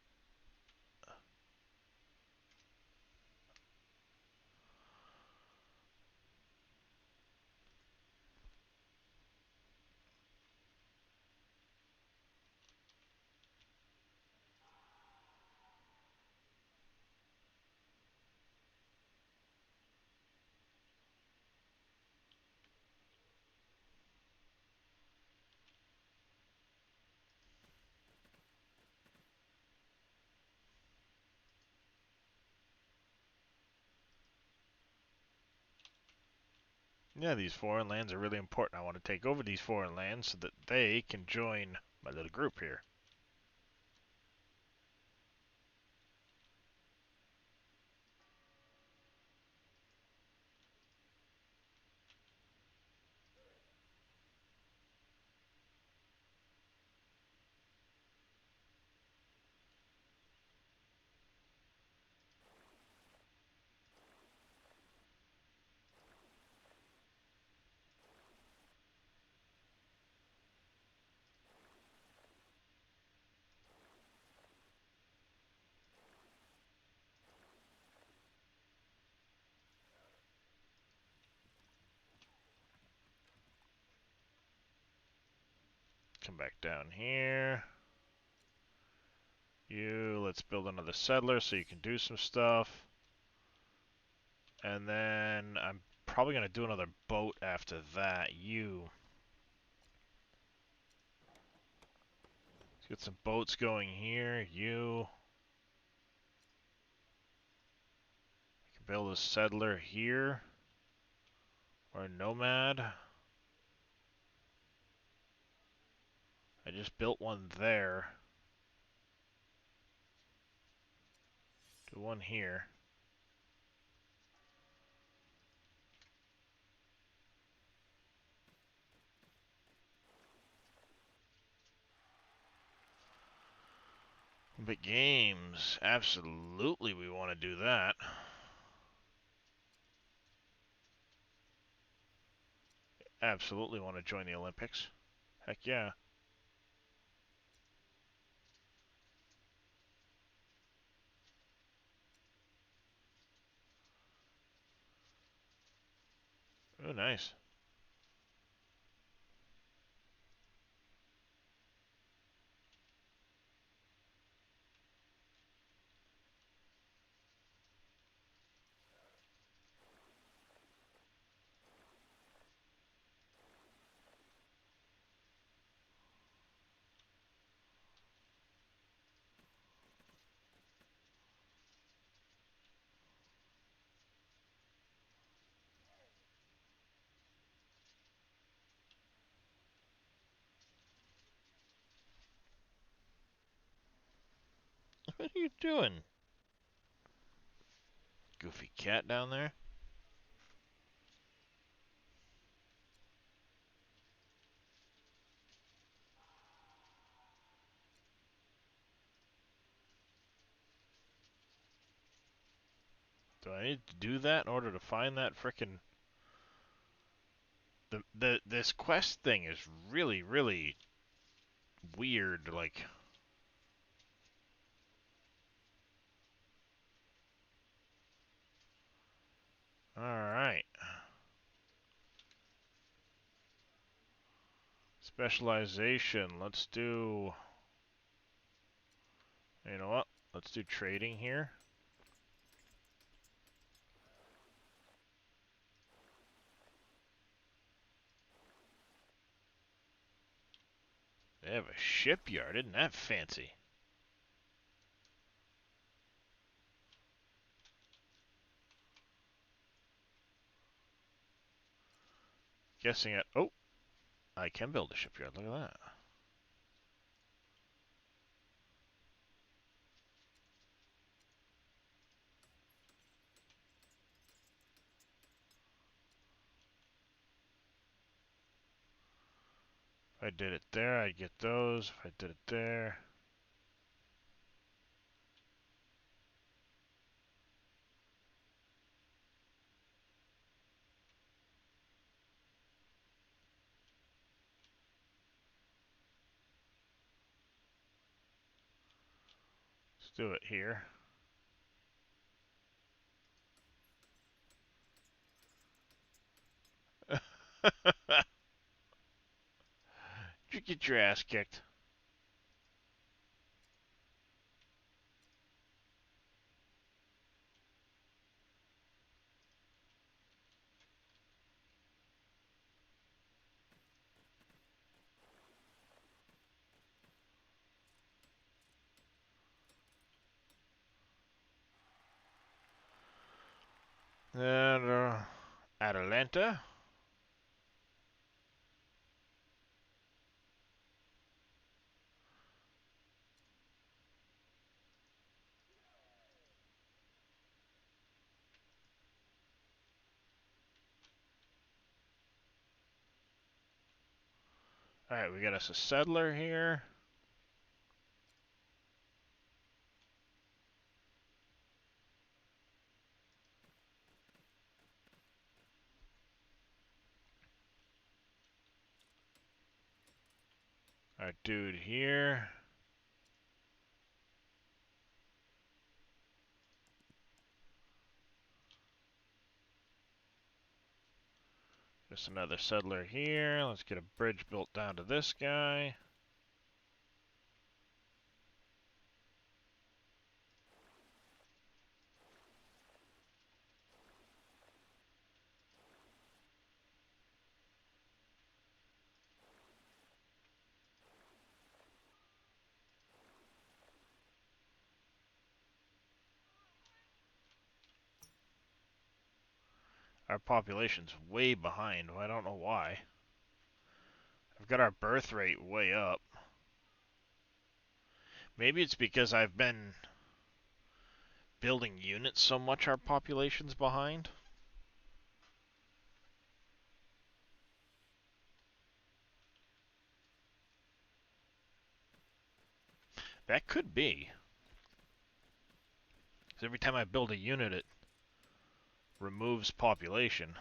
S1: Yeah, these foreign lands are really important. I want to take over these foreign lands so that they can join my little group here. Come back down here. Let's build another settler so you can do some stuff. And then I'm probably going to do another boat after that. Let's get some boats going here. You can build a settler here. Or a nomad. I just built one there. Do one here. But games, absolutely we want to do that. Absolutely want to join the Olympics. Heck yeah. Oh, nice. What are you doing? Goofy cat down there? Do I need to do that in order to find that frickin' this quest thing is really weird. Like, all right, specialization. Let's do. You know what? Let's do trading here. They have a shipyard. Isn't that fancy? Guessing it. Oh, I can build a shipyard. Look at that. If I did it there, I'd get those. If I did it there. Let's do it here. You get your ass kicked. And Atalanta. Alright, we got us a settler here. Our dude here. Just another settler here. Let's get a bridge built down to this guy. Our population's way behind. I don't know why. I've got our birth rate way up. Maybe it's because I've been building units so much our population's behind. That could be. Because every time I build a unit, it removes population.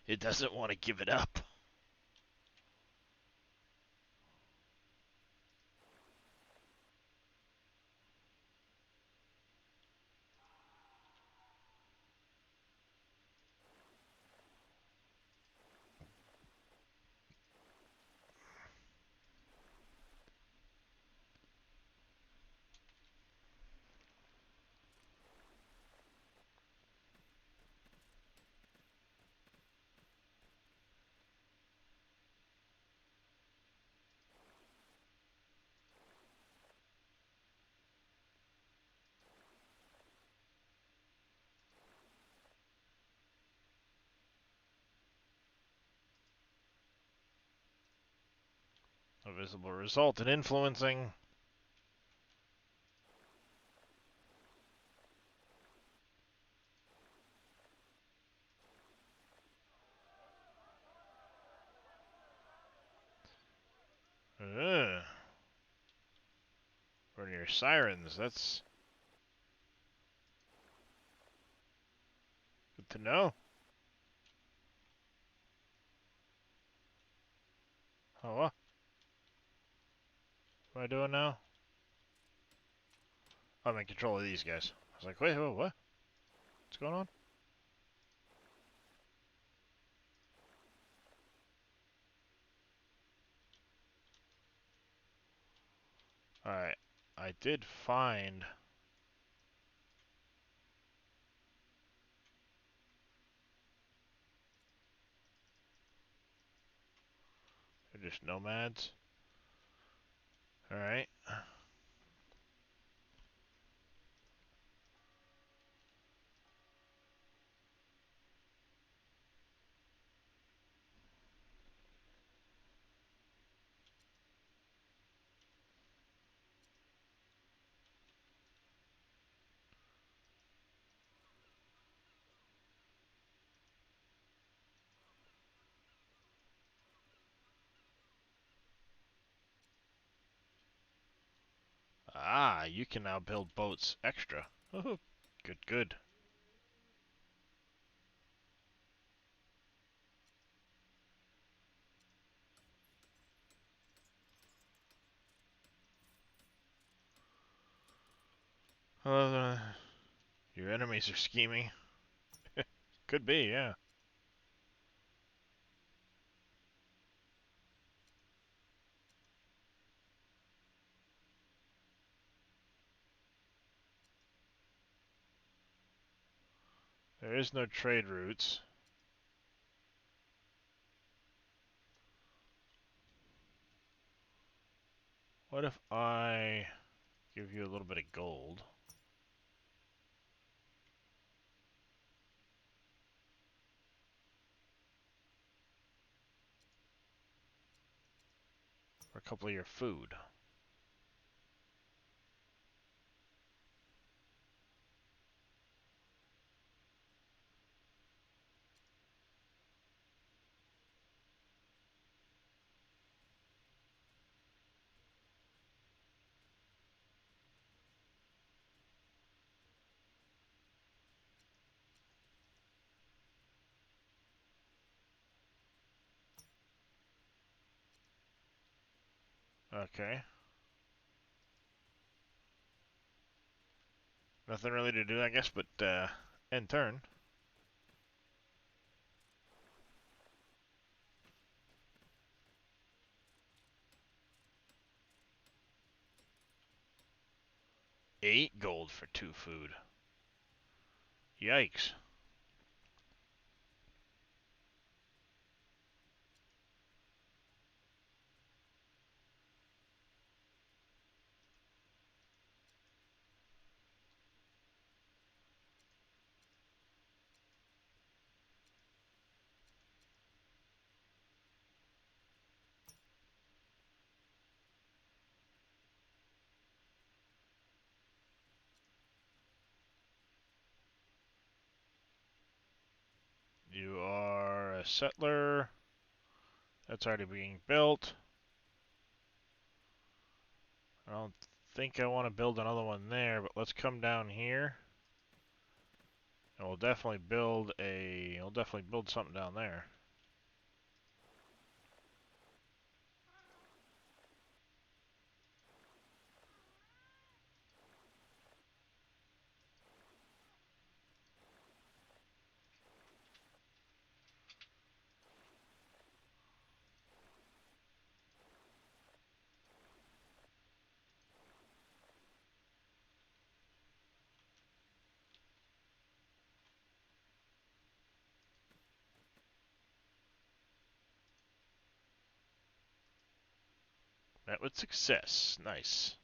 S1: It doesn't want to give it up. A visible result in influencing. Ugh. We're near sirens. That's good to know. Oh, what am I doing now? I'm in control of these guys. I was like, wait, what? What's going on? Alright. I did find... They're just nomads. Alright. Ah, you can now build boats extra. Oh, good, good. Uh, your enemies are scheming. Could be, yeah. There is no trade routes. What if I give you a little bit of gold? For a couple of your food. Okay. Nothing really to do, I guess, but end turn. Eight gold for two food. Yikes. You are a settler. That's already being built. I don't think I want to build another one there, but let's come down here. And we'll definitely build something down there. Met with success. Nice.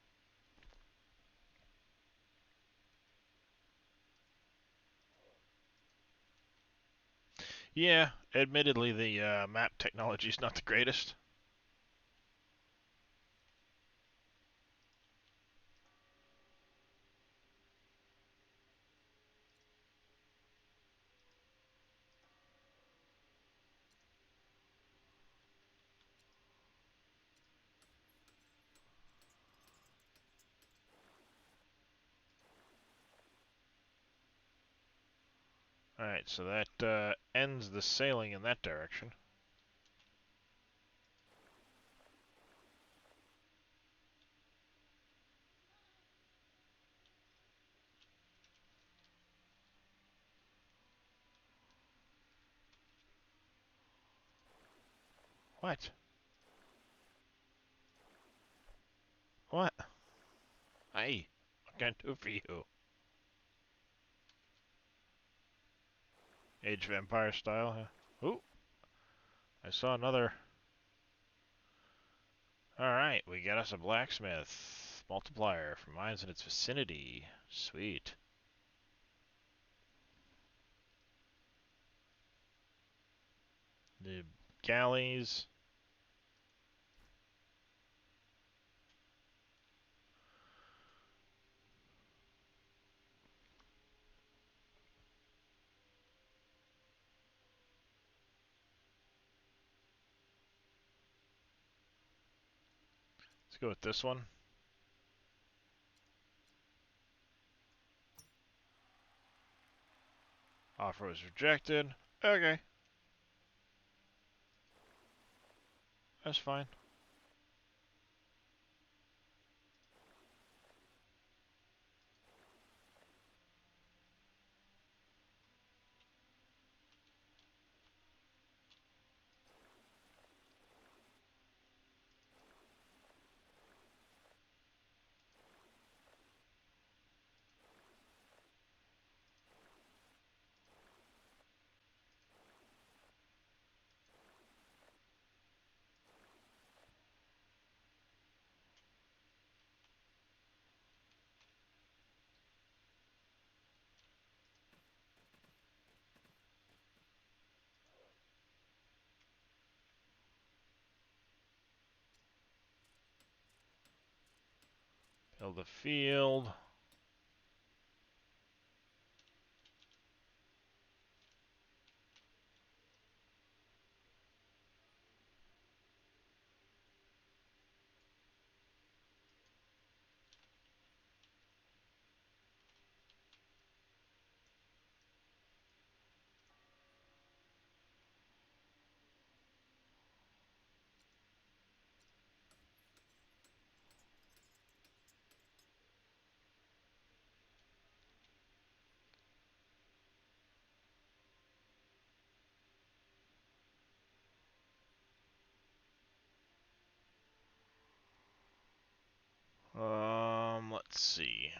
S1: Yeah, admittedly the map technology is not the greatest. Alright, so that ends the sailing in that direction. What? What? Hey, what can I do for you? Age of Empire style, huh? Ooh, I saw another. Alright, we got us a blacksmith. Multiplier for mines in its vicinity. Sweet. The galleys. Let's go with this one. Offer was rejected. Okay, that's fine. Build a field. Let's see.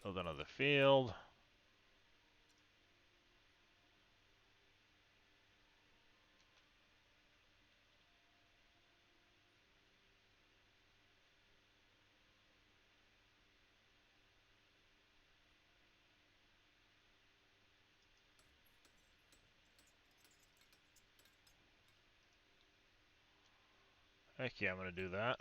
S1: Build another field. Heck yeah, I'm gonna do that.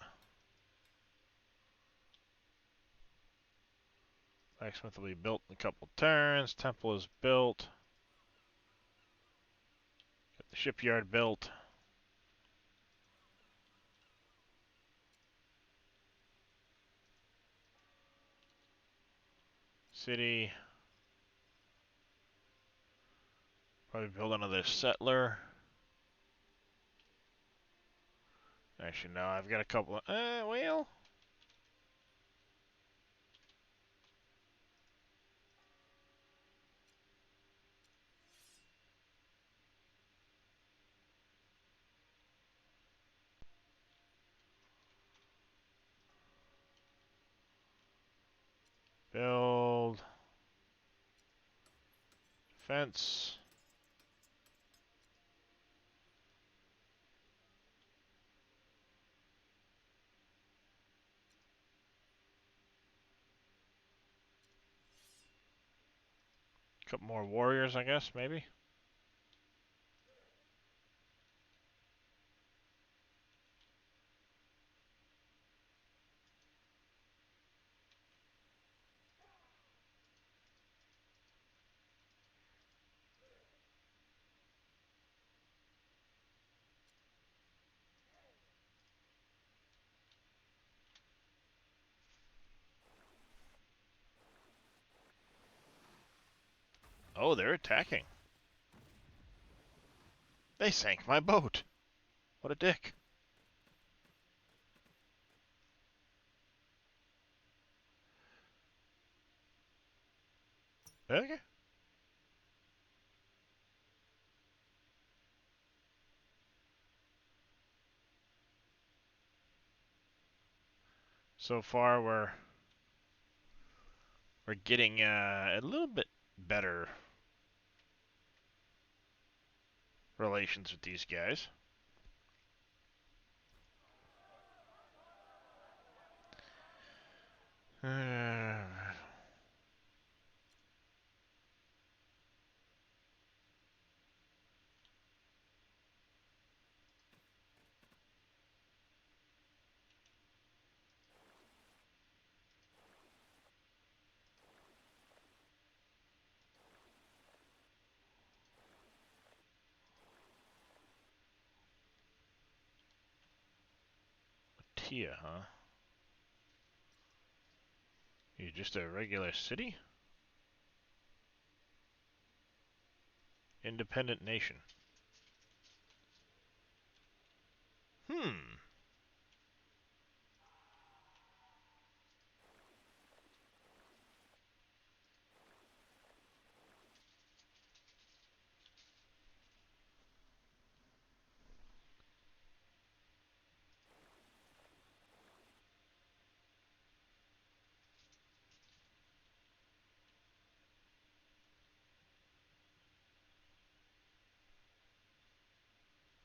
S1: Blacksmith will be built in a couple turns. Temple is built. Get the shipyard built. City. Probably build another settler. Actually, no, I've got a couple of. Well. Build. Fence. Couple more warriors, I guess, maybe. Oh, they're attacking. They sank my boat. What a dick. Okay. So far, we're getting a little bit better relations with these guys. Tia, huh? You're just a regular city? Independent nation. Hmm.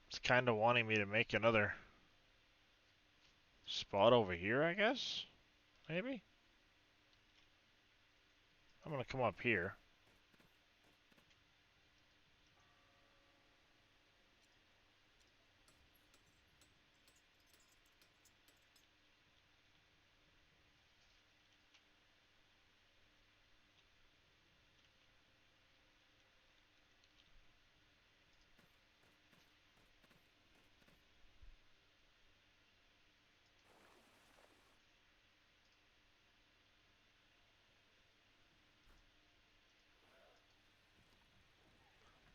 S1: It's kind of wanting me to make another spot over here, I guess? Maybe? I'm gonna come up here.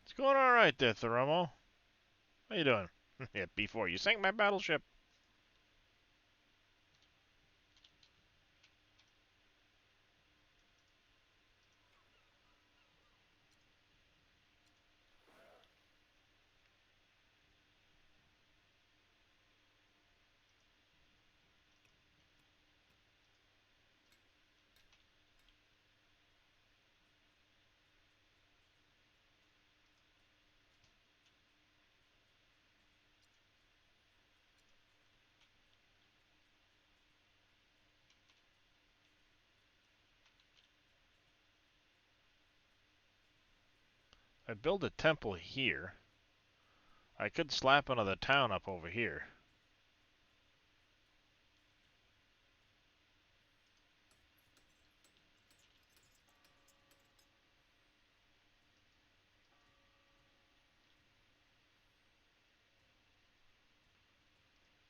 S1: It's going alright there, Theromo. How you doing? Yeah, before you sank my battleship. I build a temple here. I could slap another town up over here.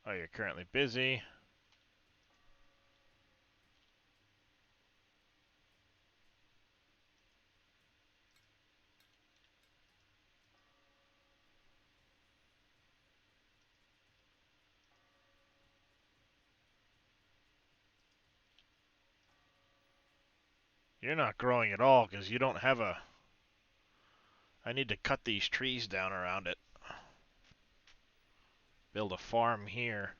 S1: Oh, you're currently busy. You're not growing at all because you don't have a... I need to cut these trees down around it. Build a farm here.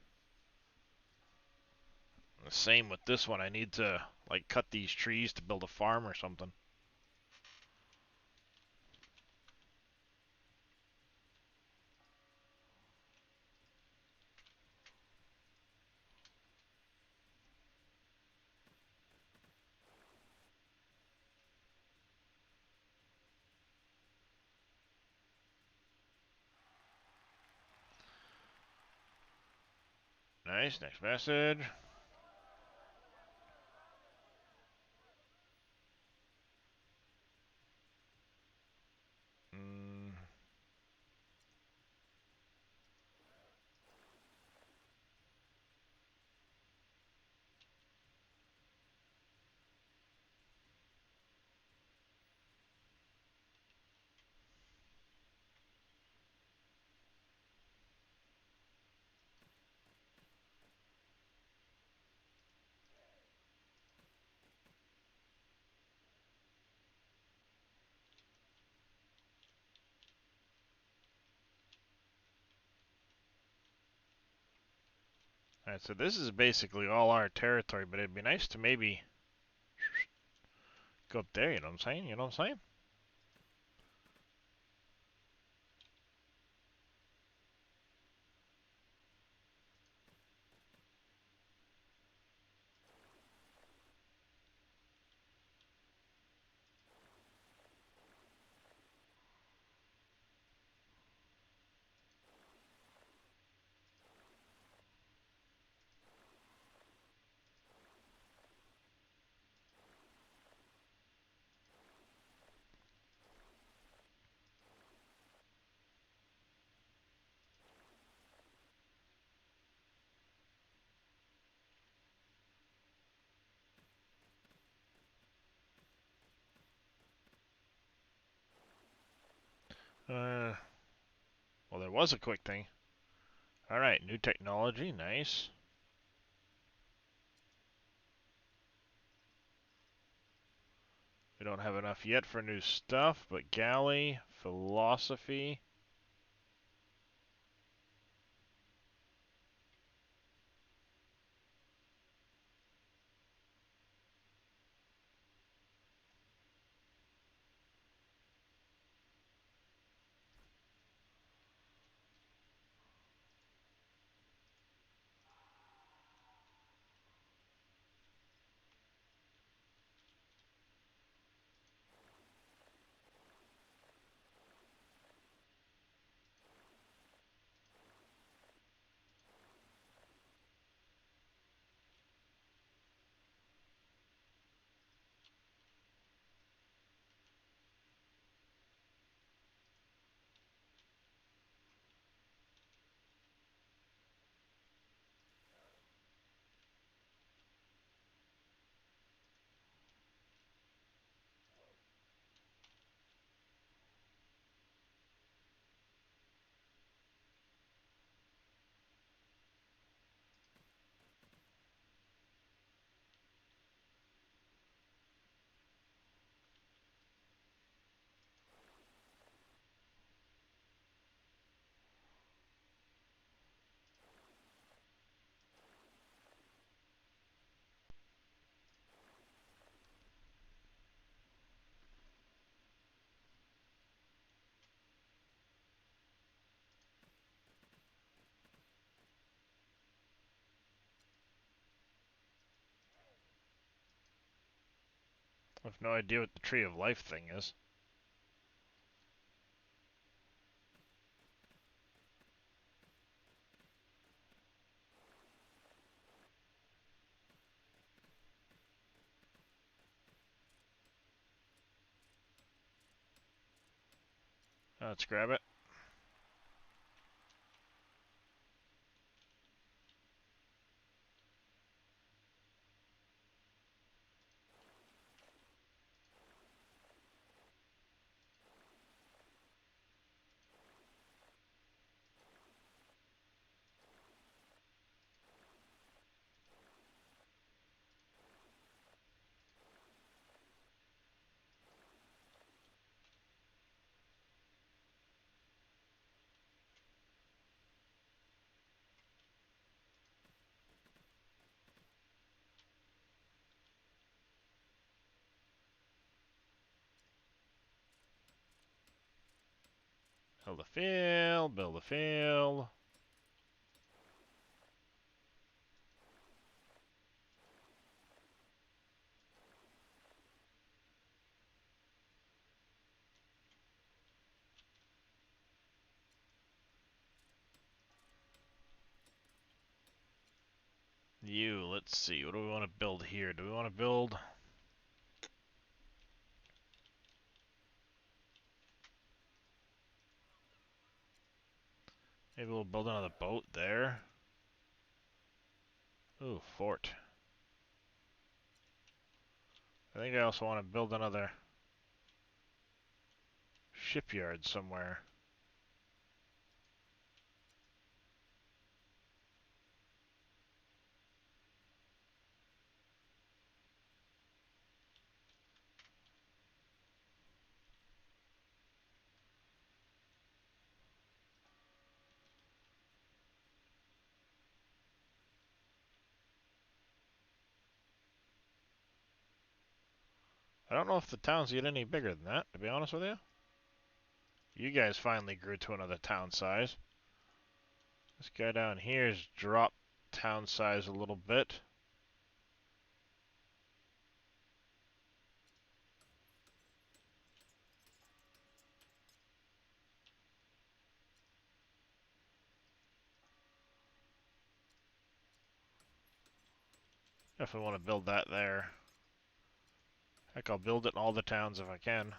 S1: The same with this one. I need to, like, cut these trees to build a farm or something. Nice, next message. Mm, Alright, so this is basically all our territory, but it'd be nice to maybe go up there, you know what I'm saying? You know what I'm saying? Well, there was a quick thing. Alright, new technology, nice. We don't have enough yet for new stuff, but galley, philosophy. I have no idea what the Tree of Life thing is. Let's grab it. Build a field, build a field. Let's see, what do we want to build here? Do we want to build... Maybe we'll build another boat there. Ooh, fort. I think I also want to build another shipyard somewhere. I don't know if the towns get any bigger than that, to be honest with you. You guys finally grew to another town size. This guy down here has dropped town size a little bit. Definitely want to build that there. Heck, I'll build it in all the towns if I can.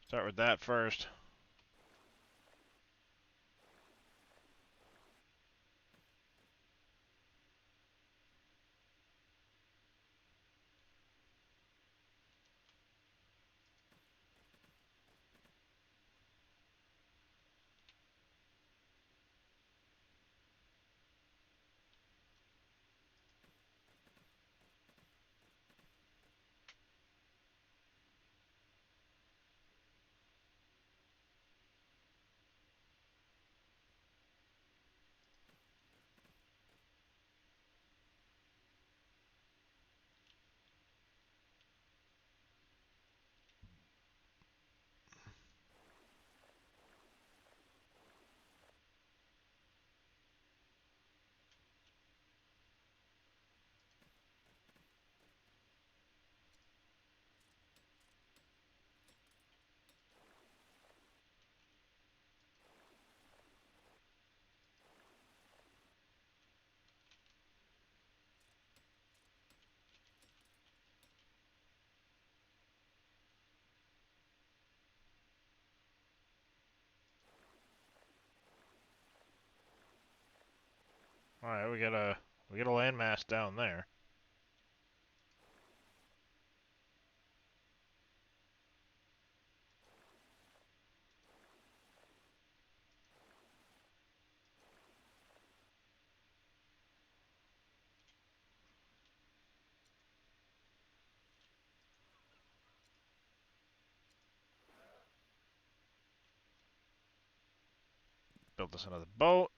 S1: Start with that first. Alright, we got a landmass down there. Built us another boat.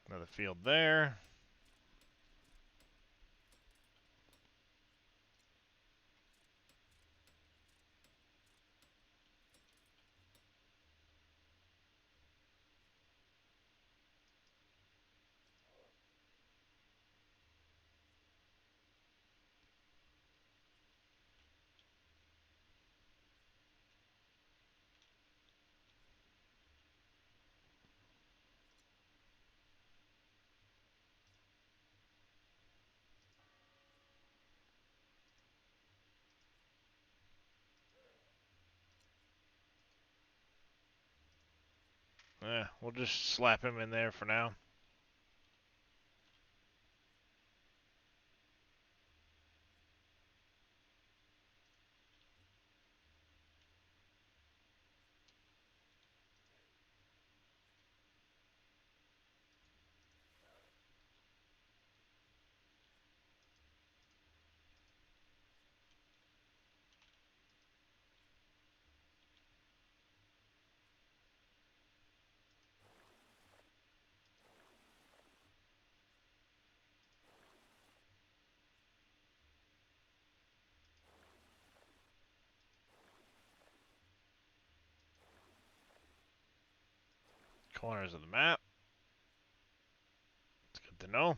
S1: Another field there. We'll just slap him in there for now. Corners of the map. It's good to know.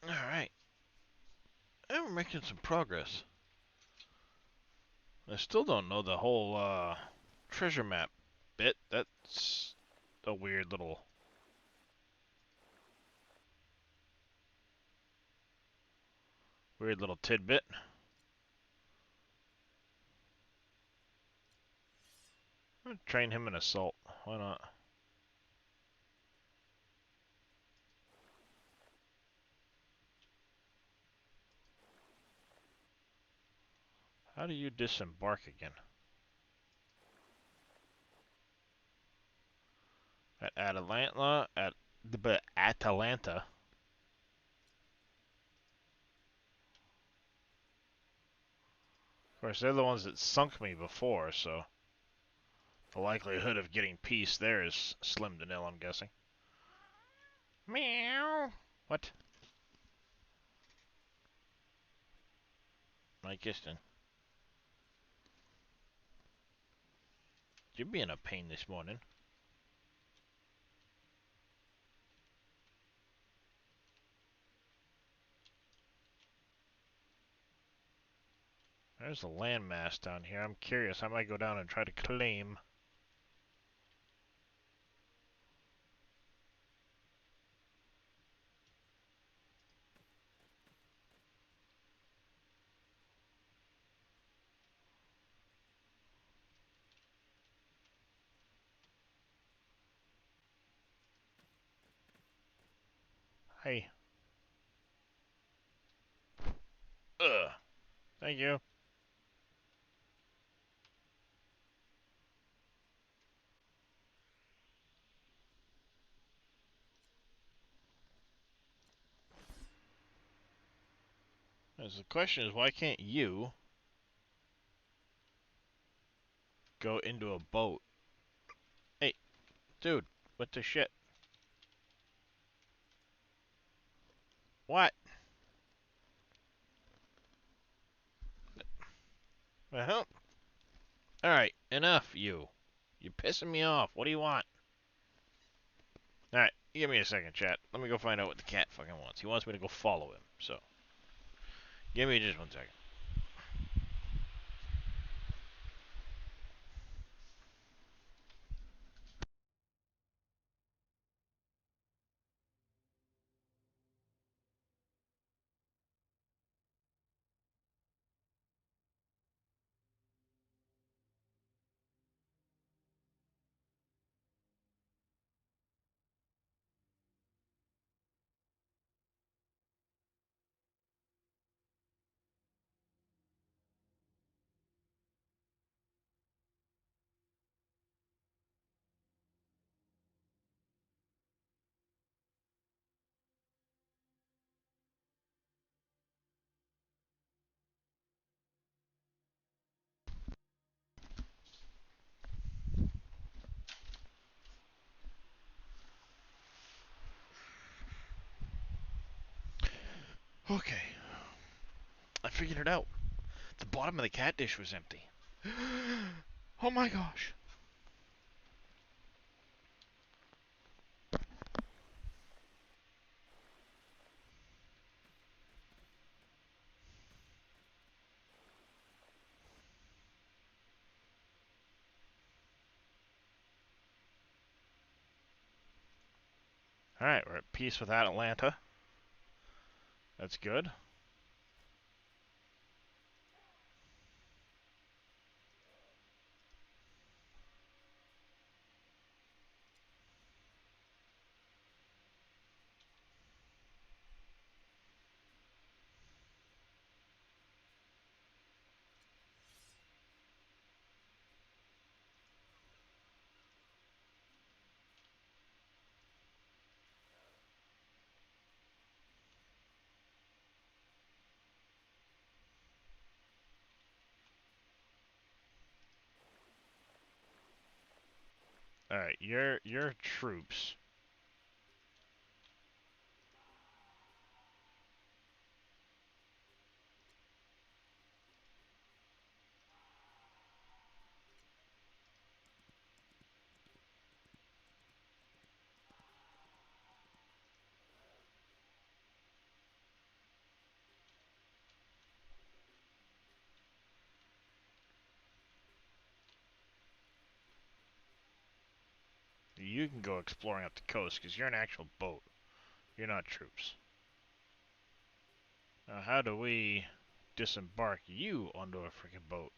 S1: Alright. And we're making some progress. I still don't know the whole treasure map bit. That's a weird little tidbit. Train him in assault. Why not? How do you disembark again? At Atalanta? Atalanta? Of course, they're the ones that sunk me before, so the likelihood of getting peace there is slim to nil, I'm guessing. Meow. What? Mike Kiston. You're being a pain this morning. There's a landmass down here. I'm curious. I might go down and try to claim. Hey. Ugh. Thank you. As the question is, why can't you go into a boat? Hey, dude, what the shit? What? The hell? Alright, enough, you. You're pissing me off. What do you want? Alright, give me a second, chat. Let me go find out what the cat fucking wants. He wants me to go follow him, so. Give me just 1 second. Okay. I figured it out. The bottom of the cat dish was empty. Oh my gosh. Alright, we're at peace with Atlanta. That's good. Alright, your troops. you can go exploring up the coast because you're an actual boat. You're not troops. Now, how do we disembark you onto a freaking boat?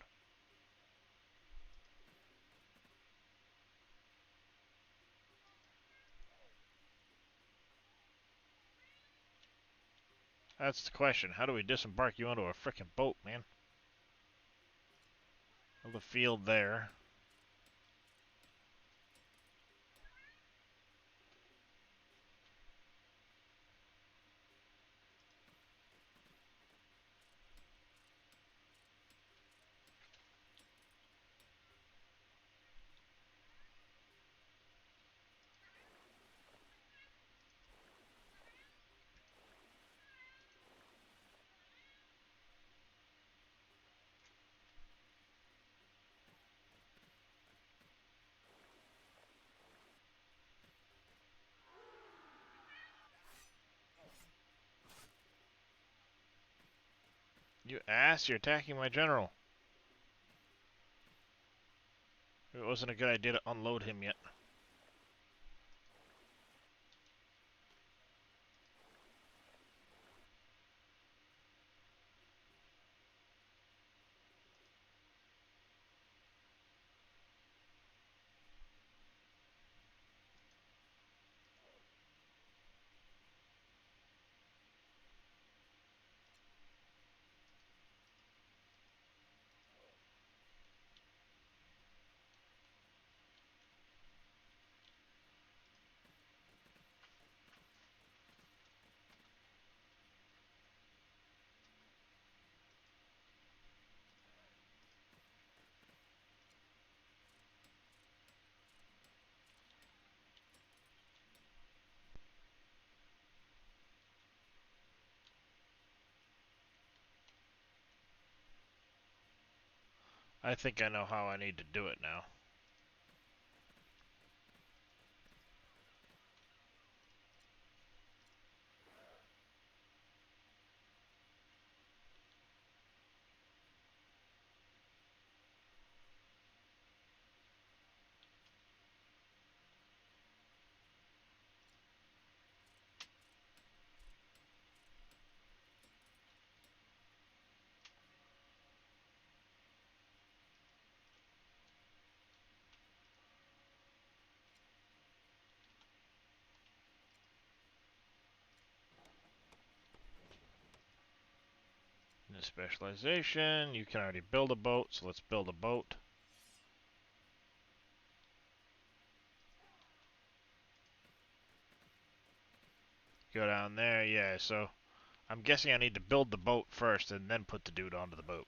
S1: That's the question. How do we disembark you onto a freaking boat, man? Well, the field there. You ass, you're attacking my general. It wasn't a good idea to unload him yet. I think I know how I need to do it now. In specialization, you can already build a boat, so let's build a boat. Go down there, yeah, so I'm guessing I need to build the boat first and then put the dude onto the boat.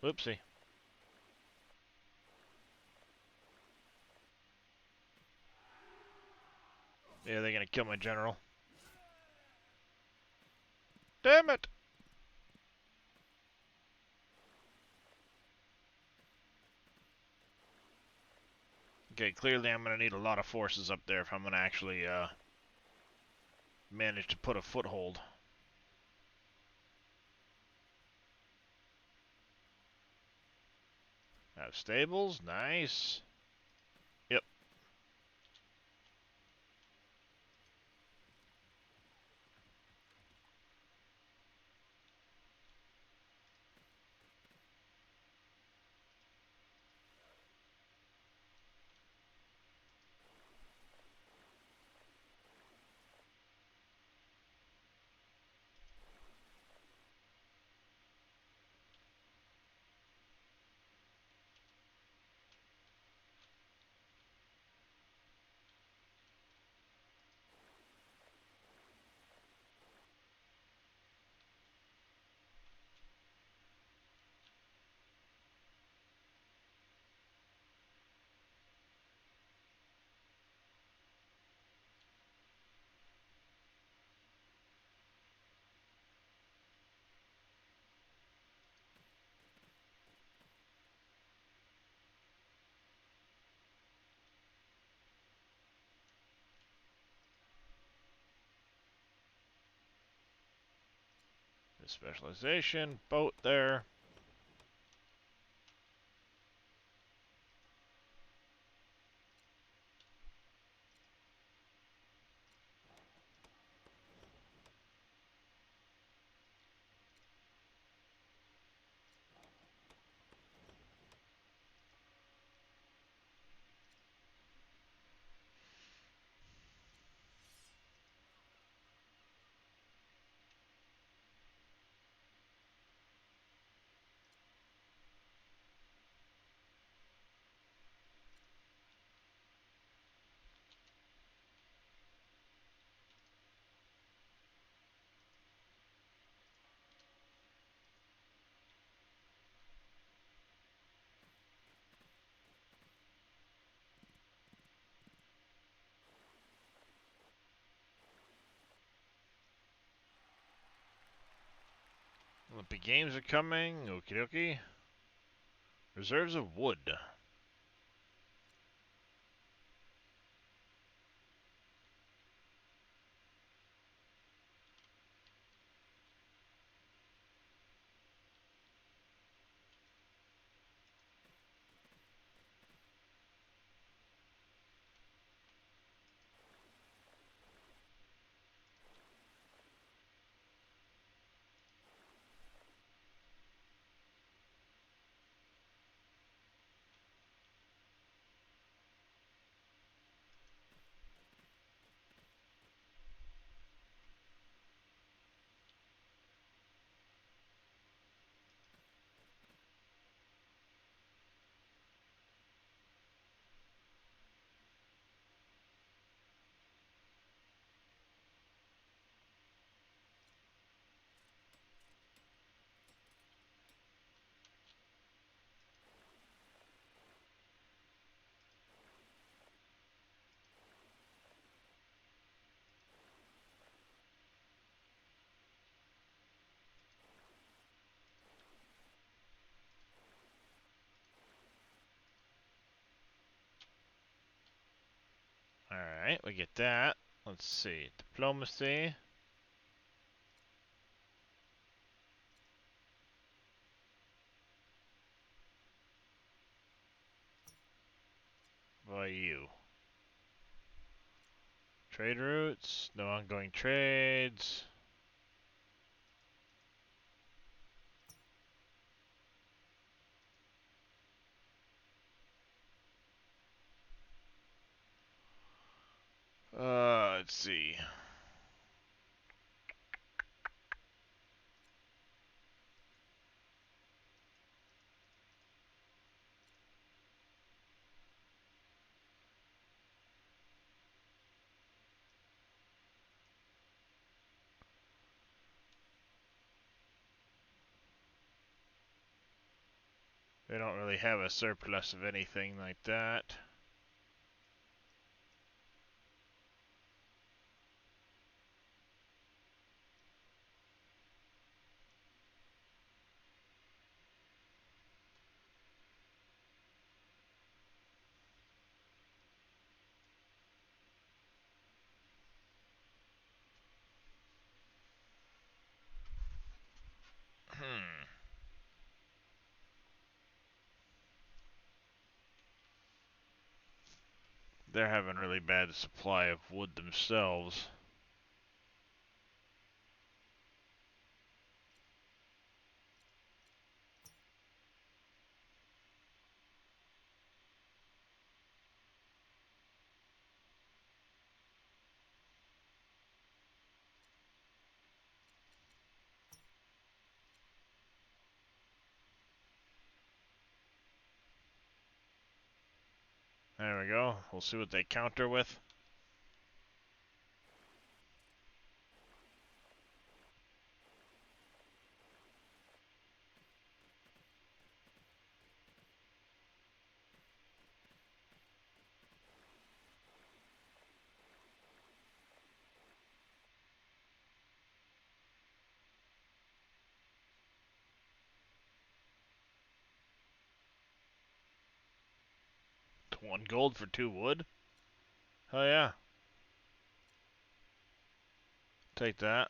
S1: Whoopsie. Yeah, they're gonna kill my general. Damn it! Okay, clearly I'm gonna need a lot of forces up there if I'm gonna actually manage to put a foothold. Have stables, nice. Yep. Specialization, boat there. Olympic Games are coming. Okie dokie. Reserves of wood. Alright, we get that. Let's see. Diplomacy. By you. Trade routes. No ongoing trades. Let's see. They don't really have a surplus of anything like that. Hmm. They're having really bad supply of wood themselves. There we go. We'll see what they counter with. One gold for 2 wood? Oh yeah. Take that.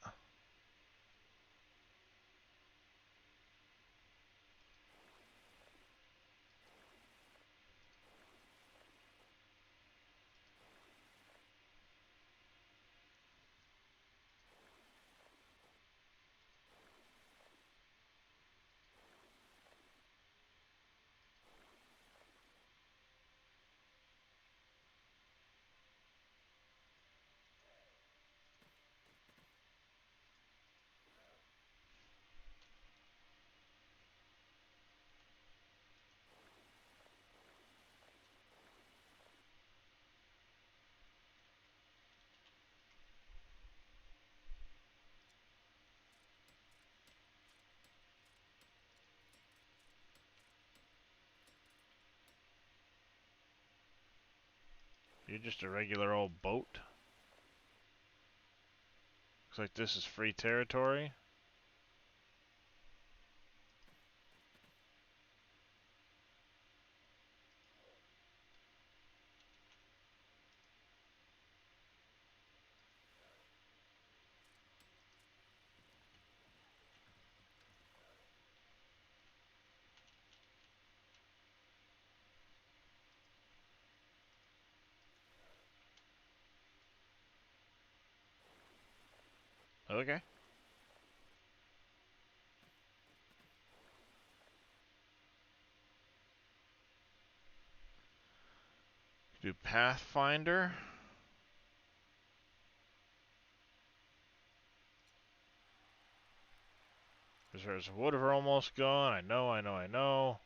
S1: You're just a regular old boat. Looks like this is free territory. Okay. Do Pathfinder. There's whatever almost gone. I know.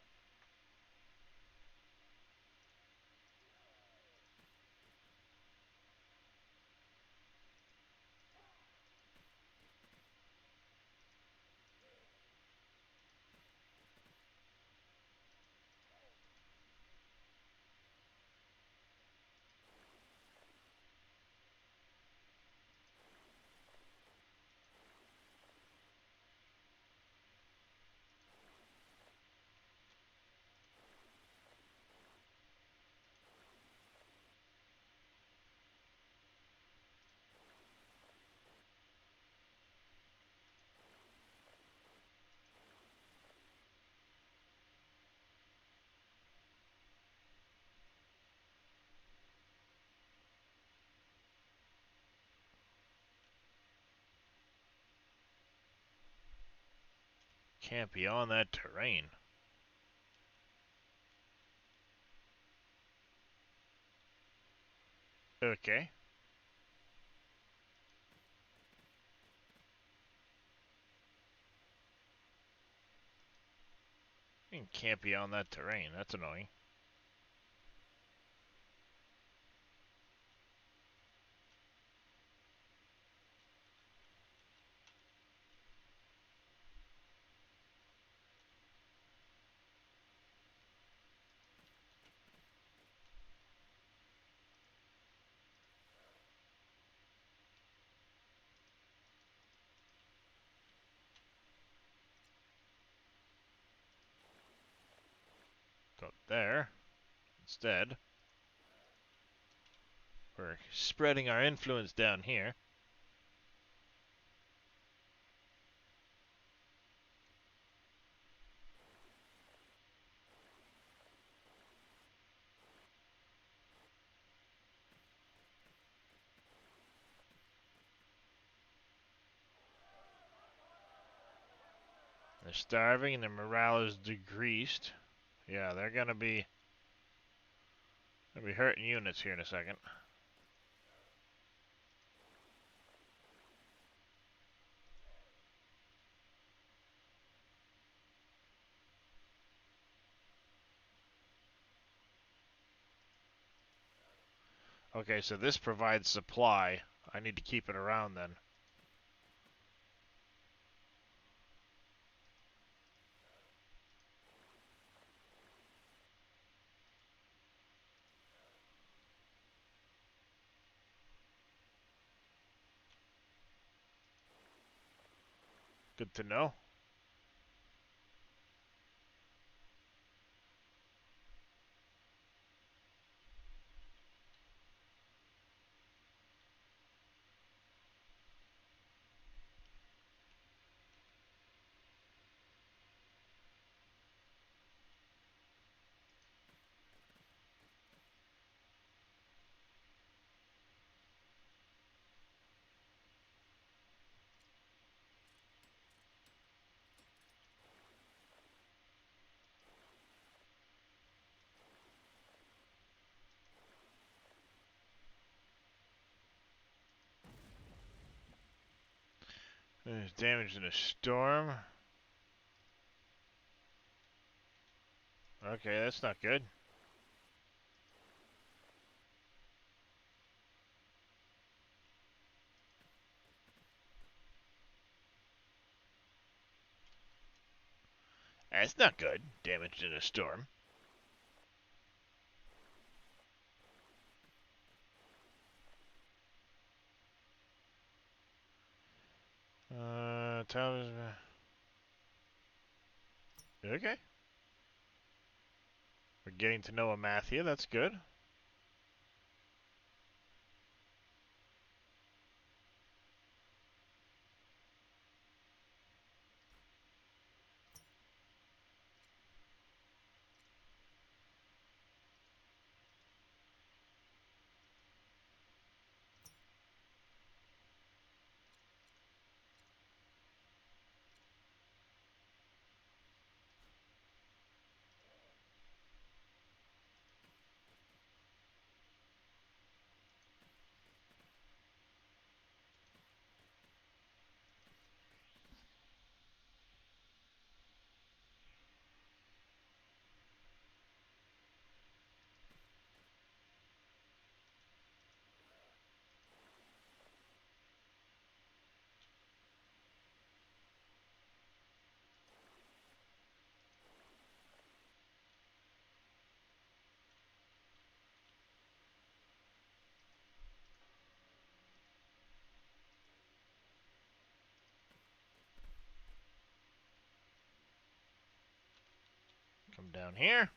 S1: Can't be on that terrain. Okay. Can't be on that terrain. That's annoying. Go there. Instead, we're spreading our influence down here. They're starving and their morale is decreased. Yeah, they're gonna be hurting units here in a second. Okay, so this provides supply. I need to keep it around then. Good to know. There's damage in a storm. Okay, that's not good. That's not good. Damage in a storm. television. Okay. We're getting to know Amathia. That's good. Come down here.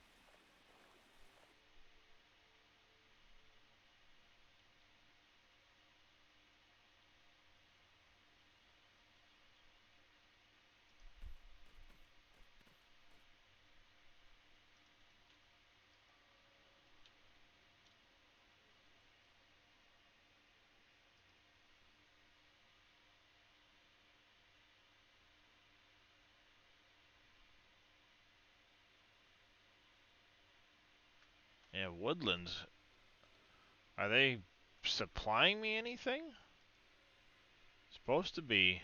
S1: Yeah, woodlands. Are they supplying me anything? Supposed to be.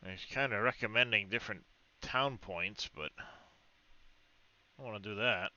S1: He's kind of recommending different town points, but I don't want to do that.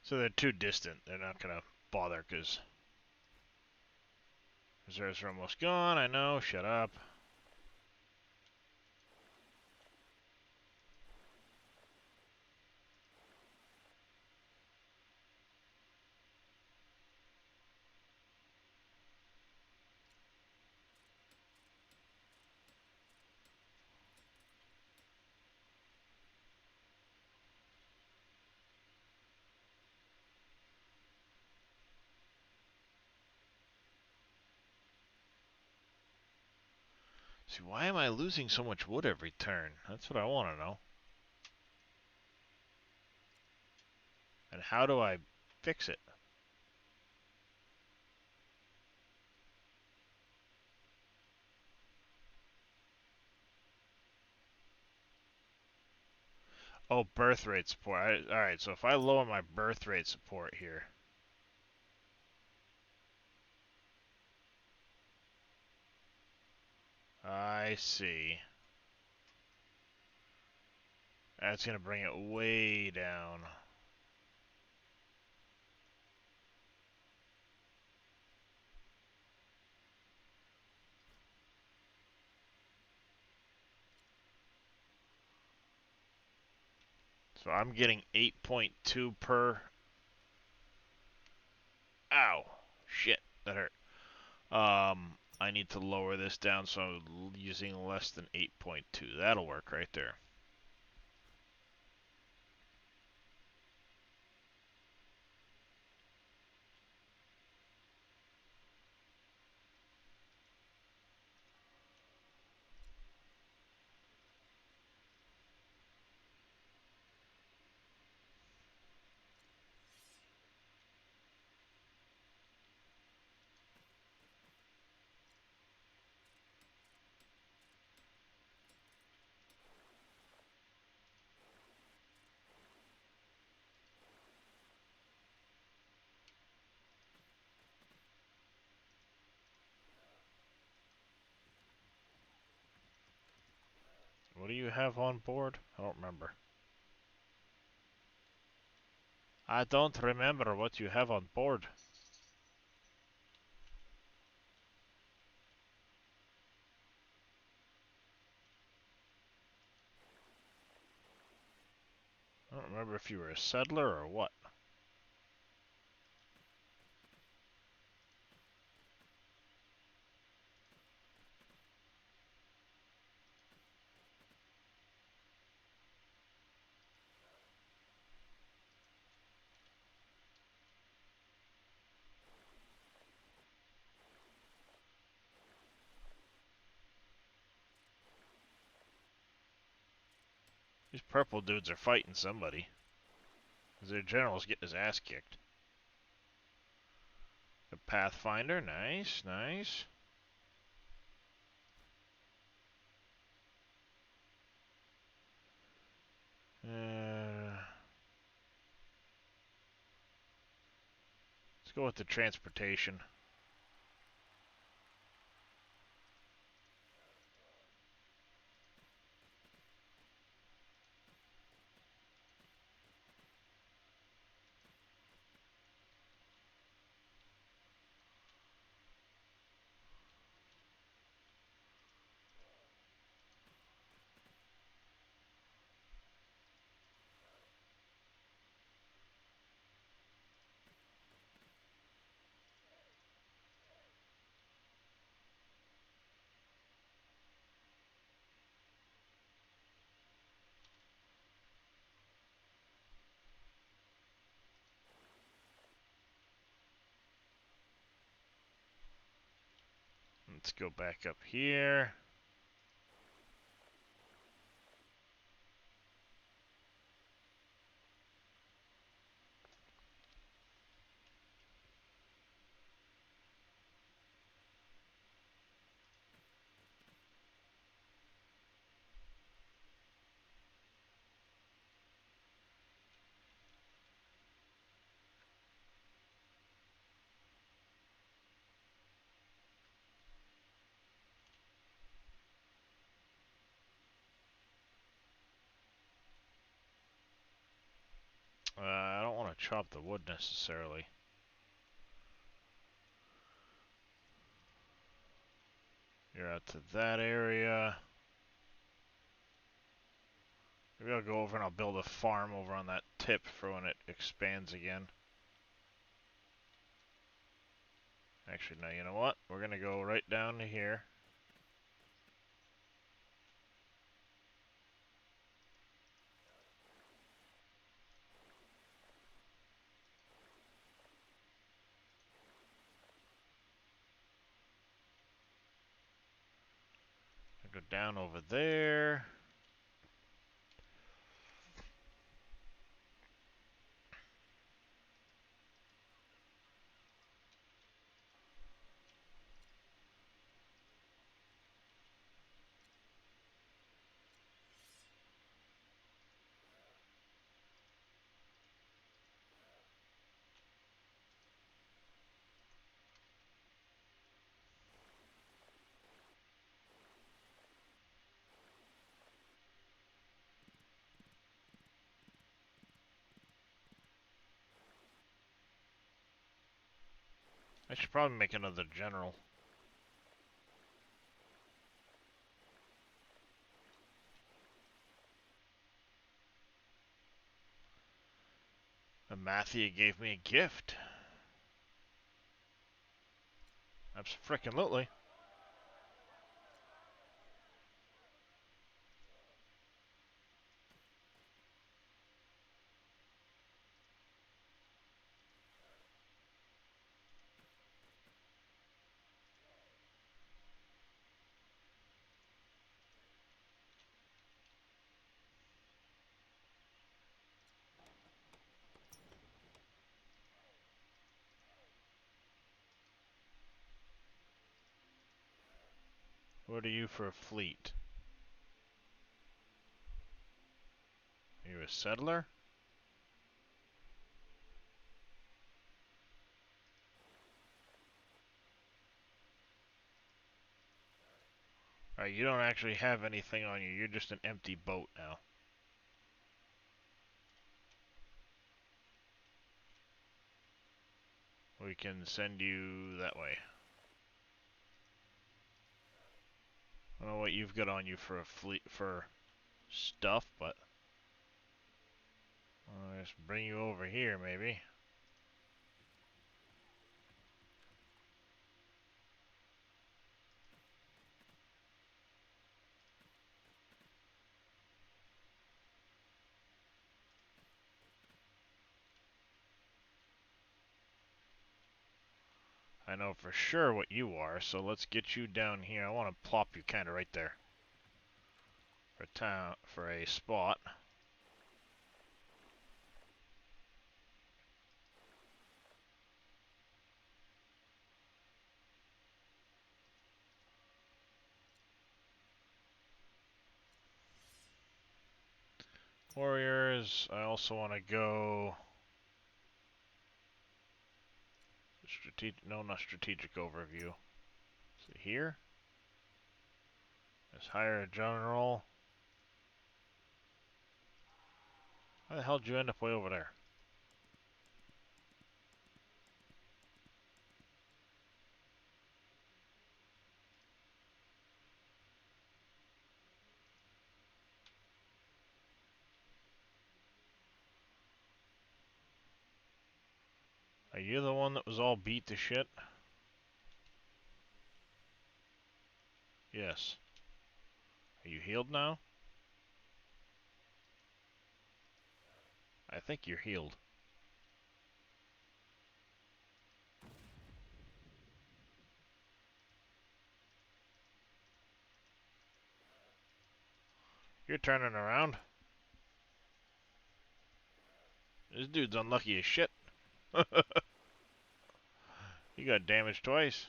S1: So they're too distant. They're not going to bother because reserves are almost gone. I know. Shut up. See, why am I losing so much wood every turn? That's what I want to know. And how do I fix it? Oh, birth rate support. Alright, so if I lower my birth rate support here. I see. That's going to bring it way down. So I'm getting 8.2 per. Ow. Shit, that hurt. I need to lower this down so I'm using less than 8.2. That'll work right there. What do you have on board? I don't remember. I don't remember what you have on board. I don't remember if you were a settler or what. These purple dudes are fighting somebody. Their general's getting his ass kicked. A Pathfinder, nice, nice. Let's go with the transportation. Let's go back up here. I don't want to chop the wood necessarily. You're out to that area. Maybe I'll go over and I'll build a farm over on that tip for when it expands again. Actually, no, you know what? We're going to go right down to here. Go down over there. I should probably make another general. And Mathia gave me a gift. Abso-frickin-lutely. What are you for a fleet? Are you a settler? Alright, you don't actually have anything on you. You're just an empty boat now. We can send you that way. I don't know what you've got on you for a fleet for stuff, but I'll just bring you over here, maybe. I know for sure what you are, so let's get you down here. I want to plop you kind of right there for town for a spot. Warriors. I also want to go strategic. No, not strategic overview. So here, let's hire a general. How the hell did you end up way over there? Are you the one that was all beat to shit? Yes. Are you healed now? I think you're healed. You're turning around. This dude's unlucky as shit. You got damaged twice.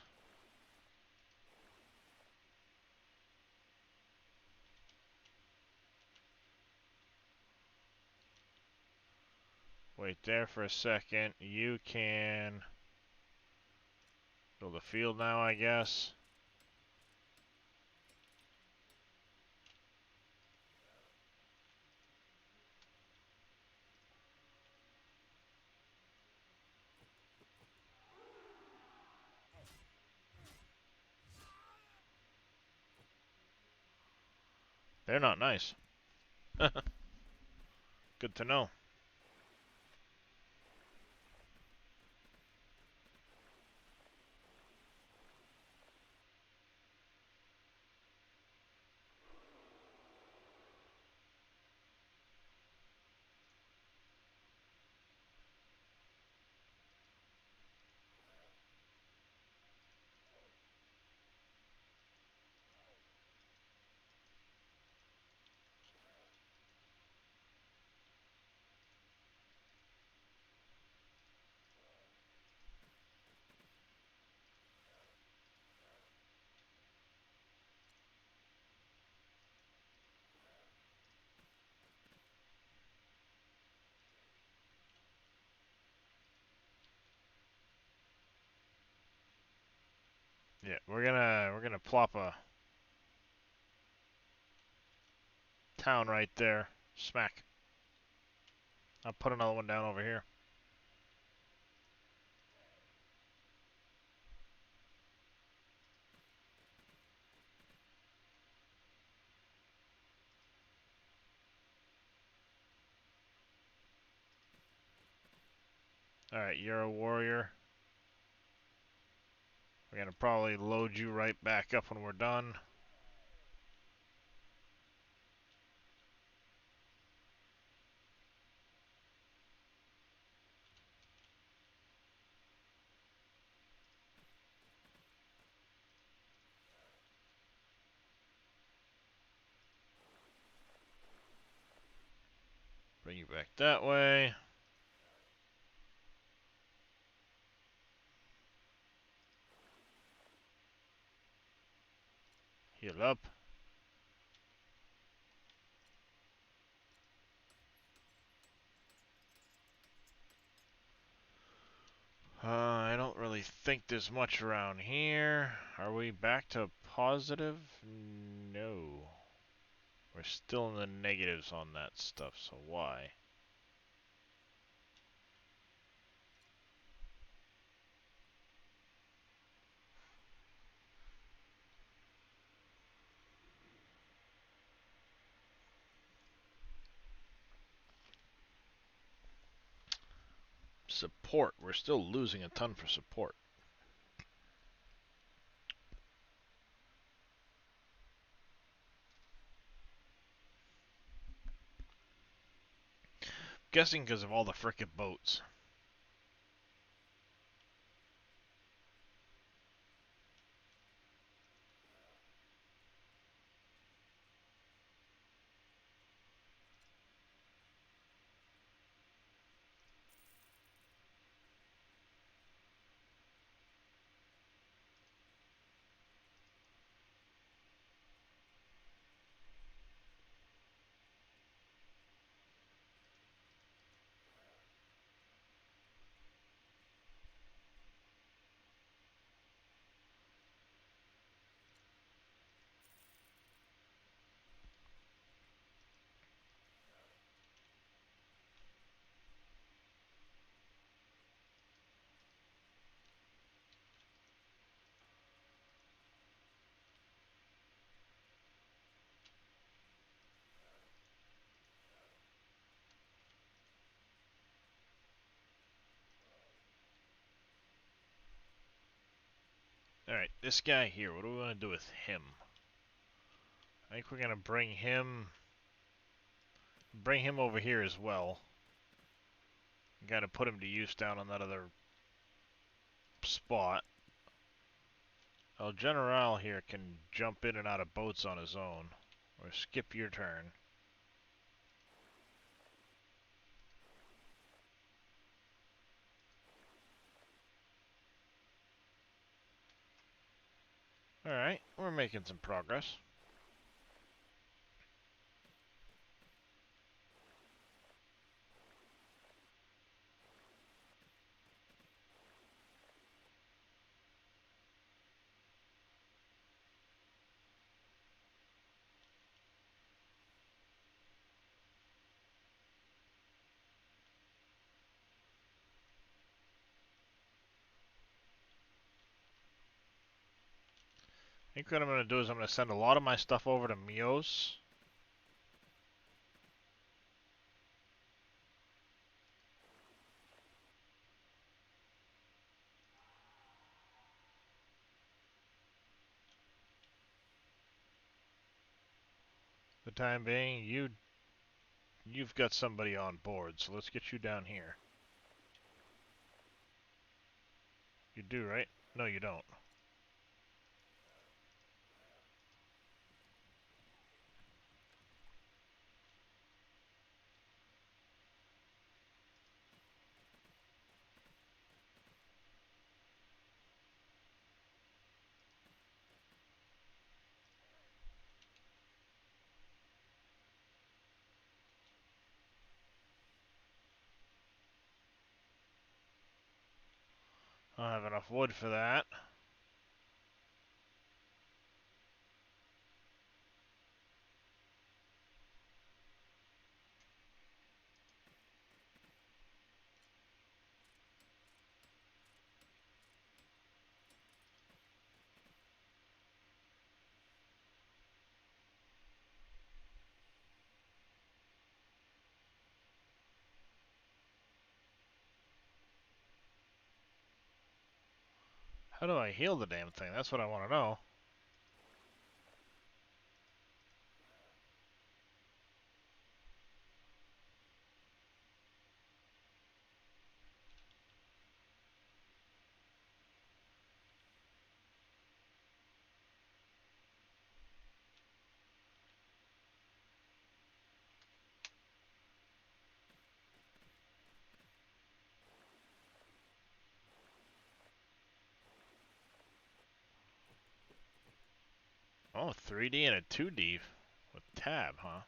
S1: Wait there for a second. You can build a field now, I guess. They're not nice. Good to know. Yeah, we're gonna plop a town right there. Smack. I'll put another one down over here. Alright, you're a warrior. We're gonna probably load you right back up when we're done. Bring you back that way. Heal up. I don't really think there's much around here. Are we back to positive? No. We're still in the negatives on that stuff, so why? Support. We're still losing a ton for support. Guessing because of all the frickin' boats. Alright, this guy here, what do we want to do with him? I think we're going to bring him over here as well. Gotta put him to use down on that other spot. El General here can jump in and out of boats on his own. Or skip your turn. Alright, we're making some progress. I think what I'm going to do is I'm going to send a lot of my stuff over to Mios. For the time being, you've got somebody on board, so let's get you down here. You do, right? No, you don't. I don't have enough wood for that. How do I heal the damn thing? That's what I want to know. Oh, 3D and a 2D with tab, huh?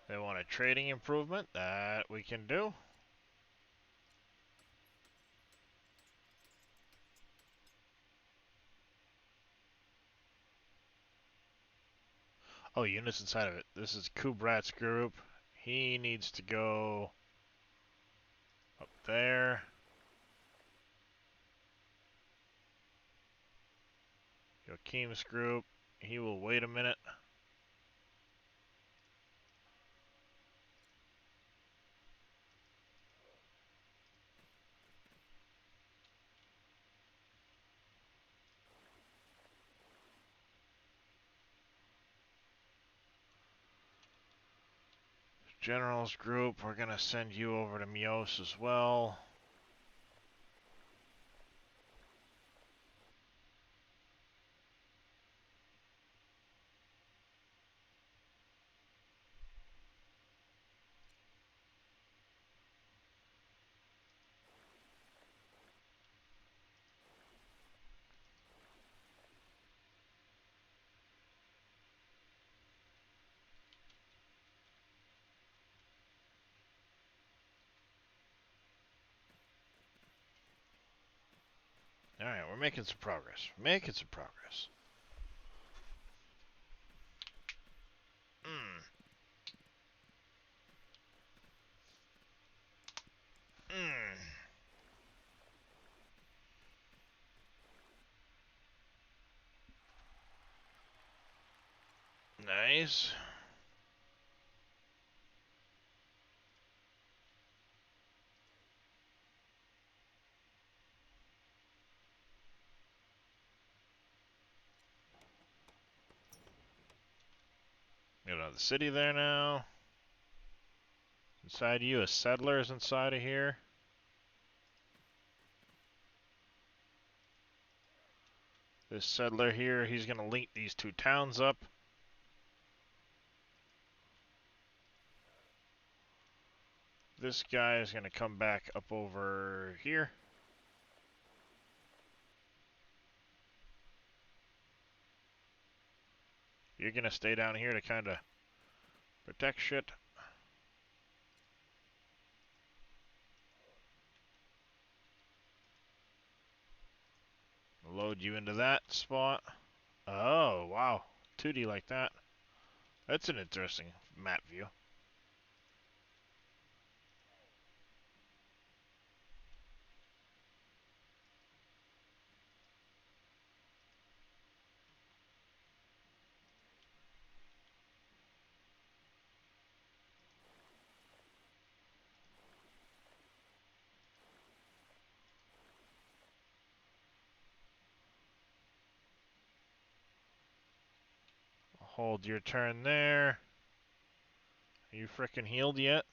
S1: They want a trading improvement. That we can do. Oh, units inside of it. This is Kubrat's group. He needs to go up there. Joachim's group. He will wait a minute. General's group, we're gonna send you over to Mios as well. Alright, we're making some progress. Making some progress. Mm. Mm. Nice. Got another city there now. Inside you, a settler is inside of here. This settler here, he's gonna link these two towns up. This guy is gonna come back up over here. You're gonna stay down here to kind of protect shit. Load you into that spot. Oh, wow. 2D like that. That's an interesting map view. Hold your turn there. Are you frickin' healed yet?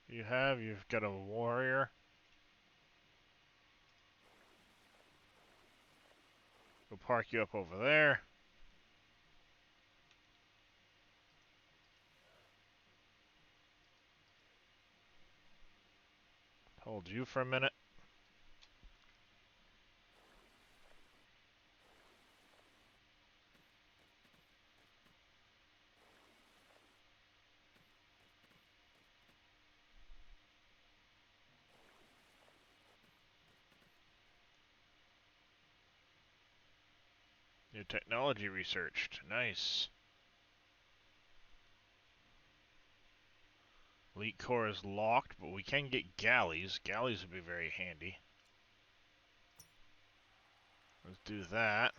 S1: You have. You've got a warrior. We'll park you up over there. Hold you for a minute. Your technology researched. Nice. Elite Corps is locked, but we can get galleys. Galleys would be very handy. Let's do that.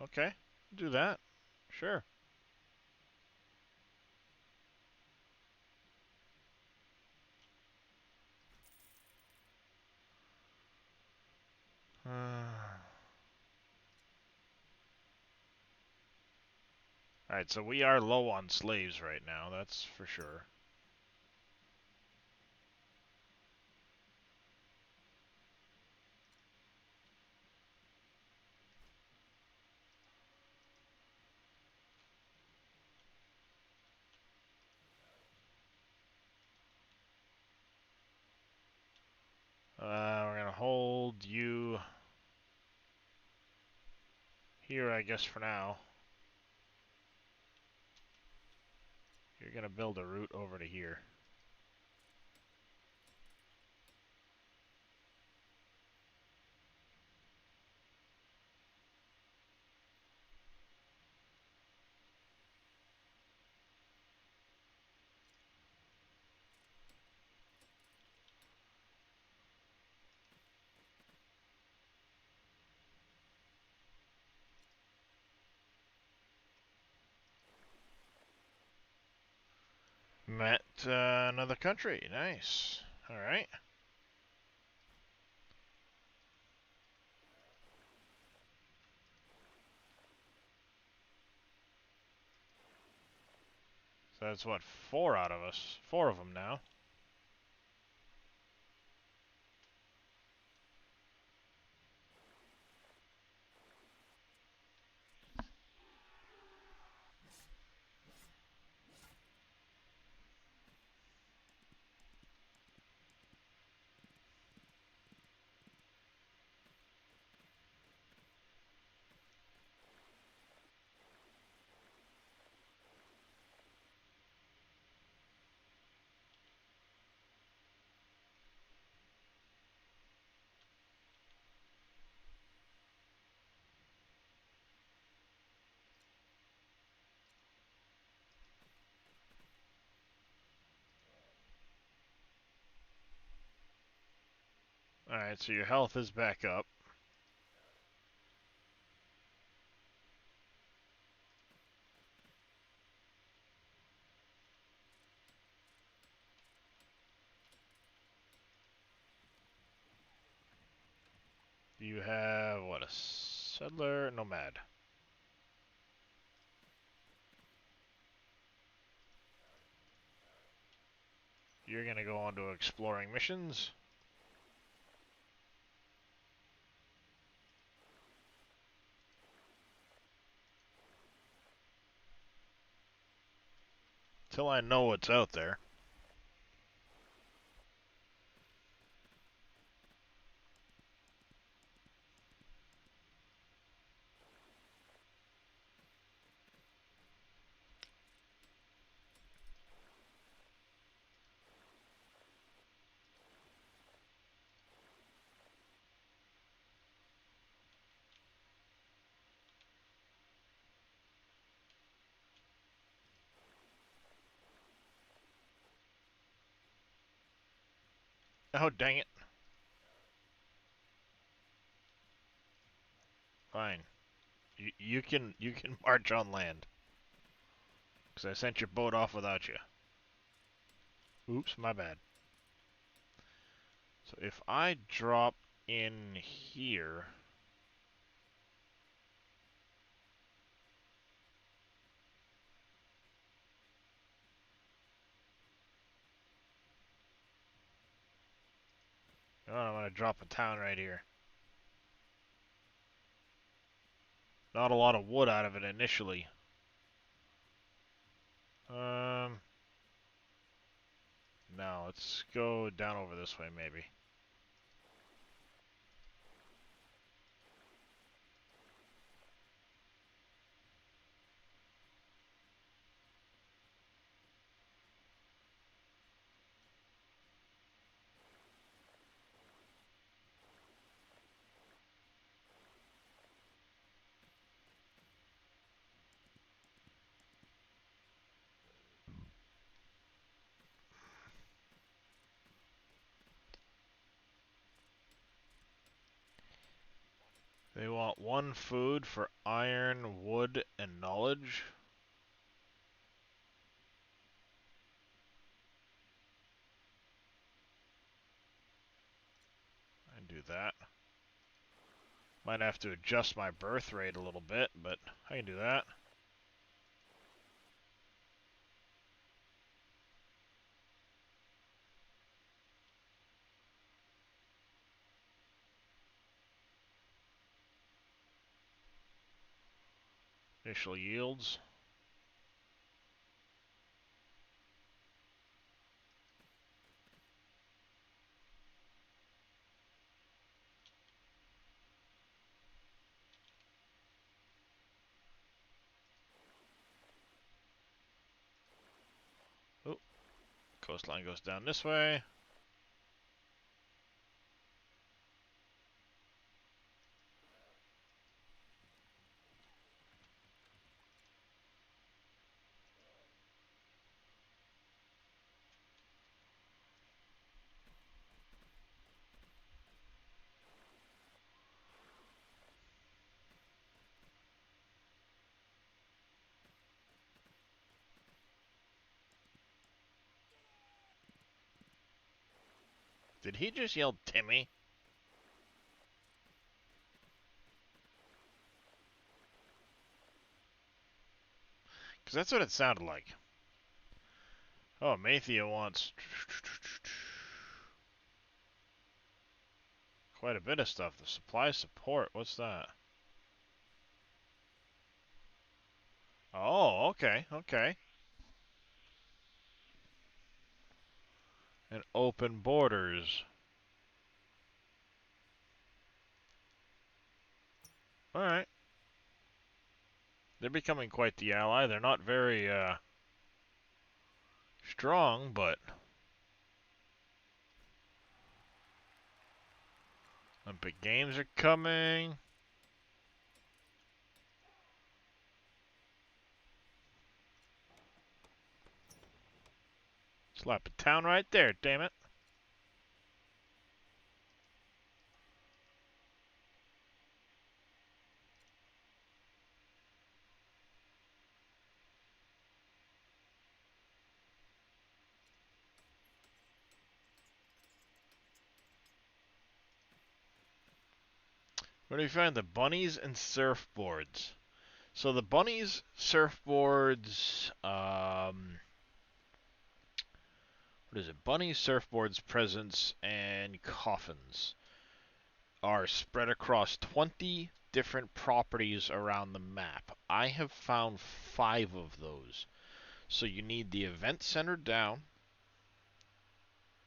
S1: Okay, do that. Sure. Alright, so we are low on slaves right now, that's for sure. We're gonna hold you here, I guess, for now. You're gonna build a route over to here. Met another country. Nice. Alright. So that's what, four out of us? Four of them now. Alright, so your health is back up. You have, what, a settler nomad. You're gonna go on to exploring missions. Till I know what's out there. Oh, dang it. Fine. You can march on land. Because I sent your boat off without you. Oops, my bad. So if I drop in here... Oh, I'm gonna drop a town right here. Not a lot of wood out of it initially. No, let's go down over this way maybe. They want one food for iron, wood, and knowledge. I can do that. Might have to adjust my birth rate a little bit, but I can do that. Initial yields. Oh, coastline goes down this way. Did he just yell Timmy? Because that's what it sounded like. Oh, Mathia wants quite a bit of stuff. The supply support, what's that? Oh, okay, okay. And open borders. Alright. They're becoming quite the ally. They're not very, strong, but Olympic Games are coming. Slap a town right there, damn it. Where do we find the bunnies and surfboards? So the bunnies, surfboards, what is it? Bunnies, surfboards, presents, and coffins are spread across 20 different properties around the map. I have found 5 of those. So you need the event center down.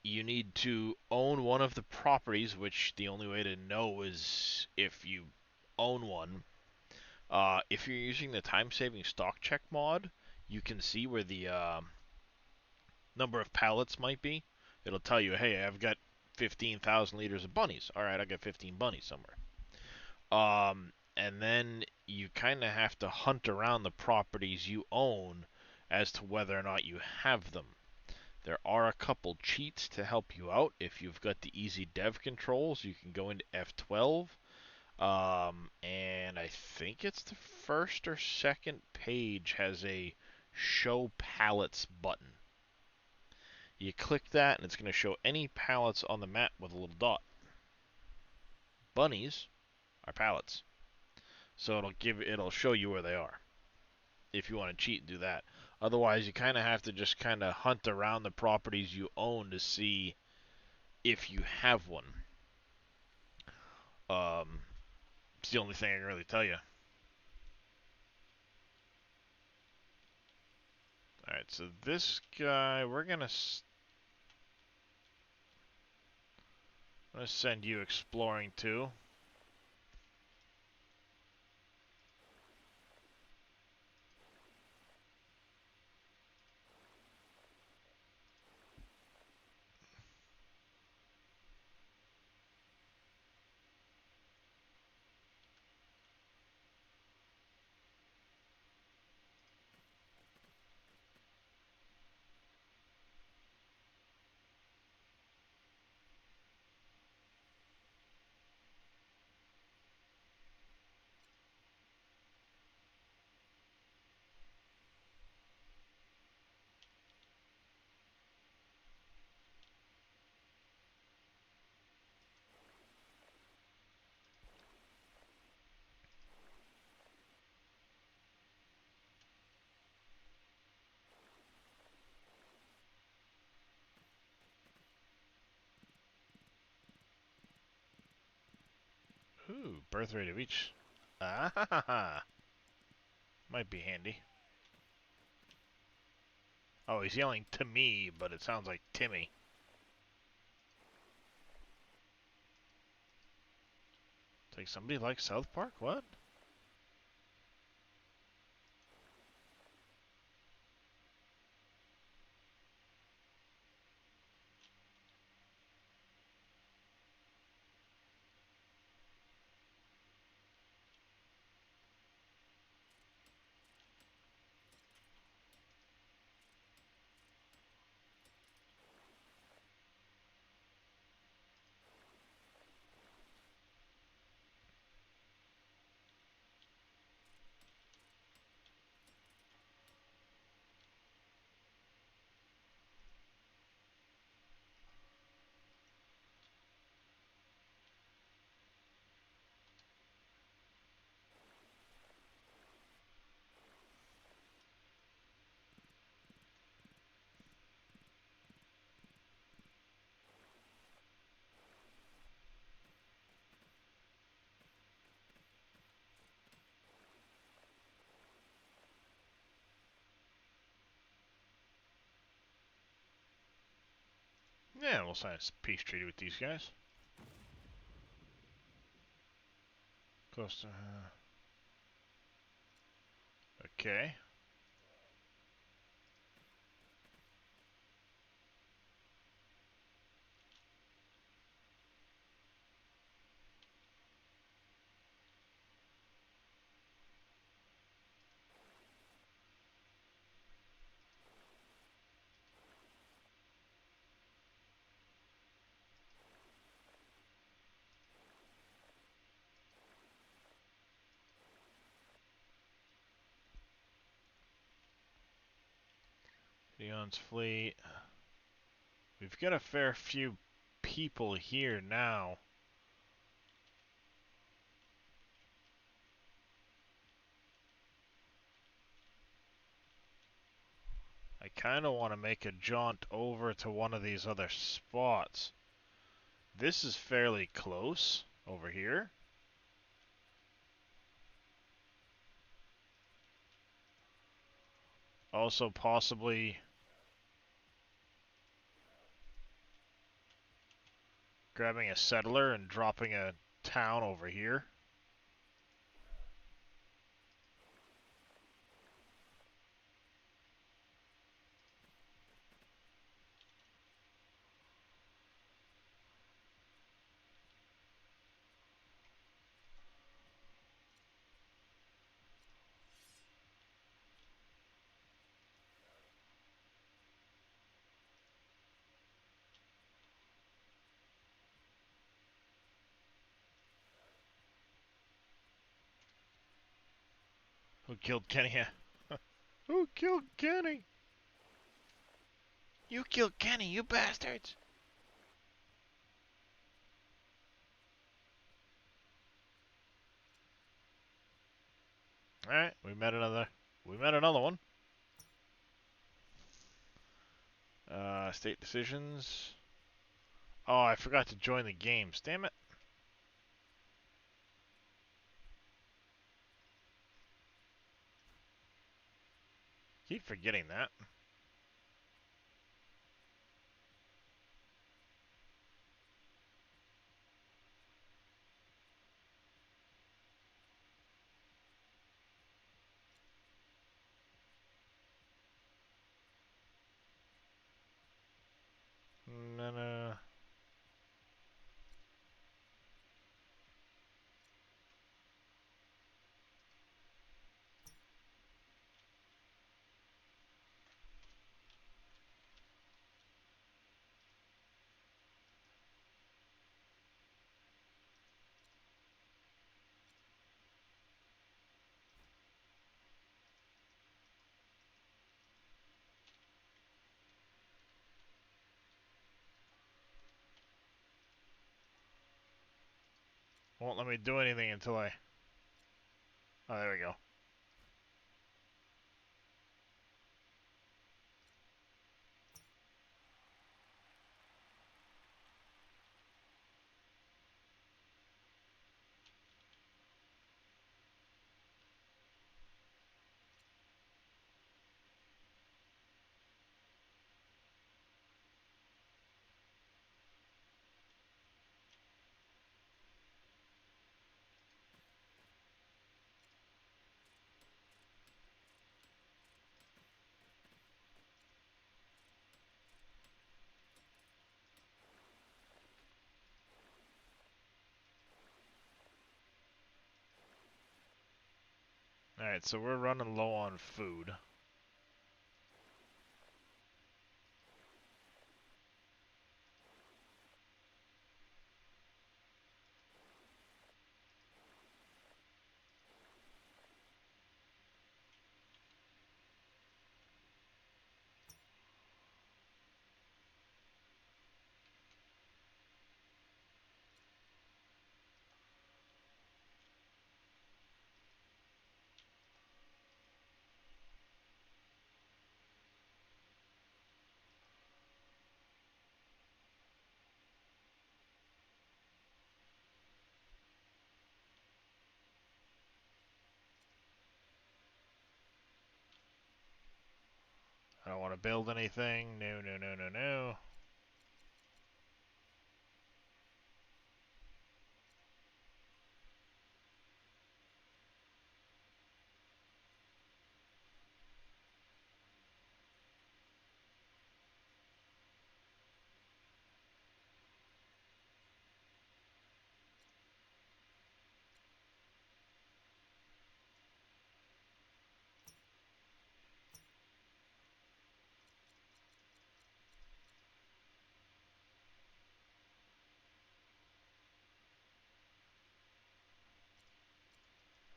S1: You need to own one of the properties, which the only way to know is if you own one. If you're using the time-saving stock check mod, you can see where the number of pallets might be. It'll tell you, hey, I've got 15,000 liters of bunnies. All right, I got 15 bunnies somewhere. And then you kind of have to hunt around the properties you own as to whether or not you have them. There are a couple cheats to help you out. If you've got the easy dev controls, you can go into F12. And I think it's the first or second page has a show pallets button. You click that and it's going to show any pallets on the map with a little dot. Bunnies are pallets. So it'll show you where they are. If you want to cheat, do that. Otherwise, you kind of have to just kind of hunt around the properties you own to see if you have one. It's the only thing I can really tell you. Alright, so this guy, I'm gonna send you exploring too. Ooh, birth rate of each. Ah ha ha ha. Might be handy. Oh, he's yelling to me, but it sounds like Timmy. It's like somebody likes South Park? What? Yeah, we'll sign a peace treaty with these guys. Close to... okay. Leon's fleet. We've got a fair few people here now. I kind of want to make a jaunt over to one of these other spots. This is fairly close over here. Also possibly grabbing a settler and dropping a town over here. Who killed Kenny? Who killed Kenny? You killed Kenny, you bastards! Alright, we met another one. State decisions. Oh, I forgot to join the games. Damn it. Keep forgetting that. No. Won't let me do anything until I... Oh, there we go. Alright, so we're running low on food. I don't want to build anything. No, no, no, no, no.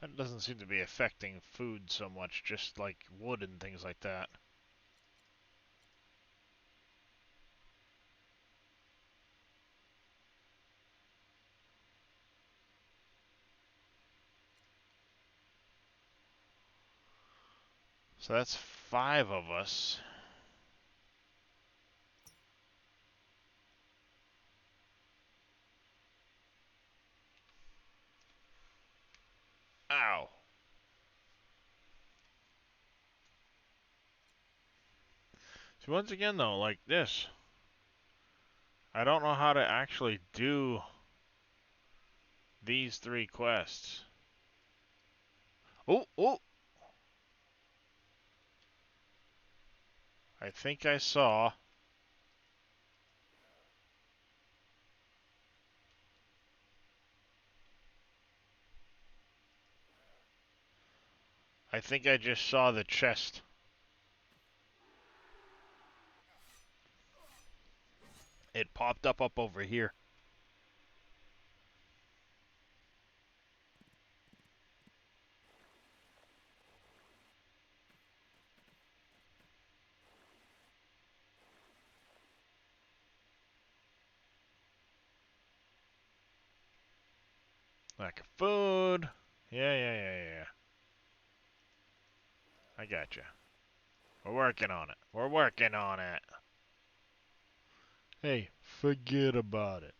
S1: That doesn't seem to be affecting food so much, just like wood and things like that. So that's 5 of us. Ow. So once again though, like this, I don't know how to actually do these 3 quests. Oh, oh! I think I saw. I think I just saw the chest. It popped up over here. Like food. Yeah, yeah, yeah, yeah. I gotcha. We're working on it. We're working on it. Hey, forget about it.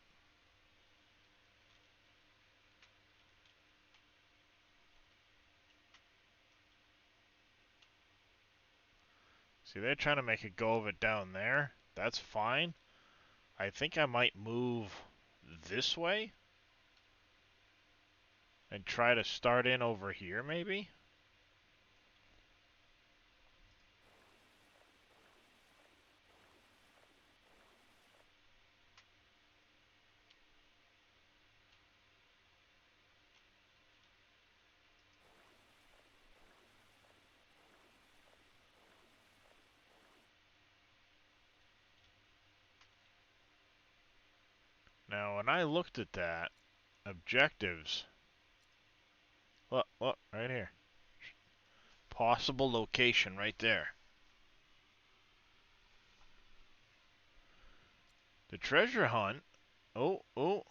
S1: See, they're trying to make a go of it down there. That's fine. I think I might move this way and try to start in over here, maybe? Now, when I looked at that, objectives. Look, right here. Possible location right there. The treasure hunt. Oh, oh.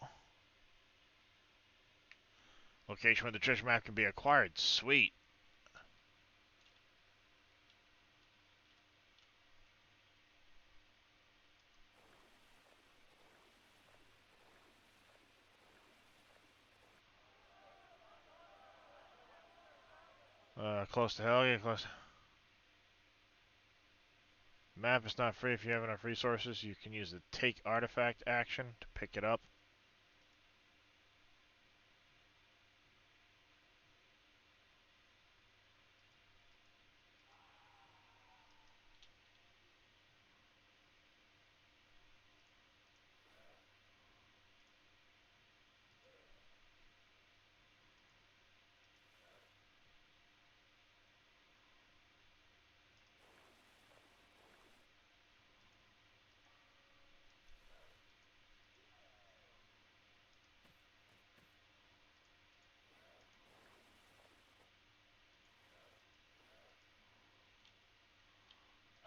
S1: Location where the treasure map can be acquired. Sweet. Close to hell, get close. The map is not free if you have enough resources. You can use the take artifact action to pick it up.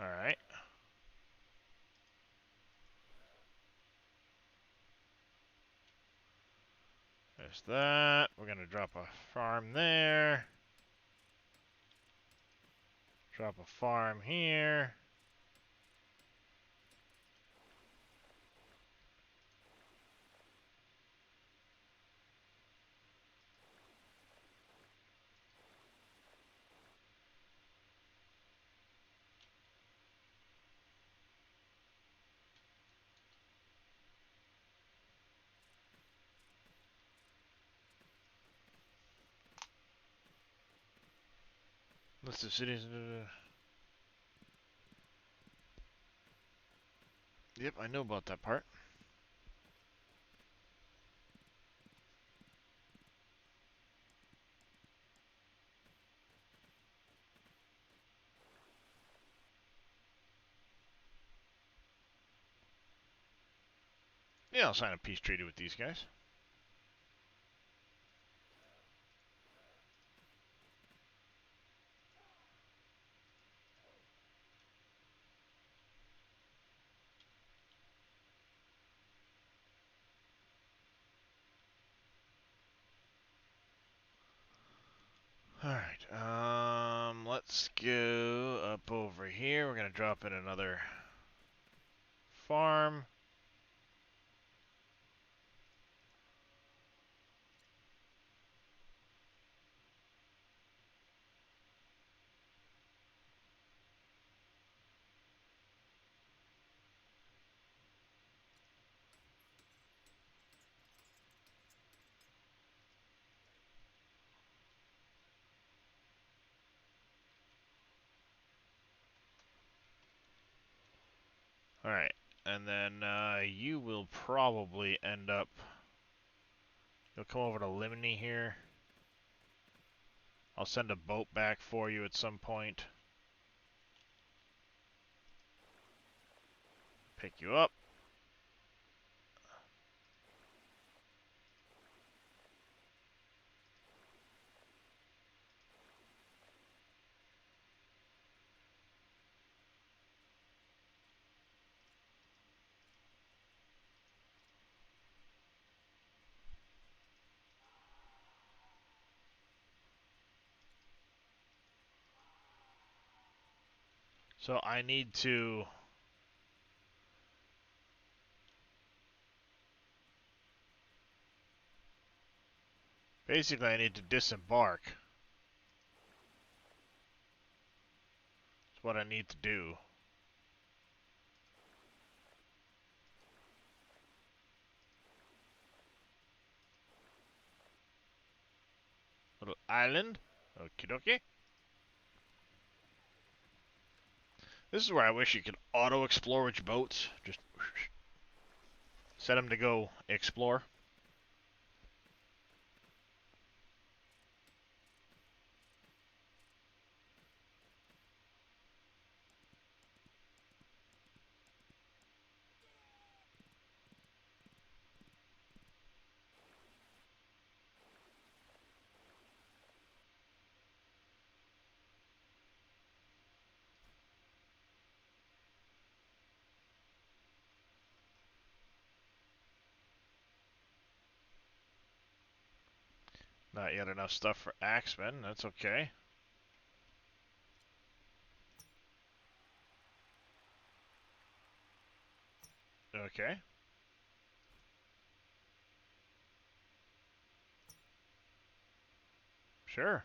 S1: Alright. There's that. We're going to drop a farm there. Drop a farm here. List of cities. Yep, I know about that part. Yeah, I'll sign a peace treaty with these guys. Alright, let's go up over here. We're going to drop in another farm. Alright, and then you will probably end up... You'll come over to Limini here. I'll send a boat back for you at some point. Pick you up. So I need to... Basically, I need to disembark. That's what I need to do. Little island. Okie dokie. This is where I wish you could auto-explore which boats. Just set them to go explore. Not yet enough stuff for axemen. That's okay. Okay. Sure.